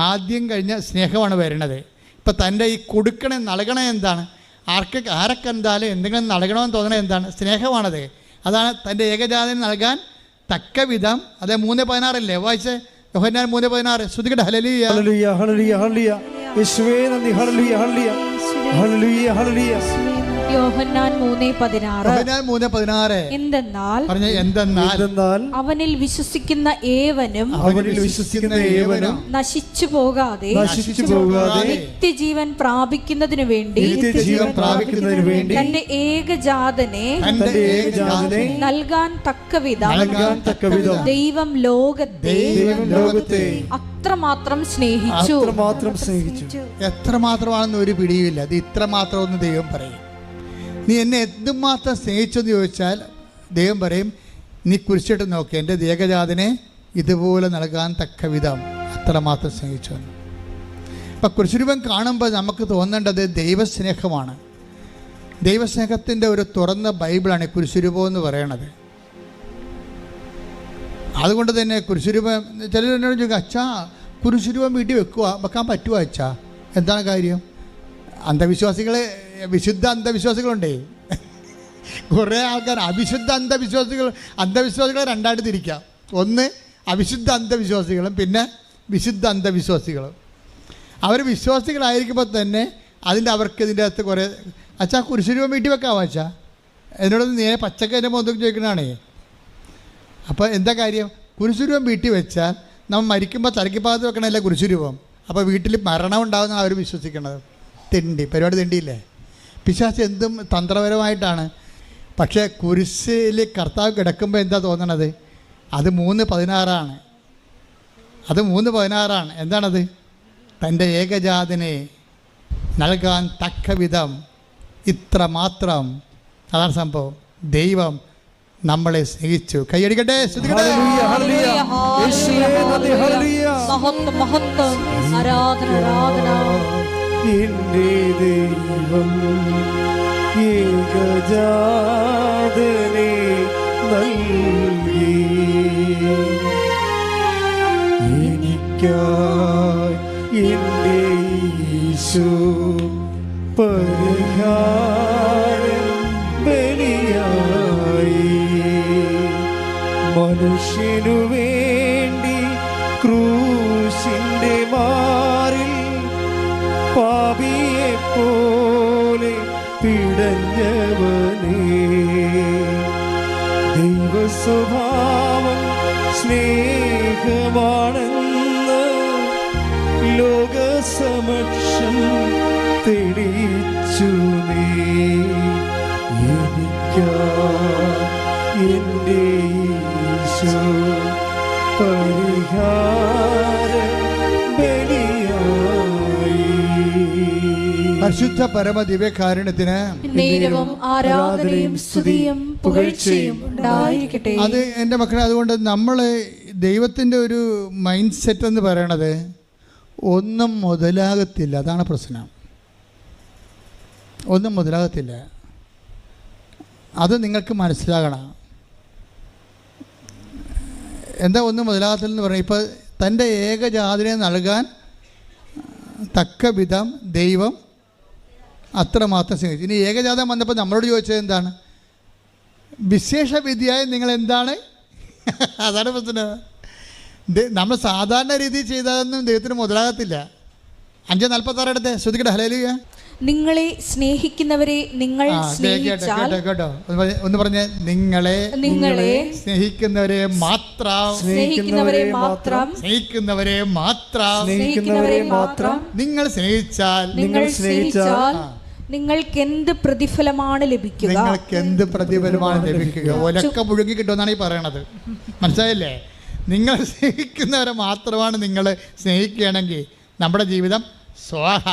ആദ്യം കഴിഞ്ഞ സ്നേഹമാണ് വരണത്. ഇപ്പം തൻ്റെ ഈ കൊടുക്കണേ നൽകണേ എന്താണ്? ആരൊക്കെ എന്തായാലും എന്തെങ്കിലും നൽകണമെന്ന് തോന്നണേ എന്താണ്? സ്നേഹമാണത്. അതാണ് തൻ്റെ ഏകജാതന് നൽകാൻ തക്ക വിധം. അത് 3:16 വായിച്ചേ, യോഹന്നാൻ 3:16. ശ്രുതികട്ടെ. ഹല്ലേലൂയ ഹല്ലേലൂയ ഹല്ലേലൂയ ഹല്ലേലൂയ. യേശുവേ നന്ദി. ഹല്ലേലൂയ ഹല്ലേലൂയ ഹല്ലേലൂയ ഹല്ലേലൂയ. യോഹന്നാൻ 3:16. എന്തെന്നാൽ അവനിൽ വിശ്വസിക്കുന്ന ഏവനും നശിച്ചു പോകാതെ നിത്യജീവൻ പ്രാപിക്കുന്നതിനു വേണ്ടി തന്റെ ഏകജാതനെ നൽകാൻ തക്കവിധം ദൈവം ലോകത്തെ അത്രമാത്രം സ്നേഹിച്ചു. എത്രമാത്രമാണെന്ന് ഒരു പിടിയുമില്ല. അത് ഇത്രമാത്രം ഒന്ന് ദൈവം പറയും. നീ എന്നെ എന്തുമാത്രം സ്നേഹിച്ചെന്ന് ചോദിച്ചാൽ ദൈവം പറയും, നീ കുരിശിട്ട് നോക്കി, എൻ്റെ ഏകജാതനെ ഇതുപോലെ നൽകാൻ തക്ക വിധം അത്രമാത്രം സ്നേഹിച്ചു. അപ്പം കുരിശുരൂപം കാണുമ്പോൾ നമുക്ക് തോന്നേണ്ടത് ദൈവസ്നേഹമാണ്. ദൈവസ്നേഹത്തിൻ്റെ ഒരു തുറന്ന ബൈബിളാണ് കുരിശുരൂപം എന്ന് പറയണത്. അതുകൊണ്ട് തന്നെ കുരിശുരൂപം ചിലർ എന്നോട് ചോദിക്കും, അച്ഛാ കുരിശുരൂപം വീട്ടിൽ വെക്കാൻ പറ്റുമോ അച്ഛാ എന്താണ് കാര്യം? അന്ധവിശ്വാസികൾ, വിശുദ്ധ അന്ധവിശ്വാസികളുണ്ടേ. കുറേ ആൾക്കാർ അവിശുദ്ധ അന്ധവിശ്വാസികളെ രണ്ടായിട്ട് തിരിക്കാം. ഒന്ന് അവിശുദ്ധ അന്ധവിശ്വാസികളും പിന്നെ വിശുദ്ധ അന്ധവിശ്വാസികളും. അവർ വിശ്വാസികളായിരിക്കുമ്പോൾ തന്നെ അവർക്ക് ഇതിൻ്റെ അകത്ത് കുറേ അച്ഛാ കുരിശുരൂപം വീട്ടിൽ വെക്കാമോ അച്ഛാ? എന്നോടൊന്ന് നേരെ പച്ചക്ക എൻ്റെ മുഖത്തൊക്കെ ചോദിക്കണതാണേ. അപ്പോൾ എന്താ കാര്യം? കുരിശുരൂപം വീട്ടിൽ വെച്ചാൽ നമ്മൾ മരിക്കുമ്പോൾ തലയ്ക്ക് ഭാഗത്ത് വെക്കണമല്ല കുരിശുരൂപം. അപ്പോൾ വീട്ടിൽ മരണം ഉണ്ടാകുന്ന അവർ വിശ്വസിക്കണത്. പരിപാടി തെണ്ടിയില്ലേ? പിശാച് എന്തും തന്ത്രപരമായിട്ടാണ്. പക്ഷേ കുരിശിൽ കർത്താവ് കിടക്കുമ്പോൾ എന്താ തോന്നണത്? അത് 3:16. അത് 3:16. എന്താണത്? തൻ്റെ ഏകജാതനെ നൽകാൻ തക്ക വിധം ഇത്ര മാത്രം. അതാണ് സംഭവം. ദൈവം നമ്മളെ സ്നേഹിച്ചു. കൈയടിക്കട്ടെ, സ്തുതിക്കട്ടെ. എൻ്റെ ദൈവം ഏകജാതനെ നൽകി എനിക്കായി. എൻ്റെ യേശു പരിഹാരം ബലിയായി. മനുഷ്യനു വേണ്ടി ക്രൂശിൻ്റെ മാറിൽ പാപിയെപ്പോലെ പിടഞ്ഞവനേ. ദൈവസ്വഭാവം സ്നേഹമാണെന്ന് ലോകസമക്ഷം തെളിയിച്ചു നീ. എനിക്കായി എൻ്റെ യേശു പരിഹാരം ബലിയായി. പരിശുദ്ധ പരമ ദിവ്യകാരുണ്യത്തിന് നേരവും ആരാധനയും സ്തുതിയും പുകഴ്ചയും ഉണ്ടായിരിക്കട്ടെ. അത് എൻ്റെ മക്കളെ, അതുകൊണ്ട് നമ്മൾ ദൈവത്തിൻ്റെ ഒരു മൈൻഡ് സെറ്റ് എന്ന് പറയണത് ഒന്നും മുതലാകത്തില്ല. അതാണ് പ്രശ്നം. ഒന്നും മുതലാകത്തില്ല. അത് നിങ്ങൾക്ക് മനസ്സിലാകണം. എന്താ ഒന്നും മുതലാകത്തില്ലെന്ന് പറഞ്ഞാൽ, ഇപ്പോൾ തൻ്റെ ഏകജാതനെ നൽകാൻ തക്ക വിധം ദൈവം അത്രമാത്രം സ്നേഹിച്ചു. ഇനി ഏകജാതം വന്നപ്പോൾ നമ്മളോട് ചോദിച്ചത് എന്താണ്? വിശേഷ വിധിയായി നിങ്ങൾ എന്താണ്? അതാണ് പ്രശ്നം. നമ്മൾ സാധാരണ രീതിയിൽ ചെയ്താലൊന്നും ദൈവത്തിന് മുതലാകത്തില്ല. 5:46 എടുത്തേ, ശ്രദ്ധിക്കട്ടെ. ഹല്ലേലൂയ. നിങ്ങളെ സ്നേഹിക്കുന്നവരെ നിങ്ങൾ സ്നേഹിച്ചാൽ, കേട്ടോ ഒന്ന് പറഞ്ഞേ, നിങ്ങളെ സ്നേഹിക്കുന്നവരെ മാത്രം നിങ്ങൾ സ്നേഹിച്ചാൽ നിങ്ങൾക്ക് എന്ത് പ്രതിഫലമാണ് ലഭിക്കുക? ഒലക്ക മുഴുകി കിട്ടുമെന്നാണ് ഈ പറയണത്. മനസ്സിലായില്ലേ? നിങ്ങൾ സ്നേഹിക്കുന്നവരെ മാത്രമാണ് നിങ്ങൾ സ്നേഹിക്കുകയാണെങ്കിൽ നമ്മുടെ ജീവിതം സ്വാഹ.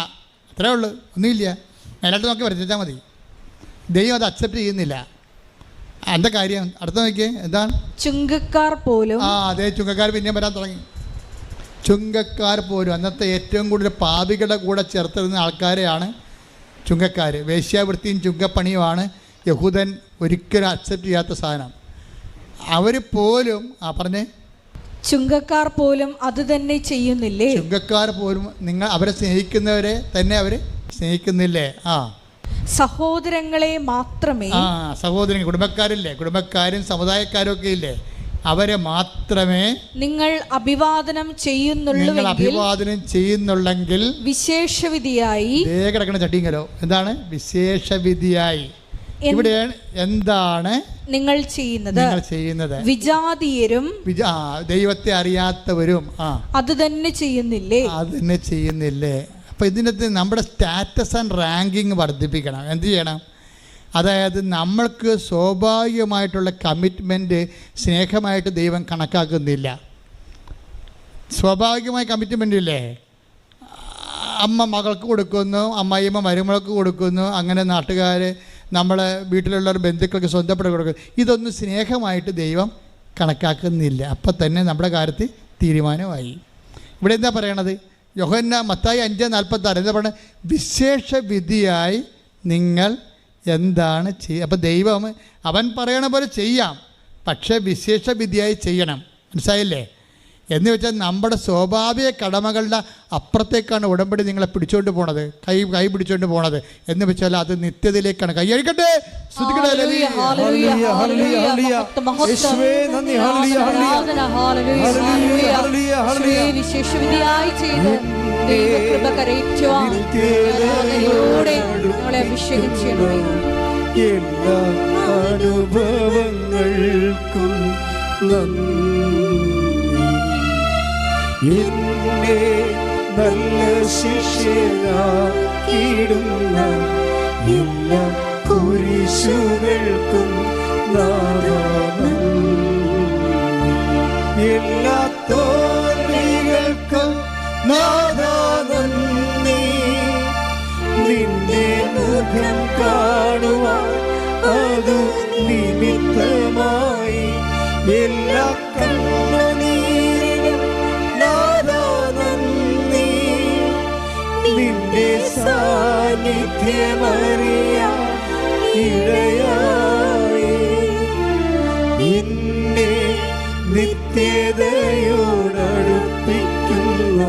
അത്രേ ഉള്ളൂ, ഒന്നുമില്ല. മേലോട്ട് നോക്കി വരച്ചാൽ മതി. ദൈവം അത് അക്സെപ്റ്റ് ചെയ്യുന്നില്ല. എന്താ കാര്യം? അടുത്ത നോക്കിയേ, എന്താണ്? ചുങ്കക്കാർ പോലും. അതെ, ചുങ്കക്കാർ പിന്നെയും വരാൻ തുടങ്ങി. ചുങ്കക്കാർ പോലും അന്നത്തെ ഏറ്റവും കൂടുതൽ പാപികളുടെ കൂടെ ചേർത്തിരുന്ന ആൾക്കാരെയാണ് ചുങ്കക്കാർ. വേശ്യാവൃത്തിയും ചുങ്കപ്പണിയുമാണ് യഹൂദൻ ഒരിക്കലും അക്സെപ്റ്റ് ചെയ്യാത്ത സാധനം. അവർ പോലും പറഞ്ഞേ, ചുങ്കക്കാർ പോലും അത് തന്നെ ചെയ്യുന്നില്ലേ? ചുങ്കക്കാർ പോലും നിങ്ങൾ അവരെ സ്നേഹിക്കുന്നവരെ തന്നെ അവർ സ്നേഹിക്കുന്നില്ലേ? സഹോദരങ്ങളെ മാത്രമേ, സഹോദരങ്ങൾ, കുടുംബക്കാരില്ലേ, കുടുംബക്കാരും സമുദായക്കാരും ഒക്കെ ഇല്ലേ, അവരെ മാത്രമേ നിങ്ങൾ അഭിവാദനം ചെയ്യുന്നുള്ളെങ്കിൽ വിശേഷവിധിയായി കിടക്കണ ചട്ടിങ്കലോ. എന്താണ് വിശേഷവിധിയായി? ഇവിടെയാണ് എന്താണ് നിങ്ങൾ ചെയ്യുന്നത്? വിജാതീയരും ദൈവത്തെ അറിയാത്തവരും അത് തന്നെ ചെയ്യുന്നില്ലേ? അപ്പോൾ ഇതിനകത്ത് നമ്മുടെ സ്റ്റാറ്റസ് ആൻഡ് റാങ്കിങ് വർദ്ധിപ്പിക്കണം. എന്ത് ചെയ്യണം? അതായത് നമ്മൾക്ക് സ്വാഭാവികമായിട്ടുള്ള കമ്മിറ്റ്മെൻറ്റ് സ്നേഹമായിട്ട് ദൈവം കണക്കാക്കുന്നില്ല. സ്വാഭാവികമായ കമ്മിറ്റ്മെൻ്റ് ഇല്ലേ? അമ്മ മകൾക്ക് കൊടുക്കുന്നു, അമ്മായിയമ്മ മരുമകൾക്ക് കൊടുക്കുന്നു, അങ്ങനെ നാട്ടുകാർ, നമ്മളെ വീട്ടിലുള്ളവർ, ബന്ധുക്കൾക്ക് സ്വന്തപ്പെട്ട് കൊടുക്കുന്നു. ഇതൊന്നും സ്നേഹമായിട്ട് ദൈവം കണക്കാക്കുന്നില്ല. അപ്പം തന്നെ നമ്മുടെ കാര്യത്തിൽ തീരുമാനമായി. ഇവിടെ എന്താ പറയണത്? മത്തായി 5:46 എന്താ പറയുന്നത്? വിശേഷ വിധിയായി നിങ്ങൾ എന്താണ് ചെയ്യുക? അപ്പം ദൈവം അവൻ പറയണ പോലെ ചെയ്യാം, പക്ഷേ വിശേഷ വിധിയായി ചെയ്യണം. മനസ്സിലായില്ലേ? എന്ന് വെച്ചാൽ നമ്മുടെ സ്വാഭാവിക കടമകളുടെ അപ്പുറത്തേക്കാണ് ഉടമ്പടി നിങ്ങളെ പിടിച്ചുകൊണ്ട് പോണത്, കൈ പിടിച്ചുകൊണ്ട് പോണത്. എന്ന് വെച്ചാൽ അത് നിത്യതയിലേക്കാണ്. കൈ അഴിക്കട്ടെ. എല്ലാ അനുഭവങ്ങൾക്കും എന്നെ നല്ല ശിഷ്യനാക്കിയിടുന്ന എല്ലാ കുരിശുകൾക്കും എല്ലാ തോൽവികൾക്കും നന്ദി. നിന്റെ മുഖം കാണുവാൻ അതു നിമിത്തമായി എല്ലാ കണ്ണുനീരിനും നന്ദി. നിന്റെ സാന്നിധ്യമറിയാൻ ഇടയായി എന്നെ നിത്യതയോടടുപ്പിക്കുന്ന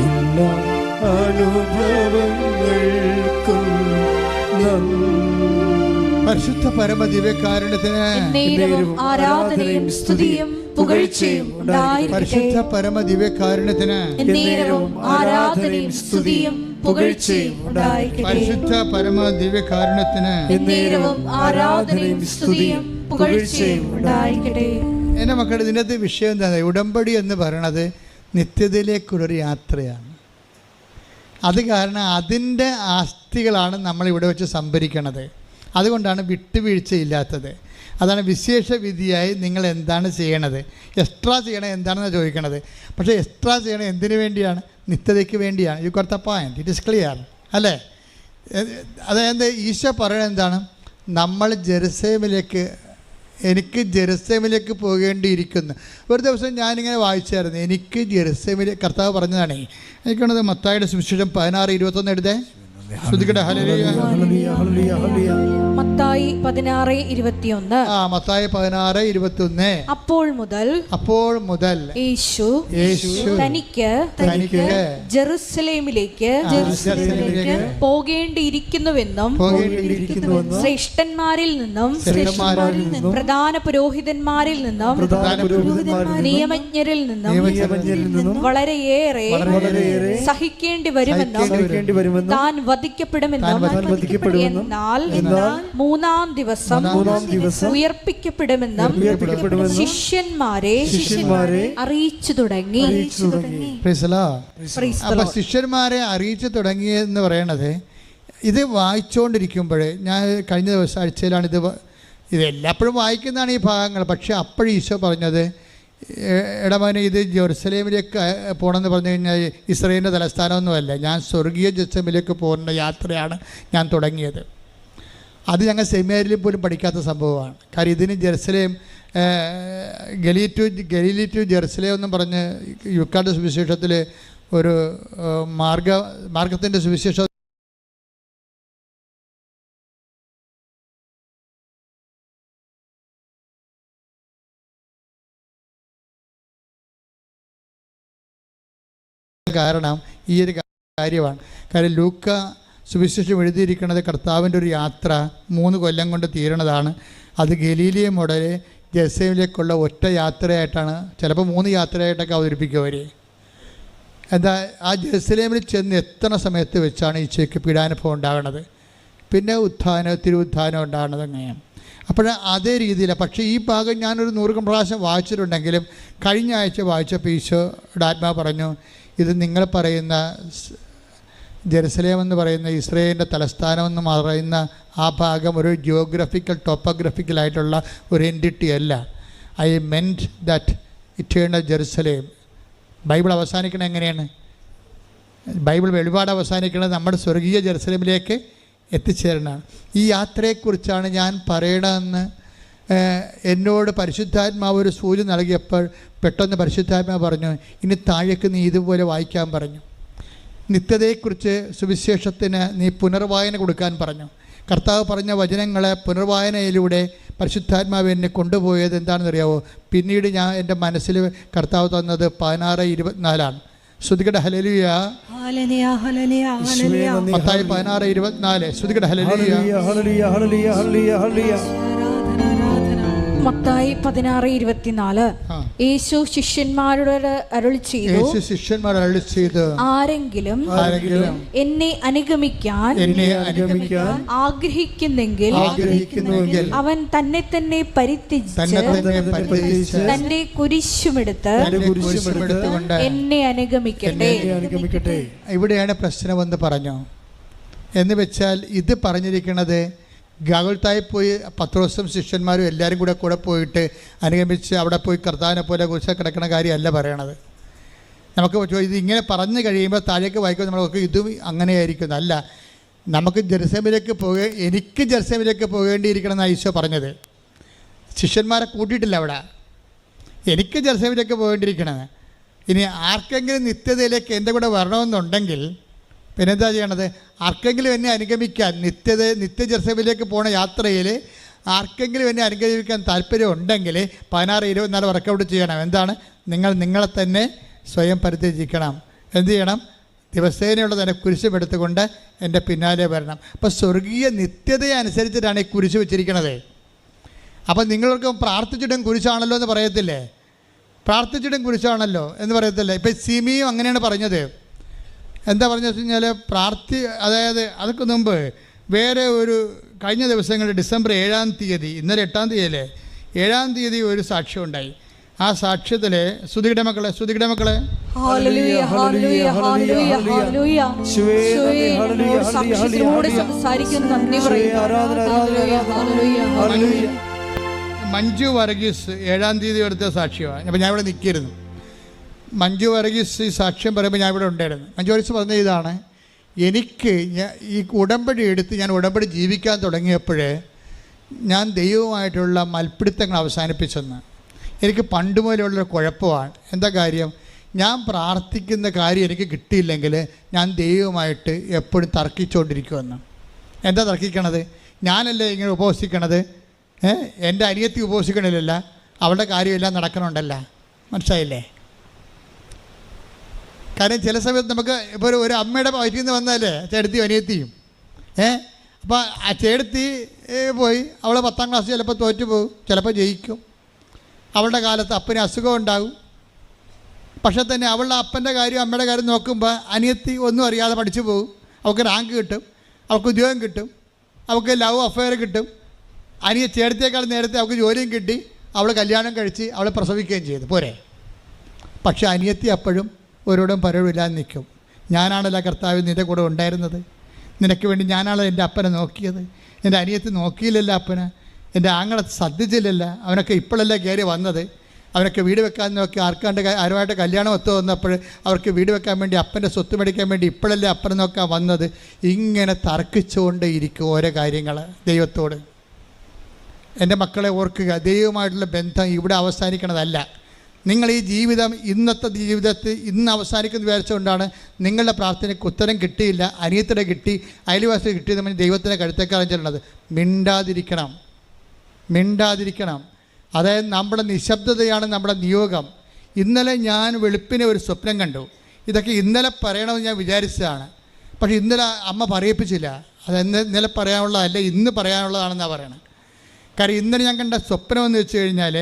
എല്ലാ അനുഭവങ്ങൾക്കും പരിശുദ്ധ പരമദിവ്യകാരുണ്യത്തിന് ആരാധനയും സ്തുതിയും പുകഴ്ചയും ഉണ്ടായിരിക്കട്ടെ. പരിശുദ്ധ പരമദിവ്യകാരുണ്യത്തിന് ആരാധനയും സ്തുതിയും പുകഴ്ചയും ഉണ്ടായിരിക്കട്ടെ. പരിശുദ്ധ പരമദിവ്യകാരുണ്യത്തിന് ആരാധനയും സ്തുതിയും പുകഴ്ചയും ഉണ്ടായിരിക്കട്ടെ. എൻ്റെ മക്കളുടെ ഇതിനകത്ത് വിഷയം എന്താണ്? ഉടമ്പടി എന്ന് പറയണത് നിത്യതയിലേക്കുള്ളൊരു യാത്രയാണ്. അത് കാരണം അതിൻ്റെ ആസ്തികളാണ് നമ്മളിവിടെ വെച്ച് സംഭരിക്കണത്. അതുകൊണ്ടാണ് വിട്ടുവീഴ്ചയില്ലാത്തത്. അതാണ് വിശേഷ വിധിയായി നിങ്ങൾ എന്താണ് ചെയ്യണത്, എക്സ്ട്രാ ചെയ്യണത് എന്താണെന്ന് ചോദിക്കണത്. പക്ഷേ എക്സ്ട്രാ ചെയ്യണത് എന്തിനു വേണ്ടിയാണ്? നിത്യതയ്ക്ക് വേണ്ടിയാണ്. You got the point, it is clear അല്ലേ? അതായത് ഈശോ പറയുന്നത് എന്താണ്? നമ്മൾ എനിക്ക് ജെറുസലേമിലേക്ക് പോകേണ്ടിയിരിക്കുന്നു. ഒരു ദിവസം ഞാനിങ്ങനെ വായിച്ചായിരുന്നു, എനിക്ക് ജെറുസലേമിലേക്ക് കർത്താവ് പറഞ്ഞതാണേ. എനിക്കാണത് മത്തായിയുടെ സുവിശേഷം 16:21 എഴുതേ. ശ്രദ്ധിക്കട്ടെ. മത്തായി 16:21. മത്തായി 16:21. അപ്പോൾ മുതൽ യേശു തനിക്ക് ജെറുസലേമിലേക്ക് പോകേണ്ടിയിരിക്കുന്നുവെന്നും ശ്രേഷ്ഠന്മാരിൽ നിന്നും പ്രധാന പുരോഹിതന്മാരിൽ നിന്നും നിയമജ്ഞരിൽ നിന്നും വളരെയേറെ സഹിക്കേണ്ടി വരുമെന്നും താൻ വധിക്കപ്പെടുമെന്നും എന്നാൽ മൂന്നാം ദിവസം ഉയർപ്പിക്കപ്പെടുമെന്നും ശിഷ്യന്മാരെ അറിയിച്ചു തുടങ്ങി. അപ്പൊ ശിഷ്യന്മാരെ അറിയിച്ചു തുടങ്ങിയെന്ന് പറയണത്, ഇത് വായിച്ചുകൊണ്ടിരിക്കുമ്പോൾ ഞാൻ കഴിഞ്ഞ ദിവസം ആഴ്ചയിലാണ് ഇത് എല്ലാപ്പോഴും വായിക്കുന്നതാണ് ഈ ഭാഗങ്ങൾ. പക്ഷെ അപ്പോഴും ഈശോ പറഞ്ഞത്, ഇടമനെ ഇത് ജെറുസലേമിലേക്ക് പോകണമെന്ന് പറഞ്ഞു കഴിഞ്ഞാൽ ഇസ്രായേലിൻ്റെ തലസ്ഥാനമൊന്നുമല്ല, ഞാൻ സ്വർഗീയ ജെറുസലേമിലേക്ക് പോകുന്ന യാത്രയാണ് ഞാൻ തുടങ്ങിയത്. അത് ഞങ്ങൾ സെമിനാരിൽ പോലും പഠിക്കാത്ത സംഭവമാണ്. കാര്യം ഇതിന് ജെറുസലേം ഗലീലി ടു ജെറുസലേം എന്നും പറഞ്ഞ് യുക്കാൻ്റെ സുവിശേഷത്തിൽ ഒരു മാർഗത്തിൻ്റെ സുവിശേഷം കാരണം ഈ ഒരു കാര്യമാണ്. കാര്യം ലൂക്ക സുവിശേഷം എഴുതിയിരിക്കുന്നത് കർത്താവിൻ്റെ ഒരു യാത്ര 3 കൊല്ലം കൊണ്ട് തീരണതാണ്. അത് ഗലീലിയ മുതൽ ജെറുസലേമിലേക്കുള്ള ഒറ്റ യാത്രയായിട്ടാണ്, ചിലപ്പോൾ 3 യാത്രയായിട്ടൊക്കെ അവതരിപ്പിക്കും അവർ. എന്താ, ആ ജെറുസലേമിൽ ചെന്ന് എത്തുന്ന സമയത്ത് വെച്ചാണ് ഈശോയ്ക്ക് പീഡാനുഭവം ഉണ്ടാകുന്നത്, പിന്നെ തിരുവുത്ഥാനം ഉണ്ടാകുന്നത് അങ്ങനെയാണ്. അപ്പോൾ അതേ രീതിയിലാണ്. പക്ഷേ ഈ ഭാഗം ഞാനൊരു 100 പ്രാവശ്യം വായിച്ചിട്ടുണ്ടെങ്കിലും കഴിഞ്ഞ ആഴ്ച വായിച്ചപ്പോൾ ഈശോയുടെ ആത്മാവ് പറഞ്ഞു, ഇത് നിങ്ങൾ പറയുന്ന ജെറുസലേം എന്ന് പറയുന്ന ഇസ്രായേലിൻ്റെ തലസ്ഥാനം എന്ന് പറയുന്ന ആ ഭാഗം ഒരു ടോപ്പോഗ്രഫിക്കലായിട്ടുള്ള ഒരു എൻറ്റിറ്റി അല്ല. I meant that eternal Jerusalem. Bible അവസാനിക്കുന്നത് എങ്ങനെയാണ്? ബൈബിൾ വെളിപാട് അവസാനിക്കുന്നത് നമ്മുടെ സ്വർഗീയ ജെറുസലേമിലേക്ക് എത്തിച്ചേരണമാണ്. ഈ യാത്രയെക്കുറിച്ചാണ് ഞാൻ പറയണമെന്ന് എന്നോട് പരിശുദ്ധാത്മാവ് ഒരു സൂചന നൽകിയപ്പോൾ പെട്ടെന്ന് പരിശുദ്ധാത്മാവ് പറഞ്ഞു, ഇനി താഴേക്ക് നീ ഇതുപോലെ വായിക്കാൻ പറഞ്ഞു. നിത്യതയെക്കുറിച്ച് സുവിശേഷത്തിന് നീ പുനർവായന കൊടുക്കാൻ പറഞ്ഞു. കർത്താവ് പറഞ്ഞ വചനങ്ങളെ പുനർവായനയിലൂടെ പരിശുദ്ധാത്മാവ് എന്നെ കൊണ്ടുപോയത് എന്താണെന്ന് അറിയാവോ? പിന്നീട് ഞാൻ എൻ്റെ മനസ്സിൽ കർത്താവ് തന്നത് 16:24 ശ്രുതികട ഹല്ലേലൂയ. മത്തായി 16:24 ശ്രുതികട ഹല്ലേലൂയ. മത്തായി 16:24 യേശു ശിഷ്യന്മാരോട് അരുളി ചെയ്തു, ആരെങ്കിലും എന്നെ അനുഗമിക്കാൻ ആഗ്രഹിക്കുന്നെങ്കിൽ അവൻ തന്നെ തന്നെ പരിത്യജിച്ച് തന്റെ കുരിശുമെടുത്ത് എന്നെ അനുഗമിക്കട്ടെ. ഇവിടെയാണ് പ്രശ്നമെന്ന് പറഞ്ഞു. എന്ന് വെച്ചാൽ ഇത് പറഞ്ഞിരിക്കുന്നത് ഗാഗുൽത്തായി പോയി പത്രോസും ശിഷ്യന്മാരും എല്ലാവരും കൂടെ പോയിട്ട് അനുഗമിച്ച് അവിടെ പോയി കർത്താവിനെ പോലെ കുരിശിൽ കിടക്കുന്ന കാര്യമല്ല പറയണത്. നമുക്ക് ഇത് ഇങ്ങനെ പറഞ്ഞു കഴിയുമ്പോൾ താഴേക്ക് വായിക്കുമ്പോൾ നമ്മളൊക്കെ ഇതും അങ്ങനെയായിരിക്കും. അല്ല, നമുക്ക് എനിക്ക് ജെറുസലേമിലേക്ക് പോകേണ്ടിയിരിക്കണം എന്നാണ് ഈശോ പറഞ്ഞത്. ശിഷ്യന്മാരെ കൂട്ടിയിട്ടില്ല അവിടെ. എനിക്ക് ജെറുസലേമിലേക്ക് പോകേണ്ടിയിരിക്കണത്. ഇനി ആർക്കെങ്കിലും നിത്യതയിലേക്ക് എൻ്റെ കൂടെ വരണമെന്നുണ്ടെങ്കിൽ പിന്നെന്താ ചെയ്യണത്? ആർക്കെങ്കിലും എന്നെ അനുഗമിക്കാൻ നിത്യ ജെറുസലേമിലേക്ക് പോണ യാത്രയിൽ ആർക്കെങ്കിലും എന്നെ അനുഗമിക്കാൻ താല്പര്യം ഉണ്ടെങ്കിൽ 16:24 വർക്കൗട്ട് ചെയ്യണം. എന്താണ്? നിങ്ങളെ തന്നെ സ്വയം പരിത്യജിക്കണം. എന്ത് ചെയ്യണം? ദിവസേനയുള്ള തന്നെ കുരിശുമെടുത്തുകൊണ്ട് എൻ്റെ പിന്നാലെ വരണം. അപ്പോൾ സ്വർഗീയ നിത്യതയെ അനുസരിച്ചിട്ടാണ് ഈ കുരിശ് വെച്ചിരിക്കുന്നത്. അപ്പം നിങ്ങൾക്ക് പ്രാർത്ഥിച്ചിട്ടും കുരിശാണല്ലോ എന്ന് പറയത്തില്ലേ? പ്രാർത്ഥിച്ചിട്ടും കുരിശാണല്ലോ എന്ന് പറയത്തില്ലേ? ഇപ്പം സിമിയും അങ്ങനെയാണ് പറഞ്ഞത്. എന്താ പറഞ്ഞു വെച്ച് കഴിഞ്ഞാൽ അതായത് അതൊക്കെ മുമ്പ് വേറെ ഒരു കഴിഞ്ഞ ദിവസങ്ങളിൽ ഡിസംബർ 7-ാം തീയതി, ഇന്നലെ 8-ാം തീയതിയല്ലേ, 7-ാം തീയതി ഒരു സാക്ഷ്യം ഉണ്ടായി. ആ സാക്ഷ്യത്തിൽ ശ്രുതിയുടെ മക്കളെ മഞ്ജു വർഗീസ് 7-ാം തീയതി എടുത്ത സാക്ഷ്യമാണ്. അപ്പം ഞാൻ ഇവിടെ നിൽക്കിയിരുന്നു. മഞ്ജു വർഗീസ് ഈ സാക്ഷ്യം പറയുമ്പോൾ ഞാൻ ഇവിടെ ഉണ്ടായിരുന്നു. മഞ്ജു വർഗീസ് പറഞ്ഞ ഇതാണ്: എനിക്ക് ഈ ഉടമ്പടി എടുത്ത് ഞാൻ ഉടമ്പടി ജീവിക്കാൻ തുടങ്ങിയപ്പോൾ ഞാൻ ദൈവവുമായിട്ടുള്ള മൽപ്പിടുത്തങ്ങൾ അവസാനിപ്പിച്ചെന്ന്. എനിക്ക് പണ്ട് മുതലുള്ളൊരു കുഴപ്പമാണ്. എന്താ കാര്യം? ഞാൻ പ്രാർത്ഥിക്കുന്ന കാര്യം എനിക്ക് കിട്ടിയില്ലെങ്കിൽ ഞാൻ ദൈവവുമായിട്ട് എപ്പോഴും തർക്കിച്ചുകൊണ്ടിരിക്കുമെന്ന്. എന്താ തർക്കിക്കണത്? ഞാനല്ലേ ഇങ്ങനെ ഉപവസിക്കണത്, എൻ്റെ അനിയത്തി ഉപവസിക്കണില്ലല്ല, അവളുടെ കാര്യമെല്ലാം നടക്കണുണ്ടല്ല. മനസ്സിലായില്ലേ? കാര്യം ചില സമയത്ത് നമുക്ക് ഇപ്പോൾ ഒരു അമ്മയുടെ വയറ്റിൽ നിന്ന് വന്നാലേ ചേട്ടത്തിയും അനിയത്തിയും അപ്പോൾ ആ ചേട്ടത്തി പോയി അവൾ 10-ാം ക്ലാസ് ചിലപ്പോൾ തോറ്റു പോകും, ചിലപ്പോൾ ജയിക്കും. അവളുടെ കാലത്ത് അപ്പന് അസുഖം ഉണ്ടാകും. പക്ഷേ തന്നെ അവളുടെ അപ്പൻ്റെ കാര്യം അമ്മയുടെ കാര്യം നോക്കുമ്പോൾ അനിയത്തി ഒന്നും അറിയാതെ പഠിച്ചു പോകും. അവൾക്ക് റാങ്ക് കിട്ടും, അവൾക്ക് ഉദ്യോഗം കിട്ടും, അവൾക്ക് ലവ് അഫെയർ കിട്ടും. ചേട്ടത്തിയേക്കാൾ നേരത്തെ അവൾക്ക് ജോലിയും കിട്ടി, അവൾ കല്യാണം കഴിച്ച് അവളെ പ്രസവിക്കുകയും ചെയ്തു. പോരെ? പക്ഷേ അനിയത്തി അപ്പോഴും ഒരോടും പരവില്ലാതെ നിൽക്കും. ഞാനാണല്ലോ കർത്താവ് നിൻ്റെ കൂടെ ഉണ്ടായിരുന്നത്, നിനക്ക് വേണ്ടി ഞാനാണല്ലോ എൻ്റെ അപ്പനെ നോക്കിയത്. എൻ്റെ അനിയത്തി നോക്കിയില്ലല്ലോ അപ്പനെ, എൻ്റെ ആങ്ങളെ ശ്രദ്ധിച്ചില്ലല്ലോ, അവനൊക്കെ ഇപ്പോഴല്ലേ കയറി വന്നത്. അവനൊക്കെ വീട് വെക്കാൻ നോക്കി ആരുമായിട്ട് കല്യാണം ഒത്തു വന്നപ്പോൾ അവർക്ക് വീട് വെക്കാൻ വേണ്ടി അപ്പൻ്റെ സ്വത്ത് മേടിക്കാൻ വേണ്ടി ഇപ്പോഴല്ലേ അപ്പനെ നോക്കാൻ വന്നത്. ഇങ്ങനെ തർക്കിച്ചുകൊണ്ട് ഇരിക്കും ഓരോ കാര്യങ്ങൾ ദൈവത്തോട്. എൻ്റെ മക്കളെ ഓർക്കുക, ദൈവവുമായിട്ടുള്ള ബന്ധം ഇവിടെ അവസാനിക്കണതല്ല. നിങ്ങൾ ഈ ജീവിതം ഇന്നത്തെ ജീവിതത്തിൽ ഇന്ന് അവസാനിക്കുന്ന വിചാരിച്ചുകൊണ്ടാണ് നിങ്ങളുടെ പ്രാർത്ഥനയ്ക്ക് ഉത്തരം കിട്ടിയില്ല, അനിയത്തിടെ കിട്ടി, അയൽവാസിയെ കിട്ടി, നമ്മൾ ദൈവത്തിൻ്റെ കഴുത്തേക്കാളും ചെല്ലുന്നത്. മിണ്ടാതിരിക്കണം. അതായത് നമ്മുടെ നിശബ്ദതയാണ് നമ്മുടെ നിയോഗം. ഇന്നലെ ഞാൻ വെളുപ്പിനെ ഒരു സ്വപ്നം കണ്ടു. ഇതൊക്കെ ഇന്നലെ പറയണമെന്ന് ഞാൻ വിചാരിച്ചതാണ്. പക്ഷേ ഇന്നലെ അമ്മ പറയിപ്പിച്ചില്ല. അത് ഇന്നലെ പറയാനുള്ളതല്ല, ഇന്ന് പറയാനുള്ളതാണെന്നാണ് പറയണത്. കാര്യം ഇന്നലെ ഞാൻ കണ്ട സ്വപ്നമെന്ന് വെച്ച് കഴിഞ്ഞാൽ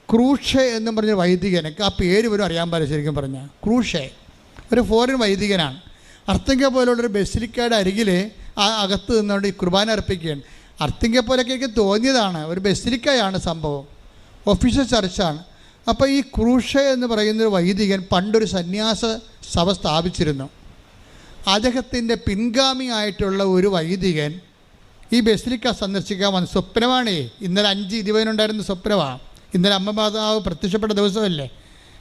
ക്രൂഷെ എന്നും പറഞ്ഞ വൈദികൻ, എനിക്ക് ആ പേര് പോലും അറിയാൻ പാടില്ല ശരിക്കും പറഞ്ഞാൽ. ക്രൂഷെ ഒരു ഫോറിൻ വൈദികനാണ്. അർത്തിങ്ക പോലുള്ളൊരു ബസിലിക്കയുടെ അരികിൽ ആ അകത്ത് നിന്നുകൊണ്ട് ഈ കുർബാന അർപ്പിക്കുകയാണ്. അർത്തിങ്ക പോലൊക്കെ എനിക്ക് തോന്നിയതാണ്, ഒരു ബസിലിക്കയാണ് സംഭവം, ഒഫീഷ്യൽ ചർച്ചാണ്. അപ്പോൾ ഈ ക്രൂഷെ എന്ന് പറയുന്നൊരു വൈദികൻ പണ്ടൊരു സന്യാസ സഭ സ്ഥാപിച്ചിരുന്നു. അദ്ദേഹത്തിൻ്റെ പിൻഗാമിയായിട്ടുള്ള ഒരു വൈദികൻ ഈ ബസിലിക്ക സന്ദർശിക്കാൻ വന്ന സ്വപ്നമാണേ. ഇന്നലെ 5:20 സ്വപ്നമാണ്. ഇന്നലെ അമ്മ മാതാവ് പ്രത്യക്ഷപ്പെട്ട ദിവസമല്ലേ.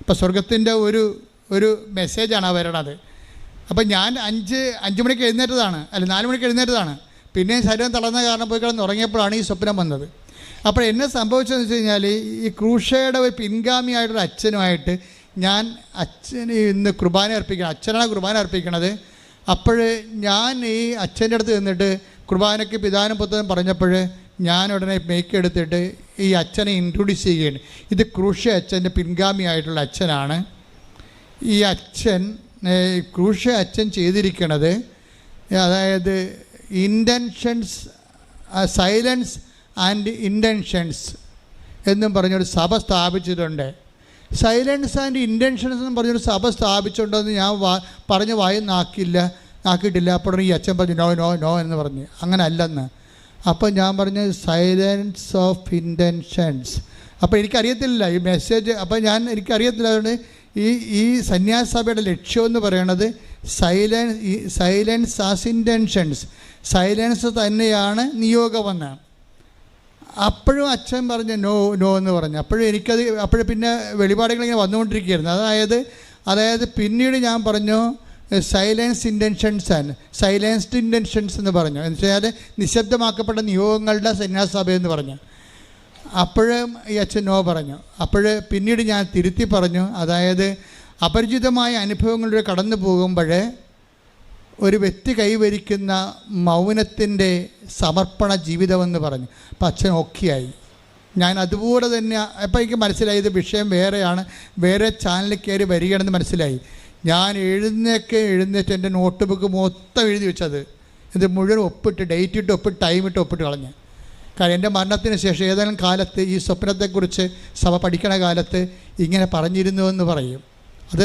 ഇപ്പോൾ സ്വർഗത്തിൻ്റെ ഒരു മെസ്സേജാണ് ആ വരണത്. അപ്പം ഞാൻ 5 മണിക്ക് എഴുന്നേറ്റതാണ്, 4 മണിക്ക് എഴുന്നേറ്റതാണ്. പിന്നെയും ശരീരം തളർന്ന കാരണം പോയി കിടന്ന് ഉറങ്ങിയപ്പോഴാണ് ഈ സ്വപ്നം വന്നത്. അപ്പോൾ എന്നെ സംഭവിച്ചതെന്ന് വെച്ച് കഴിഞ്ഞാൽ ഈ ക്രൂഷയുടെ ഒരു പിൻഗാമിയായിട്ടൊരു അച്ഛനുമായിട്ട് ഞാൻ അച്ഛന് ഇന്ന് കുർബാന അർപ്പിക്കണം, അച്ഛനാണ് കുർബാന അർപ്പിക്കണത്. അപ്പോൾ ഞാൻ ഈ അച്ഛൻ്റെ അടുത്ത് നിന്നിട്ട് കുർബാനയ്ക്ക് പിതാനും പുത്രനും പറഞ്ഞപ്പോൾ ഞാൻ ഉടനെ മേക്ക് എടുത്തിട്ട് ഈ അച്ഛനെ ഇൻട്രൊഡ്യൂസ് ചെയ്യുകയാണ്. ഇത് ക്രൂഷ്യ അച്ഛൻ്റെ പിൻഗാമിയായിട്ടുള്ള അച്ഛനാണ്. ഈ അച്ഛൻ ക്രൂഷ്യ അച്ഛൻ ചെയ്തിരിക്കുന്നത്, അതായത് ഇൻറ്റൻഷൻസ്, സൈലൻസ് ആൻഡ് ഇൻറ്റൻഷൻസ് എന്നും പറഞ്ഞൊരു സഭ സ്ഥാപിച്ചിട്ടുണ്ട്. സൈലൻസ് ആൻഡ് ഇൻറ്റൻഷൻസ് എന്നും പറഞ്ഞൊരു സഭ സ്ഥാപിച്ചിട്ടുണ്ടെന്ന് ഞാൻ പറഞ്ഞ് നാക്കിയിട്ടില്ല. അപ്പോൾ ഈ അച്ഛൻ പറഞ്ഞു നോ നോ നോ എന്ന് പറഞ്ഞു. അങ്ങനെ അല്ലെന്ന്. അപ്പോൾ ഞാൻ പറഞ്ഞു സൈലൻസ് ഓഫ് ഇൻറ്റൻഷൻസ്. അപ്പോൾ എനിക്കറിയത്തില്ല ഈ മെസ്സേജ്, അപ്പോൾ എനിക്കറിയത്തില്ല. അതുകൊണ്ട് ഈ സന്യാസ സഭയുടെ ലക്ഷ്യം എന്ന് പറയുന്നത് സൈലൻസ് ആസ് ഇൻറ്റൻഷൻസ്, സൈലൻസ് തന്നെയാണ് നിയോഗമെന്ന്. അപ്പോഴും അച്ഛൻ പറഞ്ഞു നോ നോ എന്ന് പറഞ്ഞു. അപ്പോഴും പിന്നെ വെളിപാടുകളിങ്ങനെ വന്നുകൊണ്ടിരിക്കുകയായിരുന്നു. അതായത് പിന്നീട് ഞാൻ പറഞ്ഞു സൈലൻസ്ഡ് ഇൻറ്റൻഷൻസ് എന്ന് പറഞ്ഞു. എന്ന് വെച്ചാൽ നിശബ്ദമാക്കപ്പെട്ട നിയോഗങ്ങളുടെ സന്യാസ എന്ന് പറഞ്ഞു. അപ്പോഴും ഈ അച്ഛൻ നോ പറഞ്ഞു. പിന്നീട് ഞാൻ തിരുത്തി പറഞ്ഞു, അതായത് അപരിചിതമായ അനുഭവങ്ങളിലൂടെ കടന്നു പോകുമ്പോൾ ഒരു വ്യക്തി കൈവരിക്കുന്ന മൗനത്തിൻ്റെ സമർപ്പണ ജീവിതമെന്ന് പറഞ്ഞു. അപ്പം അച്ഛൻ ഓക്കെയായി. ഞാൻ അതുപോലെ തന്നെ അപ്പം എനിക്ക് മനസ്സിലായി ഇത് വിഷയം വേറെയാണ്, വേറെ ചാനലിൽ കയറി വരികയാണെന്ന് മനസ്സിലായി. ഞാൻ എഴുന്നേറ്റ് എൻ്റെ നോട്ട് ബുക്ക് മൊത്തം എഴുതി വെച്ചത്, ഇത് മുഴുവൻ ഒപ്പിട്ട്, ഡേറ്റ് ഇട്ട് ഒപ്പിട്ട്, ടൈം ഇട്ട് ഒപ്പിട്ട് കളഞ്ഞ്. കാരണം എൻ്റെ മരണത്തിന് ശേഷം ഏതെങ്കിലും കാലത്ത് ഈ സ്വപ്നത്തെക്കുറിച്ച് സഭ പഠിക്കണ കാലത്ത് ഇങ്ങനെ പറഞ്ഞിരുന്നു എന്ന് പറയും. അത്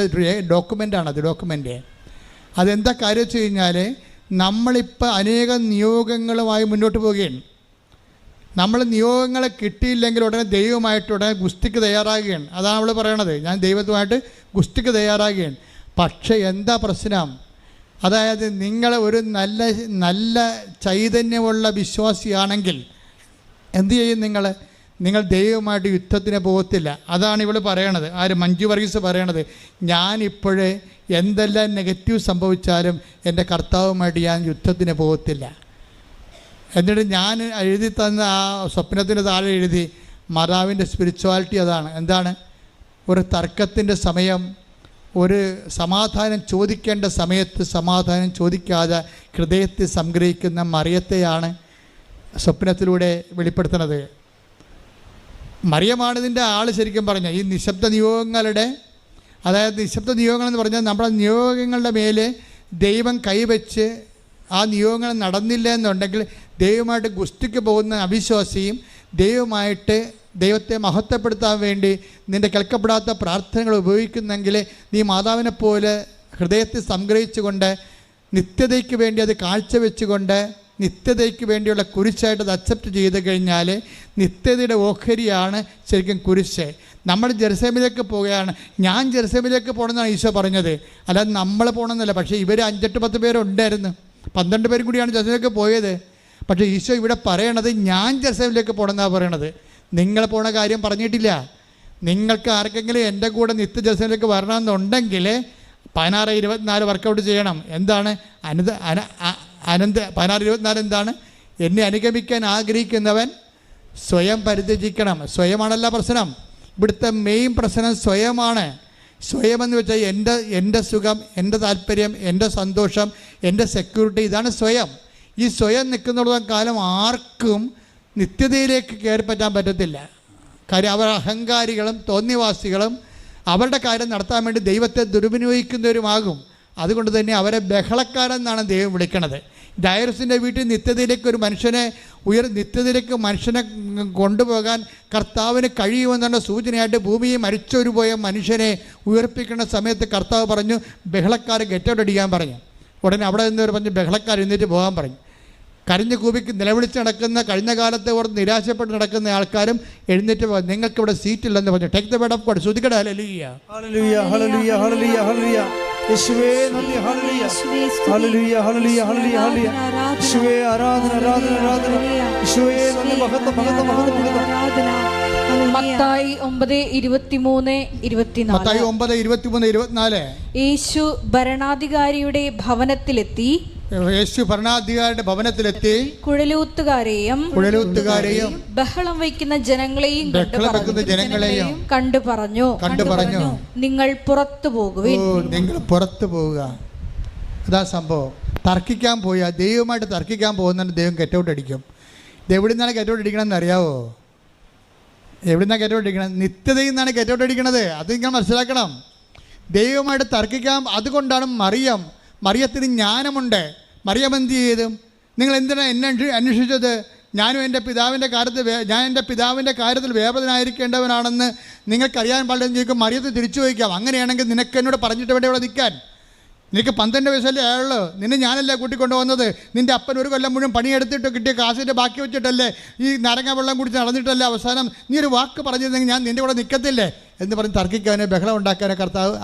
ഡോക്യുമെൻ്റാണ്, അത് ഡോക്യുമെൻ്റ്. അതെന്താ കാര്യം വെച്ച് കഴിഞ്ഞാൽ, നമ്മളിപ്പോൾ അനേകം നിയോഗങ്ങളുമായി മുന്നോട്ട് പോവുകയാണ്. നമ്മൾ നിയോഗങ്ങളെ കിട്ടിയില്ലെങ്കിൽ ഉടനെ ദൈവമായിട്ട് ഉടനെ ഗുസ്തിക്ക് തയ്യാറാകുകയാണ്. അതാണ് അവൾ പറയണത്, ഞാൻ ദൈവത്തുമായിട്ട് ഗുസ്തിക്ക് തയ്യാറാകുകയാണ്. പക്ഷേ എന്താ പ്രശ്നം? അതായത് നിങ്ങൾ ഒരു നല്ല ചൈതന്യമുള്ള വിശ്വാസിയാണെങ്കിൽ എന്തു ചെയ്യും? നിങ്ങൾ ദൈവമായിട്ട് യുദ്ധത്തിന് പോകത്തില്ല. അതാണ് ഇവൾ പറയണത്. മഞ്ജു വർഗീസ് പറയണത്, ഞാനിപ്പോഴേ എന്തെല്ലാം നെഗറ്റീവ് സംഭവിച്ചാലും എൻ്റെ കർത്താവുമായിട്ട് ഞാൻ യുദ്ധത്തിന് പോകത്തില്ല. എന്നിട്ട് ഞാൻ എഴുതി തന്ന ആ സ്വപ്നത്തിന് താഴെ എഴുതി, മാതാവിൻ്റെ സ്പിരിച്വാലിറ്റി അതാണ്. എന്താണ്? ഒരു തർക്കത്തിൻ്റെ സമയം, ഒരു സമാധാനം ചോദിക്കേണ്ട സമയത്ത് സമാധാനം ചോദിക്കാതെ ഹൃദയത്തെ സംഗ്രഹിക്കുന്ന മറിയത്തെയാണ് സ്വപ്നത്തിലൂടെ വെളിപ്പെടുത്തുന്നത്. മറിയമാണ് ഇതിൻ്റെ ആൾ. ശരിക്കും പറഞ്ഞാൽ ഈ നിശബ്ദ നിയോഗങ്ങളുടെ, അതായത് നിശബ്ദ നിയോഗങ്ങളെന്ന് പറഞ്ഞാൽ നമ്മുടെ നിയോഗങ്ങളുടെ മേലെ ദൈവം കൈവച്ച് ആ നിയോഗങ്ങൾ നടന്നില്ല എന്നുണ്ടെങ്കിൽ ദൈവമായിട്ട് ഗുസ്തിക്ക് പോകുന്ന അവിശ്വാസിയും ദൈവത്തെ മഹത്വപ്പെടുത്താൻ വേണ്ടി നിൻ്റെ കേൾക്കപ്പെടാത്ത പ്രാർത്ഥനകൾ ഉപയോഗിക്കുന്നെങ്കിൽ നീ മാതാവിനെ പോലെ ഹൃദയത്തെ സംഗ്രഹിച്ചുകൊണ്ട് നിത്യതയ്ക്ക് വേണ്ടി അത് കാഴ്ചവെച്ചുകൊണ്ട് നിത്യതയ്ക്ക് വേണ്ടിയുള്ള കുരിശായിട്ട് അത് അക്സെപ്റ്റ് ചെയ്ത് കഴിഞ്ഞാൽ നിത്യതയുടെ ഓഹരിയാണ് ശരിക്കും കുരിശ്. നമ്മൾ ജെറുസലേമിലേക്ക് പോവുകയാണ്. ഞാൻ ജെറുസലേമിലേക്ക് പോകണമെന്നാണ് ഈശോ പറഞ്ഞത്, അല്ലാതെ നമ്മൾ പോകണമെന്നല്ല. പക്ഷേ ഇവർ 5-10 പേരുണ്ടായിരുന്നു, 12 പേരും കൂടിയാണ് ജെറുസലേമിലേക്ക് പോയത്. പക്ഷേ ഈശോ ഇവിടെ പറയണത് ഞാൻ ജെറുസലേമിലേക്ക് പോകണമെന്നാണ് പറയണത്. നിങ്ങൾ പോണ കാര്യം പറഞ്ഞിട്ടില്ല. നിങ്ങൾക്ക് ആർക്കെങ്കിലും എൻ്റെ കൂടെ നിത്യ ജെറുസലേമിലേക്ക് വരണമെന്നുണ്ടെങ്കിൽ 16-24 വർക്കൗട്ട് ചെയ്യണം. എന്താണ് 16-24 എന്താണ്? എന്നെ അനുഗമിക്കാൻ ആഗ്രഹിക്കുന്നവൻ സ്വയം പരിത്യജിക്കണം. സ്വയമാണല്ല പ്രശ്നം. ഇവിടുത്തെ മെയിൻ പ്രശ്നം സ്വയമാണ്. സ്വയമെന്ന് വെച്ചാൽ എൻ്റെ സുഖം, എൻ്റെ താല്പര്യം, എൻ്റെ സന്തോഷം, എൻ്റെ സെക്യൂരിറ്റി, ഇതാണ് സ്വയം. ഈ സ്വയം നിൽക്കുന്നിടത്തോളം കാലം ആർക്കും നിത്യതയിലേക്ക് കയറി പറ്റാൻ പറ്റത്തില്ല. കാര്യം അവർ അഹങ്കാരികളും തോന്നിവാസികളും അവരുടെ കാര്യം നടത്താൻ വേണ്ടി ദൈവത്തെ ദുർവിനിയോഗിക്കുന്നവരുമാകും. അതുകൊണ്ട് തന്നെ അവരെ ബഹളക്കാരെന്നാണ് ദൈവം വിളിക്കണത്. ഡയറസിൻ്റെ വീട്ടിൽ നിത്യതയിലേക്ക് ഒരു നിത്യതയിലേക്ക് മനുഷ്യനെ കൊണ്ടുപോകാൻ കർത്താവിന് കഴിയുമെന്നുള്ള സൂചനയായിട്ട് ഭൂമിയെ മരിച്ചൊരു പോയ മനുഷ്യനെ ഉയർപ്പിക്കുന്ന സമയത്ത് കർത്താവ് പറഞ്ഞു ബഹളക്കാരെ ഗെറ്റൗട്ട് അടിക്കാൻ പറഞ്ഞു. ഉടനെ അവിടെ നിന്ന് പറഞ്ഞു ബഹളക്കാർ എഴുന്നേറ്റ് പോകാൻ പറഞ്ഞു. കരഞ്ഞു കൂപിക്ക് നിലവിളിച്ച് നടക്കുന്ന, കഴിഞ്ഞ കാലത്തെ ഓർത്ത് നിരാശപ്പെട്ട് നടക്കുന്ന ആൾക്കാരും എഴുന്നേറ്റ് പോകാൻ, നിങ്ങൾക്ക് ഇവിടെ സീറ്റില്ലെന്ന് പറഞ്ഞു. Take the word of God. ശ്രുതിക്കട്ടെ ഹല്ലേലൂയ ഹല്ലേലൂയ ഹല്ലേലൂയ ഹല്ലേലൂയ ഹല്ലേലൂയ. യേശുവേ നന്ദി. ഹല്ലേലൂയ ഹല്ലേലൂയ ഹല്ലേലൂയ ഹല്ലേലൂയ ഹല്ലേലൂയ. യേശുവേ ആരാധന ആരാധന ആരാധന. യേശുവേ നന്ദി. മഹത്വം മഹത്വം മഹത്വം മഹത്വം. മത്തായി 9:23-24. മത്തായി 9:23-24. യേശു ഭരണാധികാരിയുടെ ഭവനത്തിലെത്തി കുഴലൂത്തുകാരെയും ബഹളം വയ്ക്കുന്ന ജനങ്ങളെയും കണ്ടു പറഞ്ഞു, നിങ്ങൾ പുറത്തു പോകുവിൻ. നിങ്ങൾ പുറത്തു പോവുക. അതാ സംഭവം. ദൈവമായിട്ട് തർക്കിക്കാൻ പോകുന്നതിന് ദൈവം ഗെറ്റൗട്ട് അടിക്കും. ഇത് എവിടെ നിന്നാണ് കയറ്റോട്ടിരിക്കണമെന്ന് അറിയാവോ? എവിടെ നിന്നാണ് കയറ്റോട്ടിരിക്കണം? നിത്യതയിൽ നിന്നാണ് കയറ്റോട്ടിരിക്കണത്. അത് നിങ്ങൾ മനസ്സിലാക്കണം. ദൈവമായിട്ട് തർക്കിക്കാം. അതുകൊണ്ടാണ് മറിയത്തിന് ജ്ഞാനമുണ്ട്. മറിയം എന്ത് ചെയ്തു? നിങ്ങൾ എന്തിനാണ് എന്നെ അന്വേഷിച്ചത്? ഞാൻ എൻ്റെ പിതാവിൻ്റെ കാര്യത്തിൽ വ്യാപൃതനായിരിക്കേണ്ടവനാണെന്ന് നിങ്ങൾക്കറിയാൻ പാടില്ലെന്ന് ചോദിക്കും. മറിയത്ത് തിരിച്ചു ചോദിക്കാം, അങ്ങനെയാണെങ്കിൽ നിനക്ക് എന്നോട് പറഞ്ഞിട്ട് വേണ്ട ഇവിടെ നിൽക്കാൻ? നിനക്ക് 12 വയസ്സല്ലേ ആയുള്ളൂ. നിന്നെ ഞാനല്ല കൂട്ടിക്കൊണ്ടു വന്നത്. നിൻ്റെ അപ്പൻ 1 കൊല്ലം മുഴുവൻ പണിയെടുത്തിട്ട് കിട്ടിയ കാശിൻ്റെ ബാക്കി വെച്ചിട്ടല്ലേ, ഈ നാരങ്ങ വെള്ളം കുടിച്ച് നടന്നിട്ടല്ലേ അവസാനം നീ ഒരു വാക്ക് പറഞ്ഞിരുന്നെങ്കിൽ ഞാൻ നിൻ്റെ കൂടെ നിൽക്കത്തില്ലേ എന്ന് പറഞ്ഞ് തർക്കിക്കാനോ ബഹളം ഉണ്ടാക്കാനോ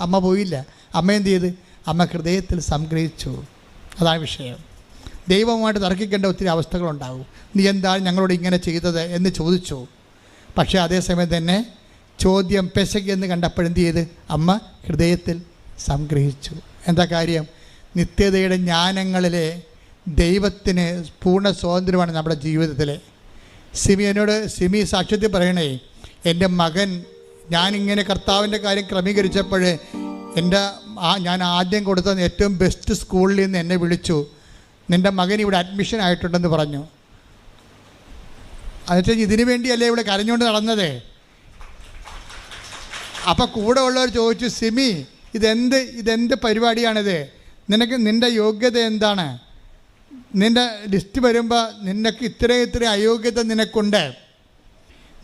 അമ്മ പോയില്ല. അമ്മ എന്ത് ചെയ്ത്? അമ്മ ഹൃദയത്തിൽ സംഗ്രഹിച്ചു. അതാണ് വിഷയം. ദൈവവുമായിട്ട് തർക്കിക്കേണ്ട ഒത്തിരി അവസ്ഥകളുണ്ടാകും. നീ എന്താണ് ഞങ്ങളോട് ഇങ്ങനെ ചെയ്തത് എന്ന് ചോദിച്ചു. പക്ഷേ അതേസമയം തന്നെ ചോദ്യം പെശകെന്ന് കണ്ടപ്പോഴെന്ത് ചെയ്ത്? അമ്മ ഹൃദയത്തിൽ സംഗ്രഹിച്ചു. എന്താ കാര്യം? നിത്യതയുടെ ജ്ഞാനങ്ങളിലെ ദൈവത്തിന് പൂർണ്ണ സ്വാതന്ത്ര്യമാണ് നമ്മുടെ ജീവിതത്തിൽ. സിമി സാക്ഷ്യത്തിൽ പറയണേ, എൻ്റെ മകൻ ഞാനിങ്ങനെ കർത്താവിൻ്റെ കാര്യം ക്രമീകരിച്ചപ്പോൾ ഞാൻ ആദ്യം കൊടുത്ത ഏറ്റവും ബെസ്റ്റ് സ്കൂളിൽ നിന്ന് എന്നെ വിളിച്ചു. നിൻ്റെ മകൻ ഇവിടെ അഡ്മിഷൻ ആയിട്ടുണ്ടെന്ന് പറഞ്ഞു. എന്നുവെച്ചാൽ ഇതിനു വേണ്ടിയല്ലേ ഇവിടെ കരഞ്ഞുകൊണ്ട് നടന്നത്. അപ്പം കൂടെ ഉള്ളവർ ചോദിച്ചു, സിമി ഇതെന്ത് പരിപാടിയാണിത്? നിൻ്റെ യോഗ്യത എന്താണ്? നിൻ്റെ ലിസ്റ്റ് വരുമ്പോൾ നിനക്ക് ഇത്രയും അയോഗ്യത നിനക്കുണ്ട്.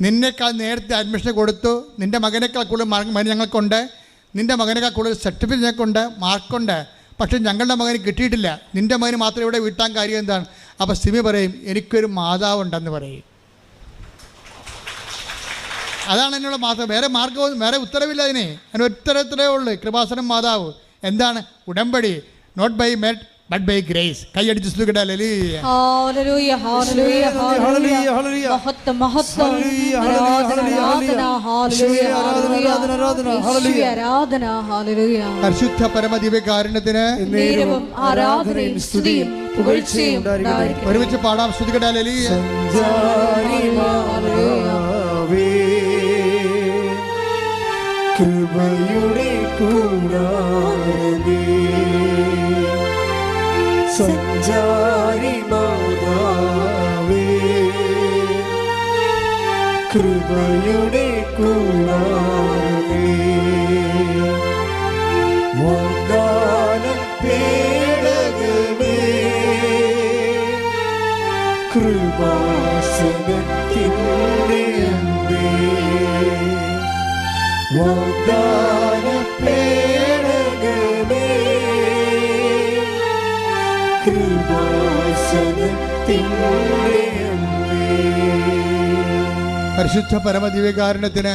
നിന്നേക്കാൾ നേരത്തെ അഡ്മിഷൻ കൊടുത്തു. നിൻ്റെ മകനേക്കാൾ കൂടുതൽ ഞങ്ങൾക്കുണ്ട്. നിൻ്റെ മകനേക്കാൾ കൂടുതൽ സർട്ടിഫിക്കറ്റ് ഞങ്ങൾക്കുണ്ട്, മാർക്കുണ്ട്. പക്ഷേ ഞങ്ങളുടെ മകന് കിട്ടിയിട്ടില്ല. നിൻ്റെ മകന് മാത്രം ഇവിടെ വീട്ടാൻ കാര്യം എന്താണ്? അപ്പോൾ സിമി പറയും, എനിക്കൊരു മാതാവുണ്ടെന്ന് പറയും. അതാണ് എന്നോട് മാത്രം. വേറെ മാർഗവും വേറെ ഉത്തരവില്ല അതിന്. അതിന് ഉത്തരത്തിലേ ഉള്ളൂ, കൃപാസനം മാതാവ്. എന്താണ്? ഉടമ്പടി. Not by merit but by grace. കൈയടിച്ച് സ്തുതിക്കട്ടെ. ഹല്ലേലൂയ ഹല്ലേലൂയ ഹല്ലേലൂയ ഹല്ലേലൂയ മഹത്വം മഹത്വം ആരാധന ഹല്ലേലൂയ ഹല്ലേലൂയ ആരാധന ഹല്ലേലൂയ. പരിശുദ്ധ പരമദിവ്യകാരുണ്യത്തിന് നേരവും ആരാധനയും സ്തുതിയും പുകഴ്ചയും ഉണ്ടായിരിക്കട്ടെ. ഒരുമിച്ച് പാടാം. സ്തുതിക്കട്ടെ. ഹല്ലേലൂയ കൃപയുടെ കൂടാരമേ, സഞ്ചാരി മാതാവേ, കൃപയുടെ കൂടാരമേ, വാഗ്ദാന പേടകമേ, കൃപാസനത്തിൻ്റെ അമ്പേ, വാഗ്ദാന പേടകമേ, കൃപാസനത്തിൻ്റെ അമ്പേ. പരിശുദ്ധ പരമദിവ്യകാരുണ്യത്തിന്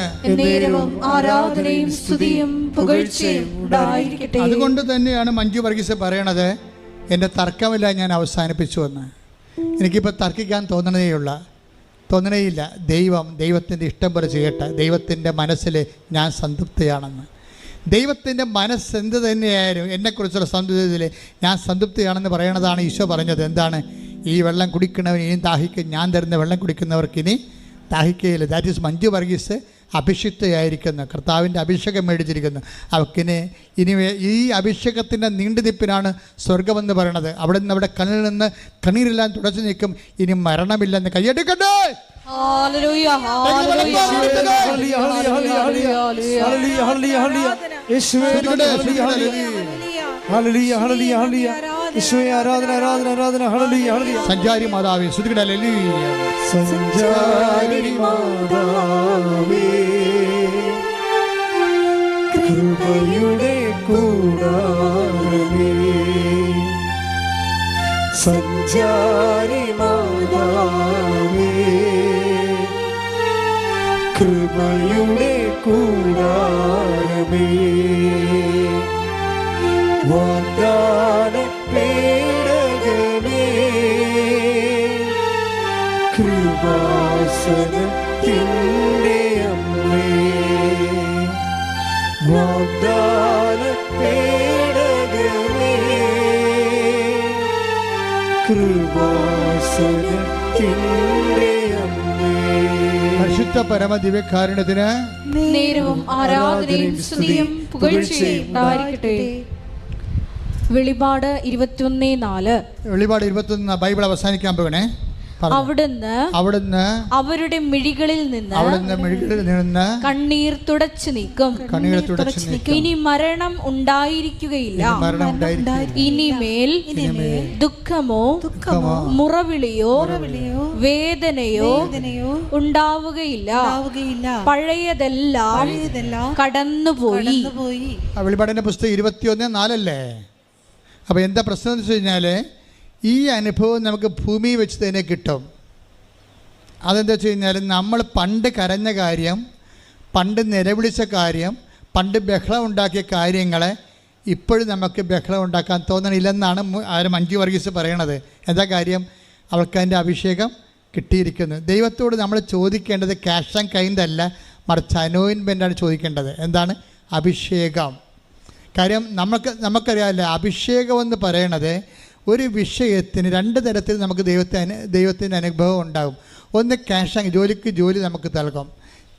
ആരാധനയും സ്തുതിയും പുകഴ്ചയും ഉണ്ടായിരിക്കട്ടെ. അതുകൊണ്ട് തന്നെയാണ് മഞ്ജു വർഗീസ് പറയണത്, എൻ്റെ തർക്കമില്ല, ഞാൻ അവസാനിപ്പിച്ചു എന്ന്. എനിക്കിപ്പോൾ തർക്കിക്കാൻ തോന്നണേയില്ല. ദൈവത്തിൻ്റെ ഇഷ്ടം പോലെ ചെയ്യട്ടെ. ദൈവത്തിൻ്റെ മനസ്സിൽ ഞാൻ സംതൃപ്തിയാണെന്ന്. ദൈവത്തിൻ്റെ മനസ്സെന്ത് തന്നെയായാലും എന്നെക്കുറിച്ചുള്ള സംതൃപ്തിയിൽ ഞാൻ സംതൃപ്തിയാണെന്ന് പറയണതാണ് ഈശോ പറഞ്ഞത്. എന്താണ്? ഈ വെള്ളം കുടിക്കുന്നവൻ ഇനിയും ദാഹിക്കും, ഞാൻ തരുന്ന വെള്ളം കുടിക്കുന്നവർക്ക് ഇനി ദാഹിക്കുകയില്ല. ദാറ്റ് ഈസ് മഞ്ജു വർഗീസ് അഭിഷിക്തയായിരിക്കുന്നു, കർത്താവിൻ്റെ അഭിഷേകം മേടിച്ചിരിക്കുന്നു. അവക്കിന് ഇനി ഈ അഭിഷേകത്തിൻ്റെ നീണ്ടുനിൽപ്പിനാണ് സ്വർഗമെന്ന് പറയണത്. അവിടെ നിന്ന് അവിടെ കണ്ണിൽ നിന്ന് കണ്ണീരെല്ലാം തുടച്ചു നിൽക്കും. ഇനി മരണമില്ലെന്ന് കൈയ്യടിക്കട്ടെ. സഞ്ചാരി മാതാവേ സ്തുതിക്കട്ടെ. സഞ്ചാരി മാതാവേ, കൃപയുടെ കൂടാരമേ, സഞ്ചാരി മാതാവേ, കൃപയുടെ കൂടാരമേ, വാഗ്ദാന പേടകമേ, കൃപാസനത്തിൻ്റെ അമ്മേ, വാഗ്ദാന പേടകമേ, കൃപാസനത്തിൻ്റെ അമ്മേ. പരിശുദ്ധ പരമദിവ്യകാരുണ്യത്തിന് നേരവും ആരാധനയും സ്തുതിയും പുകഴ്ചയും ഉണ്ടായിരിക്കട്ടെ. വെളിപാട് 21:4. വെളിപാട് 21 ബൈബിൾ അവസാനിക്കാൻ പോകണേ. അവിടുന്ന് അവരുടെ മിഴികളിൽ നിന്ന് കണ്ണീർ തുടച്ചു നീക്കും. ഇനി മരണം ഉണ്ടായിരിക്കുകയില്ല. ഇനിമേൽ ദുഃഖമോ മുറവിളിയോ വേദനയോ ഉണ്ടാവുകയില്ല. പഴയതെല്ലാം കടന്നുപോയി. വെളിപ്പാടിന്റെ പുസ്തകം 21:4 അപ്പോൾ എന്താ പ്രശ്നം എന്ന് വെച്ച് കഴിഞ്ഞാൽ ഈ അനുഭവം നമുക്ക് ഭൂമി വെച്ച് തന്നെ കിട്ടും. അതെന്താ വെച്ച് കഴിഞ്ഞാൽ നമ്മൾ പണ്ട് കരഞ്ഞ കാര്യം, പണ്ട് നിലവിളിച്ച കാര്യം, പണ്ട് ബഹളം ഉണ്ടാക്കിയ കാര്യങ്ങളെ ഇപ്പോഴും നമുക്ക് ബഹളം ഉണ്ടാക്കാൻ തോന്നണില്ലെന്നാണ് മഞ്ജു വർഗീസ് പറയണത്. എന്താ കാര്യം? അവൾക്ക് അതിൻ്റെ അഭിഷേകം കിട്ടിയിരിക്കുന്നു. ദൈവത്തോട് നമ്മൾ ചോദിക്കേണ്ടത് ക്യാഷ് ആൻഡ് കൈൻഡ് അല്ല, മറിച്ച് അനോയിൻമെൻ്റാണ് ചോദിക്കേണ്ടത്. എന്താണ്? അഭിഷേകം. കാര്യം നമുക്കറിയാമല്ലോ, അഭിഷേകം എന്ന് പറയണത് ഒരു വിഷയത്തിന് 2 തരത്തിൽ നമുക്ക് ദൈവത്തിൻ്റെ അനുഭവം ഉണ്ടാകും. ഒന്ന് ക്യാഷ് ആൻഡ് ജോലി നമുക്ക് നൽകും.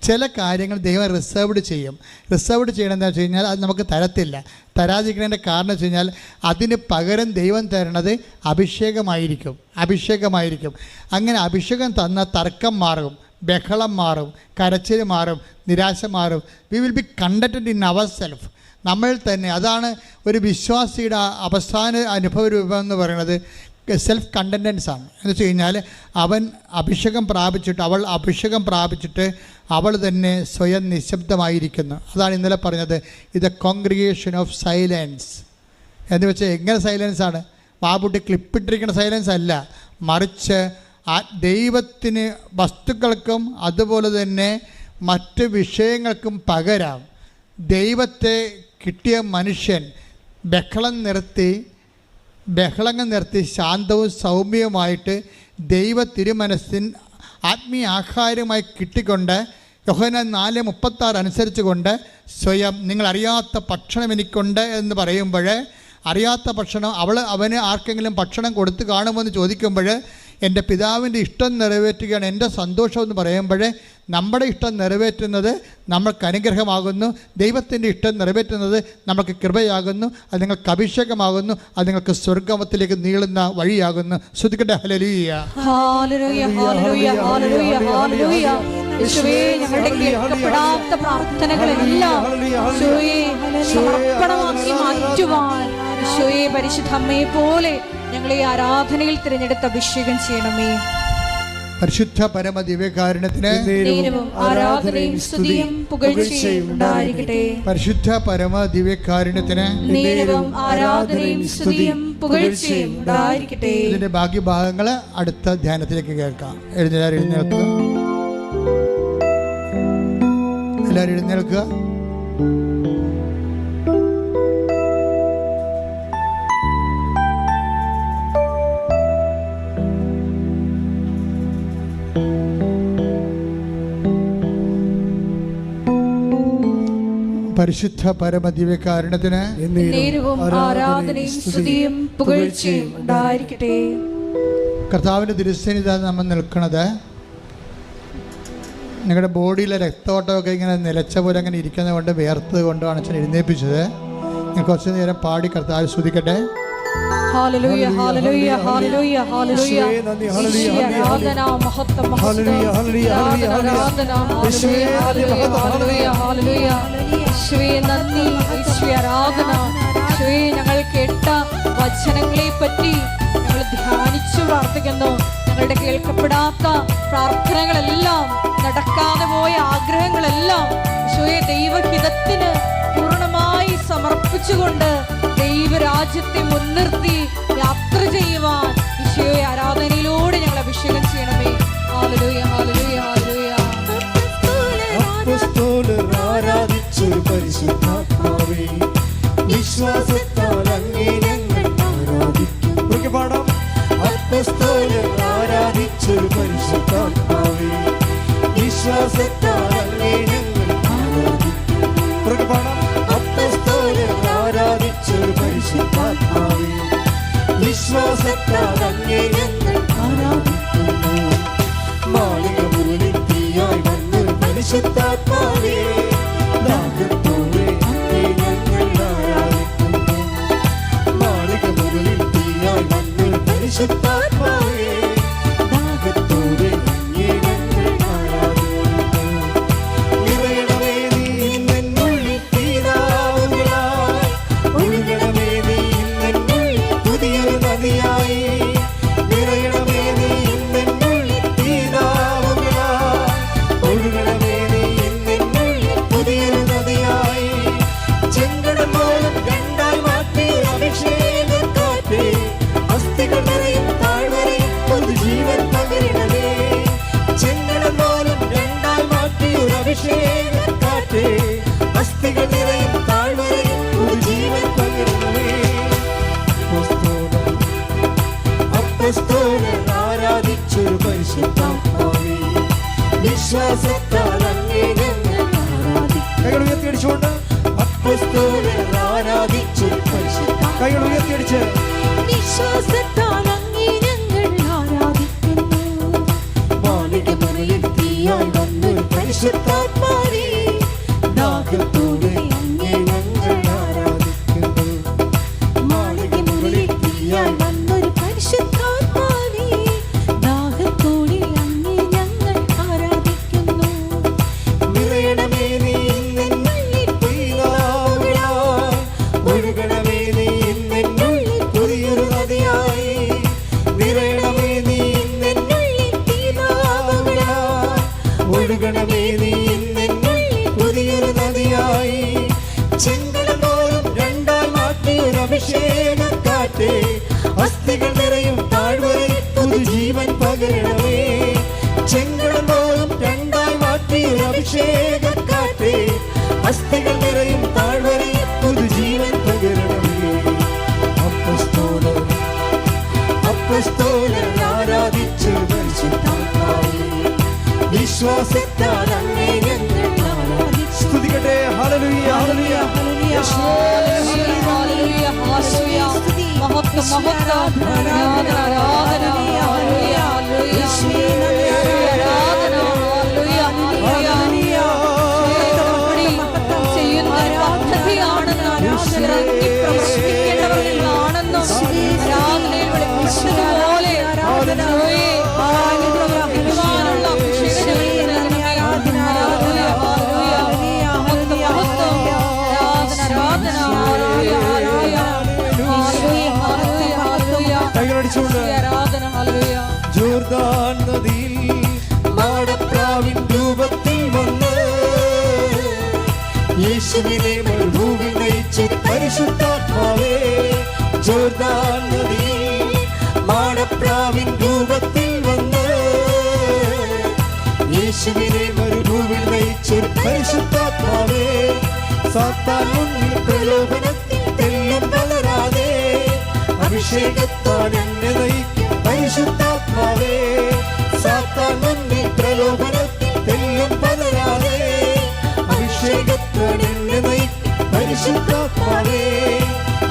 ചില കാര്യങ്ങൾ ദൈവം റിസർവ്ഡ് ചെയ്യും. റിസർവ്ഡ് ചെയ്യണം എന്താ വെച്ച് കഴിഞ്ഞാൽ അത് നമുക്ക് തരത്തില്ല. തരാതിരിക്കുന്നതിൻ്റെ കാരണം വെച്ച് കഴിഞ്ഞാൽ അതിന് പകരം ദൈവം തരണത് അഭിഷേകമായിരിക്കും. അങ്ങനെ അഭിഷേകം തന്ന തർക്കം മാറും, ബഹളം മാറും, കരച്ചിൽ മാറും, നിരാശ മാറും. We will be contented in our self. നമ്മൾ തന്നെ. അതാണ് ഒരു വിശ്വാസിയുടെ അവസാന അനുഭവ രൂപം എന്ന് പറയുന്നത്. സെൽഫ് കണ്ടൻറ്റൻസ് ആണ്. എന്ന് വെച്ച് കഴിഞ്ഞാൽ അവൾ അഭിഷേകം പ്രാപിച്ചിട്ട് അവൾ തന്നെ സ്വയം നിശബ്ദമായിരിക്കുന്നു. അതാണ് ഇന്നലെ പറഞ്ഞത്, ഇത് കോൺഗ്രിഗേഷൻ ഓഫ് സൈലൻസ് എന്ന് വെച്ചാൽ എങ്ങനെ സൈലൻസാണ്? വാപൂട്ടി ക്ലിപ്പിട്ടിരിക്കുന്ന സൈലൻസ് അല്ല, മറിച്ച് ആ ദൈവത്തിന് വസ്തുക്കൾക്കും അതുപോലെ തന്നെ മറ്റ് വിഷയങ്ങൾക്കും പകരം ദൈവത്തെ കിട്ടിയ മനുഷ്യൻ ബഹളങ്ങൾ നിർത്തി ശാന്തവും സൗമ്യവുമായിട്ട് ദൈവ തിരുമനസ്സിൻ ആത്മീയ ആഹാരമായി കിട്ടിക്കൊണ്ട് യോഹന്നാൻ 4:36 അനുസരിച്ച് കൊണ്ട് സ്വയം നിങ്ങളറിയാത്ത ഭക്ഷണം എനിക്കുണ്ട് എന്ന് പറയുമ്പോൾ, അറിയാത്ത ഭക്ഷണം അവന് ആർക്കെങ്കിലും ഭക്ഷണം കൊടുത്ത് കാണുമെന്ന് ചോദിക്കുമ്പോൾ എൻ്റെ പിതാവിൻ്റെ ഇഷ്ടം നിറവേറ്റുകയാണ് എൻ്റെ സന്തോഷം എന്ന് പറയുമ്പോൾ, നമ്മുടെ ഇഷ്ടം നിറവേറ്റുന്നത് നമ്മൾക്ക് അനുഗ്രഹമാകുന്നു. ദൈവത്തിൻ്റെ ഇഷ്ടം നിറവേറ്റുന്നത് നമുക്ക് കൃപയാകുന്നു. അത് നിങ്ങൾക്ക് അഭിഷേകമാകുന്നു. അത് നിങ്ങൾക്ക് സ്വർഗ്ഗത്തിലേക്ക് നീളുന്ന വഴിയാകുന്നു. ശ്രുതിക്കട്ടെ ഹല്ലേലൂയ. ഞങ്ങളുടെ കേൾക്കപ്പെടാത്ത പ്രാർത്ഥനകളെല്ലാം സമർപ്പണമാക്കി മാറ്റുവാൻ ഈശോയെ പരിശുദ്ധ അമ്മയെ പോലെ ഞങ്ങളെ ആരാധനയിൽ തിരഞ്ഞെടുത്ത് അഭിഷേകം ചെയ്യണമേ. പരിശുദ്ധ പരമ ദിവ്യകാരുണ്യത്തിന് ആരാധനയും സ്തുതിയും പുകഴ്ചയും ഉണ്ടായിരിക്കട്ടെ. പരിശുദ്ധ പരമ ദിവ്യകാരുണ്യത്തിന് ആരാധനയും സ്തുതിയും പുകഴ്ചയും ഉണ്ടായിരിക്കട്ടെ. ഇതിന്റെ ബാക്കി ഭാഗങ്ങൾ അടുത്ത ധ്യാനത്തിലേക്ക് കേൾക്കാം. എല്ലാവരും എഴുന്നേൽക്കുക. പരിശുദ്ധ പരമ ദിവ്യകാരുണ്യത്തിന് ആരാധനയും സ്തുതിയും പുകഴ്ചയും ഉണ്ടായിരിക്കട്ടെ. കർത്താവിൻ്റെ തിരുസന്നിധിയിൽ നമ്മൾ നിൽക്കുന്നത്, നിങ്ങളുടെ ബോഡിയിലെ രക്തോട്ടമൊക്കെ ഇങ്ങനെ നിലച്ച പോലെ അങ്ങനെ ഇരിക്കുന്നത് കൊണ്ട് വേർത്തത് കൊണ്ടാണ് അച്ഛൻ എഴുന്നേൽപ്പിച്ചത്. ഞാൻ കുറച്ച് നേരം പാടി കർത്താവ് സ്തുതിക്കട്ടെ. ഹല്ലേലൂയ ഹല്ലേലൂയ ഹല്ലേലൂയ ഹല്ലേലൂയ. ആരാധന മഹത്വം ഹല്ലേലൂയ ഹല്ലേലൂയ യേശുവേ ഹല്ലേലൂയ ഹല്ലേലൂയ. യേശുവേ നന്ദി, യേശുവേ ആരാധന. യേശുവേ ഞങ്ങൾ കേട്ട വചനങ്ങളെ പറ്റി ഞങ്ങൾ ധ്യാനിച്ചു പ്രാർത്ഥിക്കുന്നു. ഞങ്ങളുടെ കേൾക്കപ്പെടാത്ത പ്രാർത്ഥനകളെല്ലാം, നടക്കാതെ പോയ ആഗ്രഹങ്ങളെല്ലാം യേശുവേ ദൈവഹിതത്തിന് പൂർണ്ണമായി സമർപ്പിച്ചുകൊണ്ട് ദൈവരാജ്യത്തെ മുൻനിർത്തി യാത്ര ചെയ്യുവാൻ ഈശോയെ ആരാധനയിലൂടെ ഞങ്ങൾ അഭിഷേകം ചെയ്യണമേ. ഹല്ലേലൂയ ഹല്ലേലൂയ ഹല്ലേലൂയ. അപ്പോസ്തലർ ആരാധിച്ചൊരു പരിശുദ്ധാത്മാവേ, വിശ്വാസത്താൽ അങ്ങേ ഞങ്ങൾ ആരാധിക്കുന്നു. പാടാം. അപ്പോസ്തലർ ആരാധിച്ചൊരു പരിശുദ്ധാത്മാവേ, വിശ്വാസത്താൽ അങ്ങേ ഞങ്ങൾ ആരാധിക്കുന്നു. പാടാം. അപ്പോസ്തലർ ആരാധിച്ചൊരു പരിശുദ്ധാത്മാവേ, വിശ്വാസത്താൽ അങ്ങേ ഞങ്ങൾ ആരാധിക്കുന്നു. മാളിക മുകളിൽ തീയായി വന്നൊരു പരിശുദ്ധാത്മാവേ, ദാഹത്തോടെ അങ്ങേ ഞങ്ങൾ ആരാധിക്കുന്നു. മാളിക മുകളിൽ തീയായി വന്നൊരു പരിശുദ്ധാത്മാവേ, ദാഹത്തോടെ അപ്പോസ്തലർ ആരാധിച്ചൊരു പരിശുദ്ധാത്മാവേ, വിശ്വാസത്താൽ അങ്ങേ ഞങ്ങൾ ആരാധിക്കുന്നു. കൈകൾ ഉയർത്തിയടിച്ചുകൊണ്ട് അപ്പോസ്തലർ ആരാധിച്ചൊരു പരിശുദ്ധാത്മാവേ, കൈകൾ ഉയർത്തിയടിച്ച് വിശ്വാസത്താൽ അങ്ങേ ഞങ്ങൾ ആരാധിക്കുന്നു. മാളികമുറിയിൽ തീയായി വന്നൊരു പരിശുദ്ധാത്മാവേ, ദാഹത്തോടെ അങ്ങേ ഞങ്ങൾ ആരാധിക്കുന്നു. മാളികമുറിയിൽ തീയായി വന്നൊരു പരിശുദ്ധാത്മാവേ, ദാഹത്തോടെ അങ്ങേ ഞങ്ങൾ ആരാധിക്കുന്നു. നിറയണമേ നീ എന്നുള്ളിൽ തീനാവുകളായി, ഒഴുകണമേ നീ എന്നുള്ളിൽ പുതിയൊരു നദിയായി. നിറയണമേ നീ എന്നുള്ളിൽ തീനാവുകളായി, ഒഴുകണമേ നീ എന്നുള്ളിൽ പുതിയൊരു നദിയായി. ചെങ്കടൽ പോലും രണ്ടായി മാറ്റിയൊരു അഭിഷേകക്കാറ്റേ, അസ്ഥികൾ നിറയും താഴ്വരയിൽ പുതുജീവൻ പകരണമേ. ചെങ്കടൽ പോലും രണ്ടായി മാറ്റിയൊരു അഭിഷേകക്കാറ്റേ, അസ്ഥികൾ നിറയും താഴ്വരയിൽ പുതുജീവൻ പകരണമേ. അപ്പോസ്തലർ ആരാധിച്ചു പരിശുദ്ധാത്മാവേ, വിശ്വാസത്താൽ അങ്ങേ ഞങ്ങൾ ആരാധിച്ചു. സ്തുതിക്കട്ടെ. ഹല്ലേലൂയ, ഹല്ലേലൂയ, ഹല്ലേലൂയ, ഹല്ലേലൂയ, ഹല്ലേലൂയ. മഹത്വം, മഹത്വം, ആരാധന, ആരാധന, ഹല്ലേലൂയ, ഹല്ലേലൂയ, ആരാധന, ഹല്ലേലൂയ, ഹല്ലേലൂയ. ചെയ്യുന്ന പദ്ധതിയാണെന്ന് ഇറങ്ങി പ്രവർത്തിക്കേണ്ടവர்களാണെന്നും ആരാധനയിൽ വിളിപ്പിച്ചതുപോലെ ആരാധനയെ പ്രവർത്തിക്കുവാനുള്ള അഭിഷേകത്തിന് ആരാധന, ഹല്ലേലൂയ, ഹല്ലേലൂയ, മഹത്വം, മഹത്വം, ആരാധന, ഹല്ലേലൂയ, ഹല്ലേലൂയ, ഹല്ലേലൂയ, ഹല്ലേലൂയ, ഹല്ലേലൂയ, കൈകളടിച്ചുകൊണ്ട് ആരാധന, ഹല്ലേലൂയ. ജോർദാൻ നദിയിൽ മാടപ്രാവിൻ രൂപത്തിൽ വന്ന് യേശുവിനെ മരുഭൂമിയിൽ നയിച്ച പരിശുദ്ധാത്മാവേ, ജോർദാൻ നദിയിൽ മാടപ്രാവിൻ രൂപത്തിൽ വന്ന് യേശുവിനെ മരുഭൂമിയിൽ നയിച്ച പരിശുദ്ധാത്മാവേ, സാത്താൻ മുന്നിൽ പ്രലോഭനത്തിൽ തെല്ലും വളരാതെ അഭിഷേകത്താൽ എന്നെ നയിക്കും പരിശുദ്ധാത്മാവേ. സാത്താൻ മുന്നിൽ പ്രലോഭനത്തിൽ തെല്ലും വളരാതെ അഭിഷേകത്താൽ എന്നെ നയിക്കും പരിശുദ്ധാത്മാവേ.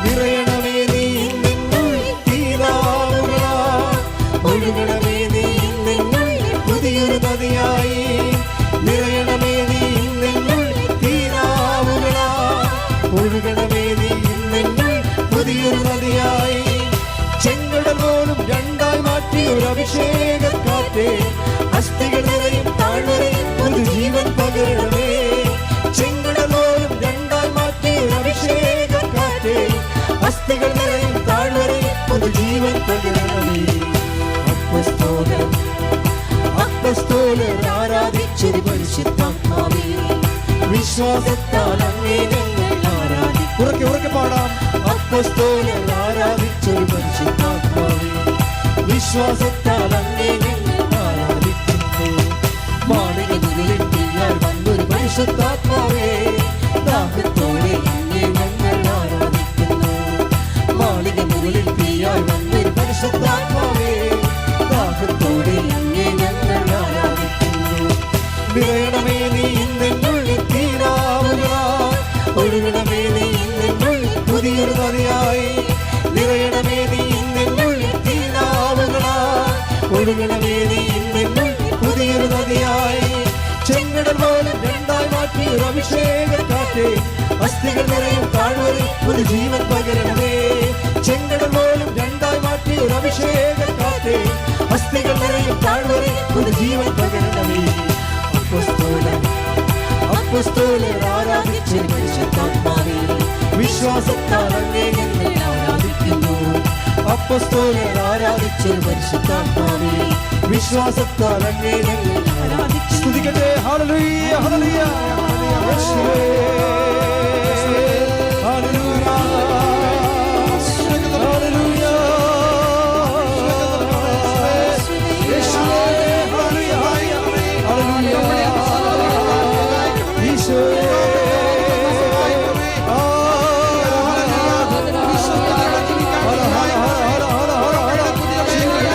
നിറയണമേ നീ എന്നുള്ളിൽ തീരാവുകളായി, ഒഴുകണമേ നീ എന്നുള്ളിൽ പുതിയൊരു നദിയായി. നിറയണമേ നീ എന്നുള്ളിൽ തീരാവുകളായി, ഒഴുകണമേ നീ എന്നുള്ളിൽ പുതിയൊരു നദിയായി. ചെങ്കടൽ പോലും രണ്ടായി മാറ്റി ഒരു അഭിഷേകക്കാറ്റേ, അസ്ഥികൾ നിറയും താഴ്വരയിൽ പുതുജീവൻ പകരണമേ. ചെങ്കടൽ പോലും രണ്ടായി മാറ്റി ഒരു അഭിഷേകക്കാറ്റേ, അസ്ഥികൾ നിറയും താഴ്വരയിൽ പുതുജീവൻ പകരണമേ. അപ്പോസ്തലർ ആരാധിച്ചൊരു പരിശുദ്ധാത്മാവേ, വിശ്വാസത്താൽ അങ്ങേ ഞങ്ങൾ ആരാധിക്കുന്നു. ഉറക്കെ ഉറക്കെ പാടാം. അപ്പോസ്തലർ ആരാധിച്ചൊരു പരിശുദ്ധാത്മാവേ, വിശ്വാസത്താൽ അങ്ങേ ഞങ്ങൾ ആരാധിക്കുന്നു. മാളികമുറിയിൽ തീയായി വന്നൊരു പരിശുദ്ധാത്മാവേ, ദാഹത്തോടെ അങ്ങേ ഞങ്ങൾ ആരാധിക്കുന്നു. മാളികമുറിയിൽ തീയായി വന്നൊരു പരിശുദ്ധാത്മാവേ, ദാഹത്തോടെ അങ്ങേ ഞങ്ങൾ ആരാധിക്കുന്നു. നിറയണമേ നീ എന്നുള്ളിൽ തീരാവുകളായി, ഒഴുകണമേ നീ എന്നുള്ളിൽ പുതിയൊരു നദിയായി. നിറയണമേ നീ എന്നുള്ളിൽ തീരാവുകളായി, ഒഴുകണമേ നീ എന്നുള്ളിൽ പുതിയൊരു നദിയായി. ചെങ്കടൽ പോലും രണ്ടായി മാറ്റി ഒരു അഭിഷേകക്കാറ്റേ, അസ്ഥികൾ നിറയും താഴ്വരയിൽ പുതുജീവൻ പകരണമേ. ചെങ്കടൽ പോലും രണ്ടായി മാറ്റി ഒരു അഭിഷേകക്കാറ്റേ, അസ്ഥികൾ നിറയും താഴ്വരയിൽ പുതുജീവൻ പകരണമേ. അപ്പോസ്തലർ ആരാധിച്ചു പരിശുദ്ധാത്മാവേ, വിശ്വാസത്താൽ അങ്ങേ ഞങ്ങൾ ആരാധിക്കുന്നു. അപ്പോസ്തലർ ആരാധിച്ചു പരിശുദ്ധാത്മാവേ, വിശ്വാസത്താൽ അങ്ങേ ഞങ്ങൾ ആരാധിക്കുന്നു. സ്തുതിക്കട്ടെ. ഹല്ലേലൂയ, ഹല്ലേലൂയ, യേശുവേ, ഹല്ലേലൂയ, ഹല്ലേലൂയ, യേശുവേ, ഹല്ലേലൂയ, ഹല്ലേലൂയ, ഈശോയേ, ഹല്ലേലൂയ,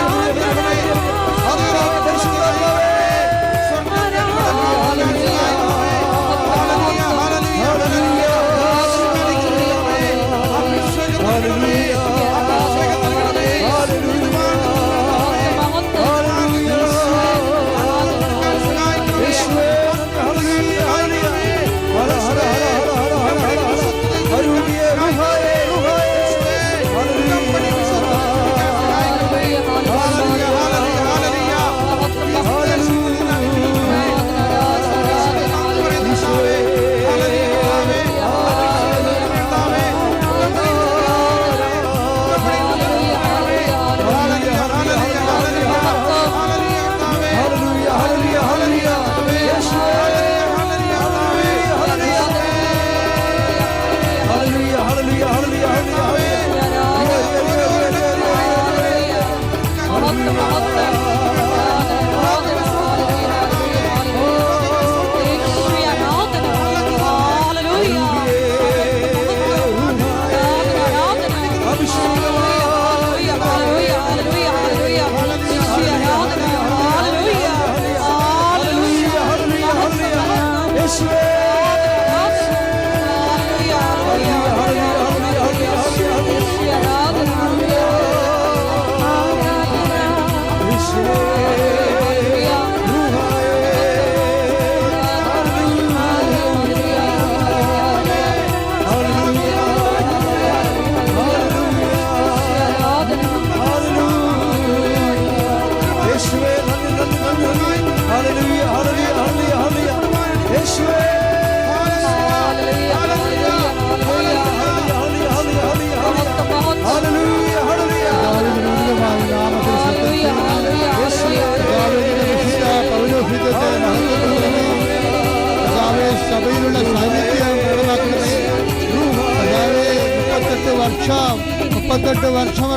38 വർഷം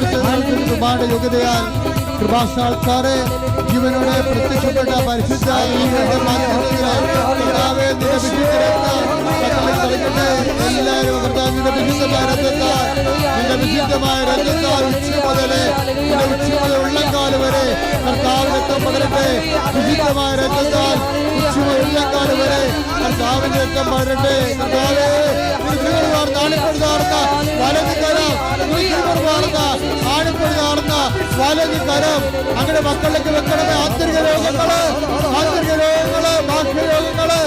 കൃപയുടെ യോഗ്യതയാൽ കൃപാസാൽക്കാരെ ജീവനോടെ പ്രത്യക്ഷപ്പെട്ട പരിശുദ്ധ എല്ലാവരും വിശുദ്ധമായ രക്തത്താൽ ഉച്ച മുതലേ ഉള്ളക്കാല് വരെ കർത്താവിന്റെ രക്തം പകരട്ടെ. വിശുദ്ധമായ രക്തത്താൽ ഉച്ച ഉള്ളക്കാല് വരെ കർത്താവിന്റെ രക്തം പകരട്ടെ. കർത്താവേ ആണിപ്പെടുതാർന്ന വലത് കരം ആണിപ്പെടുതാർന്ന വലത് കരം അങ്ങനെ മക്കളിലേക്ക് വെക്കണമേ. ആന്തരിക രോഗങ്ങള് ബാഹ്യരോഗങ്ങള്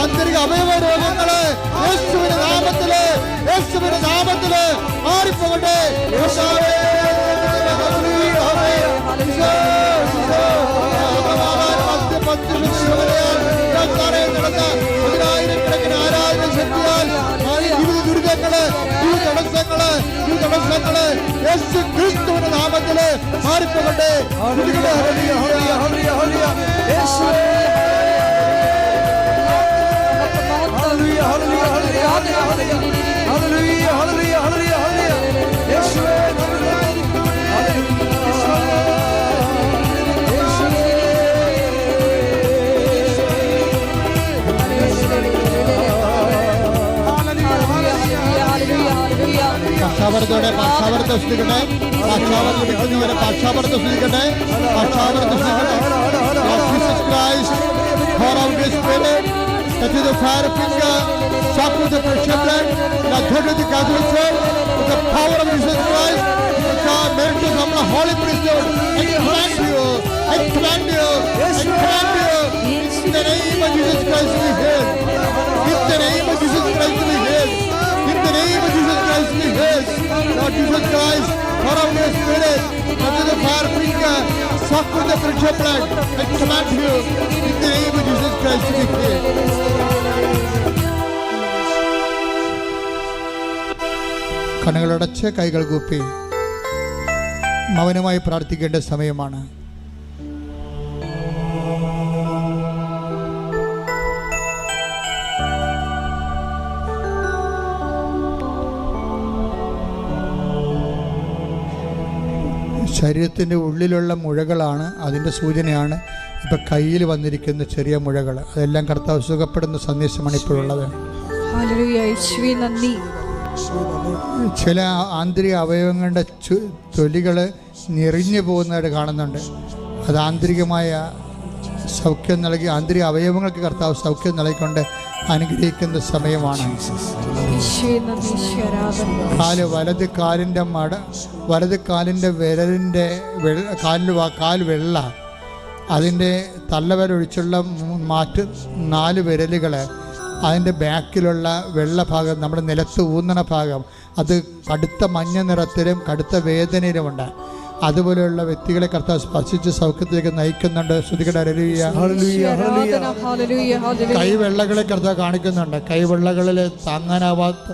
ആന്തരിക അവയവ രോഗങ്ങള് യേശുവിന്റെ നാമത്തില് മാറിപ്പോകട്ടെ. പതിനായിരക്കണക്കിന് ആരാധന ശക്തിയാൽ തടസ്സങ്ങള് യേശു ക്രിസ്തുവിന്റെ നാമത്തില് മാറിപ്പോകട്ടെ. പക്ഷാപരത്തോടെ പക്ഷാപരത്തെ സ്തുതിക്കട്ടെ. പക്ഷാപരത്ത് വിൽക്കുന്നവരെ പക്ഷാപരത്തെ സ്തുതിക്കട്ടെ. Jesus Christ, pour out His Spirit, that is the fire finger, shock with the precious blood, the authority of the Catholic Church, with the power of Jesus Christ, God meant to come a holy priesthood. I command you, in the name of Jesus Christ we heal. In the name of Jesus Christ we heal. In the name of Jesus Christ we heal. Lord Jesus Christ, pour out Your Spirit, that is the fire finger, shock with the precious blood. I command you, in the name of Jesus Christ we heal. കണ്ണുകളടച്ച് കൈകൾ കൂപ്പി മൗനമായി പ്രാർത്ഥിക്കേണ്ട സമയമാണ്. ശരീരത്തിൻ്റെ ഉള്ളിലുള്ള മുഴകളാണ് അതിൻ്റെ സൂചനയാണ് ഇപ്പം കയ്യിൽ വന്നിരിക്കുന്ന ചെറിയ മുഴകൾ. അതെല്ലാം കർത്താവ് സുഖപ്പെടുന്ന സന്ദേശമാണ് ഇപ്പോഴുള്ളത്. ചില ആന്തരിക അവയവങ്ങളുടെ തൊലികൾ ഞെറിഞ്ഞു പോകുന്നതായിട്ട് കാണുന്നുണ്ട്. അത് ആന്തരികമായ സൗഖ്യം നൽകി ആന്തരിക അവയവങ്ങൾക്ക് കർത്താവ് സൗഖ്യം നൽകിക്കൊണ്ട് അനുഗ്രഹിക്കുന്ന സമയമാണ്. വലത് കാലിൻ്റെ വിരലിൻ്റെ കാൽ വെള്ള, അതിൻ്റെ തള്ളവിരലൊഴിച്ചുള്ള 4 വിരലുകൾ, അതിൻ്റെ ബാക്കിലുള്ള വെള്ള ഭാഗം, നമ്മുടെ നിലത്ത് ഊന്നണ ഭാഗം, അത് കടുത്ത മഞ്ഞ നിറത്തിലും കടുത്ത വേദനയിലുമുണ്ട്. അതുപോലെയുള്ള വ്യക്തികളെ കർത്താവ് സ്പർശിച്ച് സൗഖ്യത്തിലേക്ക് നയിക്കുന്നുണ്ട്. കൈവെള്ളകളെ കർത്താവ് കാണിക്കുന്നുണ്ട്. കൈവെള്ളകളിൽ താങ്ങാനാവാത്ത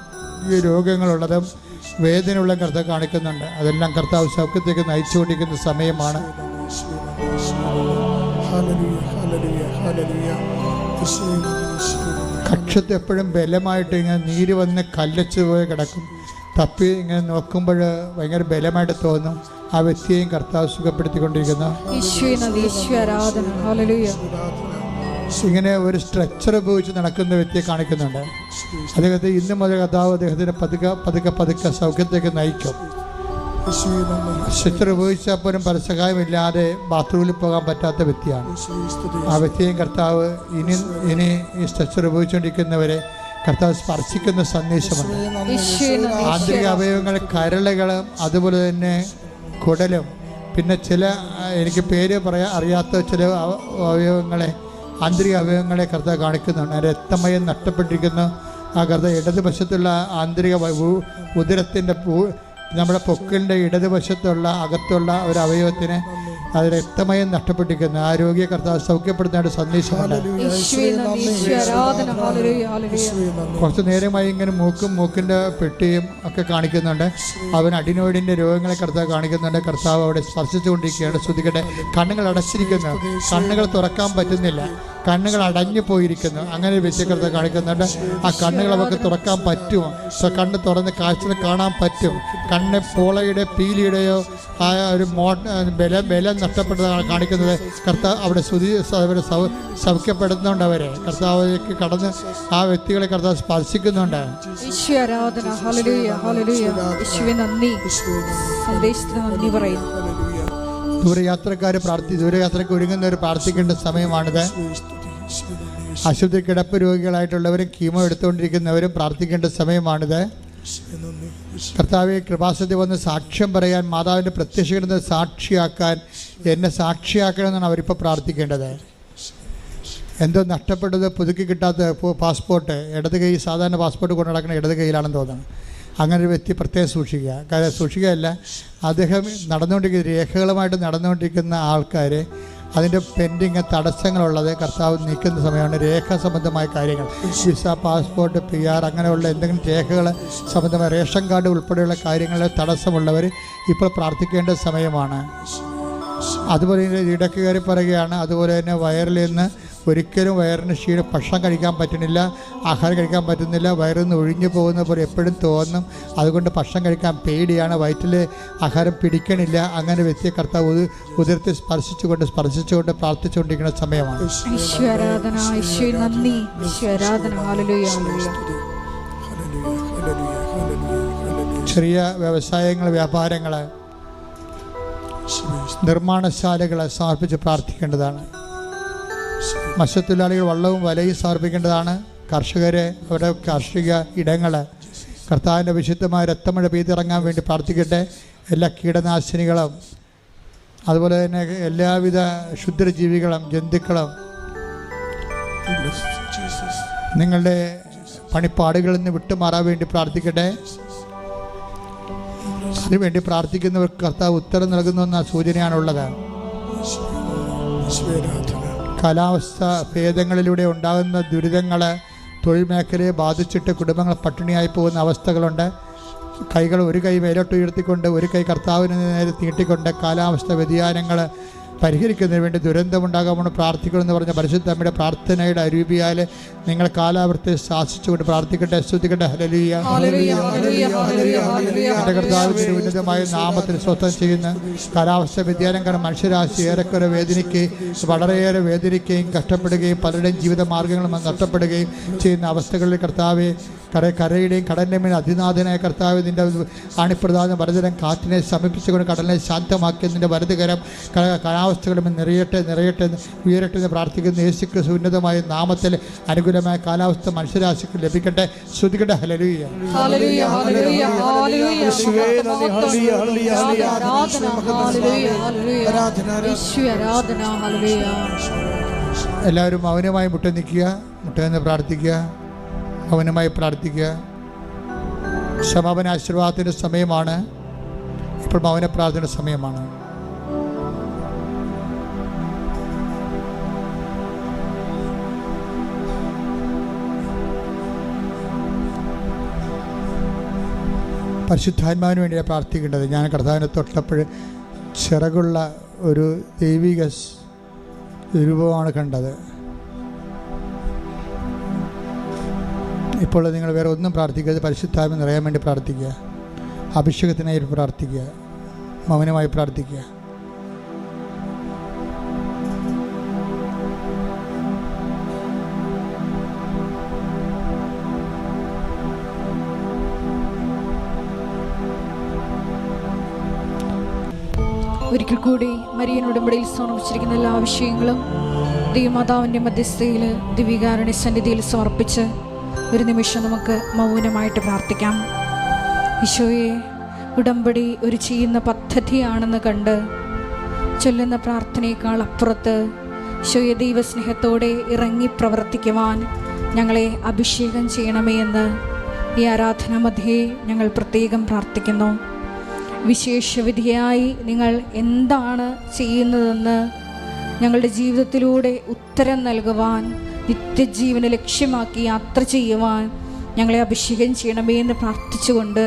രോഗങ്ങളുള്ളതും വേദനയുള്ള കർത്താവ് കാണിക്കുന്നുണ്ട്. അതെല്ലാം കർത്താവ് സൗഖ്യത്തിലേക്ക് നയിച്ചുകൊണ്ടിരിക്കുന്ന സമയമാണ്. കക്ഷത്ത് എപ്പോഴും ബലമായിട്ട് ഇങ്ങനെ നീര് വന്ന് കല്ലച്ച് പോയി കിടക്കും. തപ്പി ഇങ്ങനെ നോക്കുമ്പോൾ ഭയങ്കര ബലമായിട്ട് തോന്നും. ആ വ്യക്തിയെയും കർത്താവ് സുഖപ്പെടുത്തിക്കൊണ്ടിരിക്കുന്നു. ഇങ്ങനെ ഒരു സ്ട്രെച്ചർ ഉപയോഗിച്ച് നടക്കുന്ന വ്യക്തിയെ കാണിക്കുന്നുണ്ട്. അദ്ദേഹത്തെ ഇന്നു മുതൽ കർത്താവ് അദ്ദേഹത്തിന് പതുക്കെ സൗഖ്യത്തേക്ക് നയിക്കും. സ്ട്രെച്ചർ ഉപയോഗിച്ചാൽ പോലും പരസഹായമില്ലാതെ ബാത്റൂമിൽ പോകാൻ പറ്റാത്ത വ്യക്തിയാണ്. ആ വ്യക്തിയെയും കർത്താവ് ഇനി ഈ സ്ട്രെച്ചർ ഉപയോഗിച്ചുകൊണ്ടിരിക്കുന്നവരെ കർത്താവ് സ്പർശിക്കുന്ന സന്ദേശമുണ്ട്. ആന്തരിക അവയവങ്ങൾ കരളുകളും അതുപോലെ തന്നെ കുടലും, പിന്നെ ചില എനിക്ക് പേര് അറിയാത്ത ചില അവയവങ്ങളെ, ആന്തരിക അവയവങ്ങളെ കർത്താവ് കാണിക്കുന്നുണ്ട്. രക്തമയം നഷ്ടപ്പെട്ടിരിക്കുന്നു. ആ കർത്താവ് ഇടതുവശത്തുള്ള ആന്തരിക ഉദരത്തിൻ്റെ നമ്മുടെ പൊക്കിളിൻ്റെ ഇടതുവശത്തുള്ള അകത്തുള്ള ഒരു അവയവത്തിന് അത് രക്തമയം നഷ്ടപ്പെട്ടിരിക്കുന്നു. ആ രോഗിയെ കർത്താവ് സൗഖ്യപ്പെടുത്താനായിട്ട് സന്ദേശമുണ്ട്. കുറച്ച് നേരമായി ഇങ്ങനെ മൂക്കിൻ്റെ പെട്ടിയും ഒക്കെ കാണിക്കുന്നുണ്ട്. അവൻ അഡിനോയിഡിൻ്റെ രോഗങ്ങളെ കർത്താവ് കാണിക്കുന്നുണ്ട്. കർത്താവ് അവിടെ സ്പർശിച്ചുകൊണ്ടിരിക്കുകയാണ്. ശ്രദ്ധിക്കട്ടെ, കണ്ണുകൾ അടച്ചിരിക്കുന്നു, കണ്ണുകൾ തുറക്കാൻ പറ്റുന്നില്ല. കണ്ണുകൾ അടഞ്ഞു പോയിരിക്കുന്നു. അങ്ങനെ ഒരു വ്യക്തി കർത്താവ് കാണിക്കുന്നുണ്ട്. ആ കണ്ണുകൾ അവർക്ക് തുറക്കാൻ പറ്റും. കണ്ണ് തുറന്ന് കാഴ്ച കാണാൻ പറ്റും. കണ്ണ് പോളയുടെ പീലിയുടെയോ ആ ഒരു ബലം നഷ്ടപ്പെട്ടതാണ് കാണിക്കുന്നത്. കർത്താവ് അവിടെ അവരെ സൗഖ്യപ്പെടുത്തുന്നുണ്ട്. അവരെ കർത്താവിലേക്ക് കടന്ന് ആ വ്യക്തികളെ കർത്താവ് സ്പർശിക്കുന്നുണ്ട്. ദൂരയാത്രയ്ക്ക് ഒരുങ്ങുന്നവർ പ്രാർത്ഥിക്കേണ്ട സമയമാണിത്. ആശുപത്രി കിടപ്പ് രോഗികളായിട്ടുള്ളവരും കീമോ എടുത്തുകൊണ്ടിരിക്കുന്നവരും പ്രാർത്ഥിക്കേണ്ട സമയമാണിത്. കർത്താവെ കൃപാസനത്തിൽ വന്ന് സാക്ഷ്യം പറയാൻ, മാതാവിൻ്റെ പ്രത്യക്ഷപ്പെടുന്ന സാക്ഷിയാക്കാൻ, എന്നെ സാക്ഷിയാക്കണമെന്നാണ് അവരിപ്പോൾ പ്രാർത്ഥിക്കേണ്ടത്. എന്തോ നഷ്ടപ്പെട്ടത്, പുതുക്കി കിട്ടാത്ത പാസ്പോർട്ട്, ഇടത് കൈ സാധാരണ പാസ്പോർട്ട് കൊണ്ട് നടക്കുന്ന ഇടത് കൈയിലാണെന്ന് തോന്നുന്നു. അങ്ങനെ ഒരു വ്യക്തി പ്രത്യേകം സൂക്ഷിക്കുക. കാര്യം സൂക്ഷിക്കുകയല്ല, അദ്ദേഹം നടന്നുകൊണ്ടിരിക്കുന്ന രേഖകളുമായിട്ട് നടന്നുകൊണ്ടിരിക്കുന്ന ആൾക്കാർ, അതിൻ്റെ പെൻഡിങ് തടസ്സങ്ങളുള്ളത് കർത്താവ് നീക്കുന്ന സമയമാണ്. രേഖ സംബന്ധമായ കാര്യങ്ങൾ, വിസ, പാസ്പോർട്ട്, PR അങ്ങനെയുള്ള എന്തെങ്കിലും രേഖകൾ സംബന്ധമായ റേഷൻ കാർഡ് ഉൾപ്പെടെയുള്ള കാര്യങ്ങളിൽ തടസ്സമുള്ളവർ ഇപ്പോൾ പ്രാർത്ഥിക്കേണ്ട സമയമാണ്. അതുപോലെ ഇടയ്ക്ക് കയറി പറയുകയാണ്. അതുപോലെ തന്നെ വയറിൽ നിന്ന് ഒരിക്കലും വയറിന് ഭക്ഷണം കഴിക്കാൻ പറ്റുന്നില്ല, ആഹാരം കഴിക്കാൻ പറ്റുന്നില്ല, വയറിൽ നിന്ന് ഒഴിഞ്ഞു പോകുന്ന പോലെ എപ്പോഴും തോന്നും. അതുകൊണ്ട് ഭക്ഷണം കഴിക്കാൻ പേടിയാണ്, വയറ്റിൽ ആഹാരം പിടിക്കണില്ല. അങ്ങനെ വ്യക്തിയെ കർത്താവ് ഉദരത്തെ സ്പർശിച്ചുകൊണ്ട് പ്രാർത്ഥിച്ചുകൊണ്ടിരിക്കുന്ന സമയമാണ്. ചെറിയ വ്യവസായങ്ങൾ, വ്യാപാരങ്ങൾ, നിർമ്മാണശാലകളെ സമർപ്പിച്ച് പ്രാർത്ഥിക്കേണ്ടതാണ്. മത്സ്യത്തൊഴിലാളികൾ വള്ളവും വലയും സമർപ്പിക്കേണ്ടതാണ്. കർഷകരെ അവരുടെ കാർഷിക ഇടങ്ങൾ കർത്താവിൻ്റെ വിശുദ്ധമായ രക്തമഴ പെയ്തിറങ്ങാൻ വേണ്ടി പ്രാർത്ഥിക്കട്ടെ. എല്ലാ കീടനാശിനികളും അതുപോലെ തന്നെ എല്ലാവിധ ക്ഷുദ്രജീവികളും ജന്തുക്കളും നിങ്ങളുടെ പണിപ്പാടുകളിൽ നിന്ന് വിട്ടുമാറാൻ വേണ്ടി പ്രാർത്ഥിക്കട്ടെ. അതിനുവേണ്ടി പ്രാർത്ഥിക്കുന്നവർക്ക് കർത്താവ് ഉത്തരം നൽകുന്നുവെന്ന സൂചനയാണുള്ളത്. കാലാവസ്ഥ ഭേദങ്ങളിലൂടെ ഉണ്ടാകുന്ന ദുരിതങ്ങൾ തൊഴിൽ മേഖലയെ ബാധിച്ചിട്ട് കുടുംബങ്ങൾ പട്ടിണിയായി പോകുന്ന അവസ്ഥകളുണ്ട്. കൈകൾ ഒരു കൈ മേലോട്ട് ഉയർത്തിക്കൊണ്ട് ഒരു കൈ കർത്താവിന് നേരെ നീട്ടിക്കൊണ്ട് കാലാവസ്ഥ വ്യതിയാനങ്ങൾ പരിഹരിക്കുന്നതിന് വേണ്ടി ദുരന്തമുണ്ടാകാമെന്ന് പ്രാർത്ഥിക്കണമെന്ന് പറഞ്ഞ പരിശുദ്ധമ്മയുടെ പ്രാർത്ഥനയുടെ അരൂപിയാൽ നിങ്ങൾ കാലാവസ്ഥയെ ശാസിച്ചുകൊണ്ട് പ്രാർത്ഥിക്കട്ടെ, സ്തുതിക്കട്ടെ. ഹല്ലേലൂയ, എൻ്റെ കർത്താവിൻ്റെ ഉന്നതമായ നാമത്തിൽ സ്വസ്ഥം ചെയ്യുന്ന കാലാവസ്ഥ വ്യതിയാനം കാരണം മനുഷ്യരാശി ഏറെക്കുറെ വളരെയേറെ വേദനിക്കുകയും കഷ്ടപ്പെടുകയും പലരുടെയും ജീവിത മാർഗ്ഗങ്ങളും നഷ്ടപ്പെടുകയും ചെയ്യുന്ന അവസ്ഥകളിൽ കർത്താവെ കരയുടെയും കടലിൻ്റെ മേൽ അതിനാഥനായ കർത്താവ് നിൻ്റെ ആണിപ്രധാന വരദരം കാറ്റിനെ സമീപിച്ചുകൊണ്ട് കടലിനെ ശാന്തമാക്കിയതിൻ്റെ വരദകരം കാലാവസ്ഥകളും നിറയട്ടെ ഉയരട്ടെ എന്ന് പ്രാർത്ഥിക്കുന്ന യേശുക്രിസ്തു ഉന്നതമായ നാമത്തിൽ അനുകൂലമായ കാലാവസ്ഥ മനുഷ്യരാശിക്ക് ലഭിക്കട്ടെ. ശ്രുതിക്കട്ടെ. ഹല്ലേലൂയ. എല്ലാവരും മൗനമായി മുട്ടെന്ന് പ്രാർത്ഥിക്കുക. മൗനമായി പ്രാർത്ഥിക്കുക. സമാപന ആശീർവാദത്തിൻ്റെ സമയമാണ് ഇപ്പോൾ. മൗന പ്രാർത്ഥനയുടെ സമയമാണ്. പരിശുദ്ധാത്മാവിന് വേണ്ടിയാണ് പ്രാർത്ഥിക്കേണ്ടത്. ഞാൻ കർത്താവിനെ തൊട്ടപ്പോൾ ചിറകുള്ള ഒരു ദൈവിക രൂപമാണ് കണ്ടത്. ഇപ്പോൾ നിങ്ങൾ വേറെ ഒന്നും പ്രാർത്ഥിക്കരുത്. പരിശുദ്ധാത്മ നിറയാൻ വേണ്ടി പ്രാർത്ഥിക്കുക. അഭിഷേകത്തിനായി പ്രാർത്ഥിക്കുക. മൗനമായി പ്രാർത്ഥിക്കുക. ഒരിക്കൽ കൂടി മരിയൻ ഉടമ്പടിയിൽ സമർപ്പിച്ചിരിക്കുന്ന എല്ലാ വിഷയങ്ങളും ദൈവമാതാവിൻ്റെ മധ്യസ്ഥയിൽ ദിവ്യകാരുണ്യ സന്നിധിയിൽ സമർപ്പിച്ച് ഒരു നിമിഷം നമുക്ക് മൗനമായിട്ട് പ്രാർത്ഥിക്കാം. ഈശോയെ, ഉടമ്പടി ഒരു ചെയ്യുന്ന പദ്ധതിയാണെന്ന് കണ്ട് ചൊല്ലുന്ന പ്രാർത്ഥനയേക്കാൾ അപ്പുറത്ത് ഈശോയെ ദൈവസ്നേഹത്തോടെ ഇറങ്ങി പ്രവർത്തിക്കുവാൻ ഞങ്ങളെ അഭിഷേകം ചെയ്യണമേ എന്ന് ഈ ആരാധന മധ്യേ ഞങ്ങൾ പ്രത്യേകം പ്രാർത്ഥിക്കുന്നു. വിശേഷവിധിയായി നിങ്ങൾ എന്താണ് ചെയ്യുന്നതെന്ന് ഞങ്ങളുടെ ജീവിതത്തിലൂടെ ഉത്തരം നൽകുവാൻ, നിത്യജീവനെ ലക്ഷ്യമാക്കി യാത്ര ചെയ്യുവാൻ ഞങ്ങളെ അഭിഷേകം ചെയ്യണമേ എന്ന് പ്രാർത്ഥിച്ചുകൊണ്ട്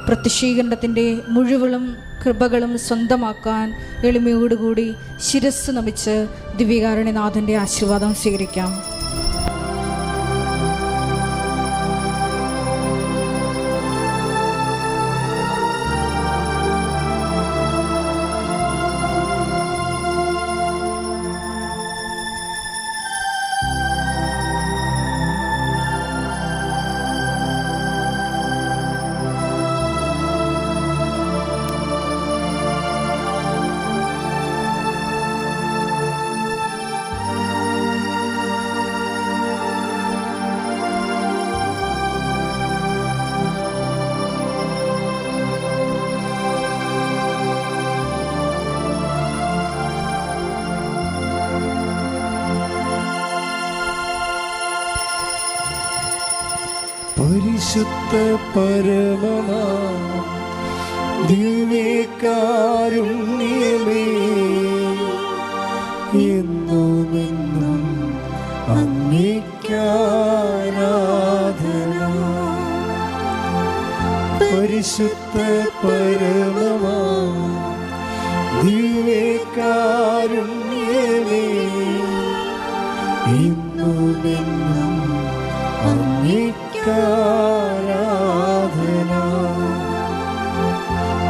പ്രത്യക്ഷീകരണത്തിൻ്റെ മുഴുവനും കൃപകളും സ്വന്തമാക്കാൻ എളിമയോടുകൂടി ശിരസ് നമിച്ച് ദിവ്യകാരുണ്യനാഥൻ്റെ ആശീർവാദം സ്വീകരിക്കാം. പരിശുദ്ധ പരമമാ ദിവ്യകാരുണ്യമേ, എന്നുമെന്നും അങ്ങേയ്ക്കാരാധന. പരിശുദ്ധ പരമമാ ദിവ്യകാരുണ്യമേ, എന്നുമെന്നും അങ്ങേയ്ക്കാരാധന.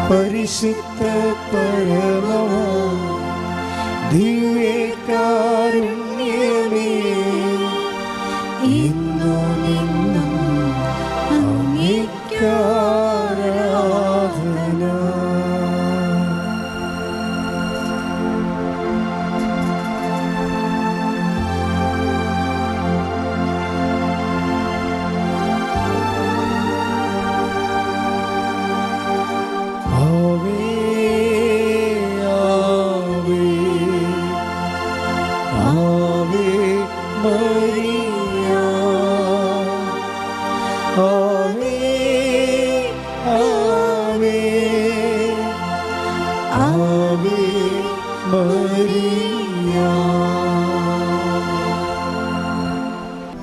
പരിശുദ്ധ പരമമാ ദിവ്യകാരുണ്യമേ, എന്നുമെന്നും അങ്ങേയ്ക്കാരാധന.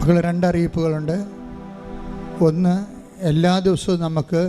മക്കൾ, 2 അറിയിപ്പുകളുണ്ട്. ഒന്ന്, എല്ലാ ദിവസവും നമുക്ക്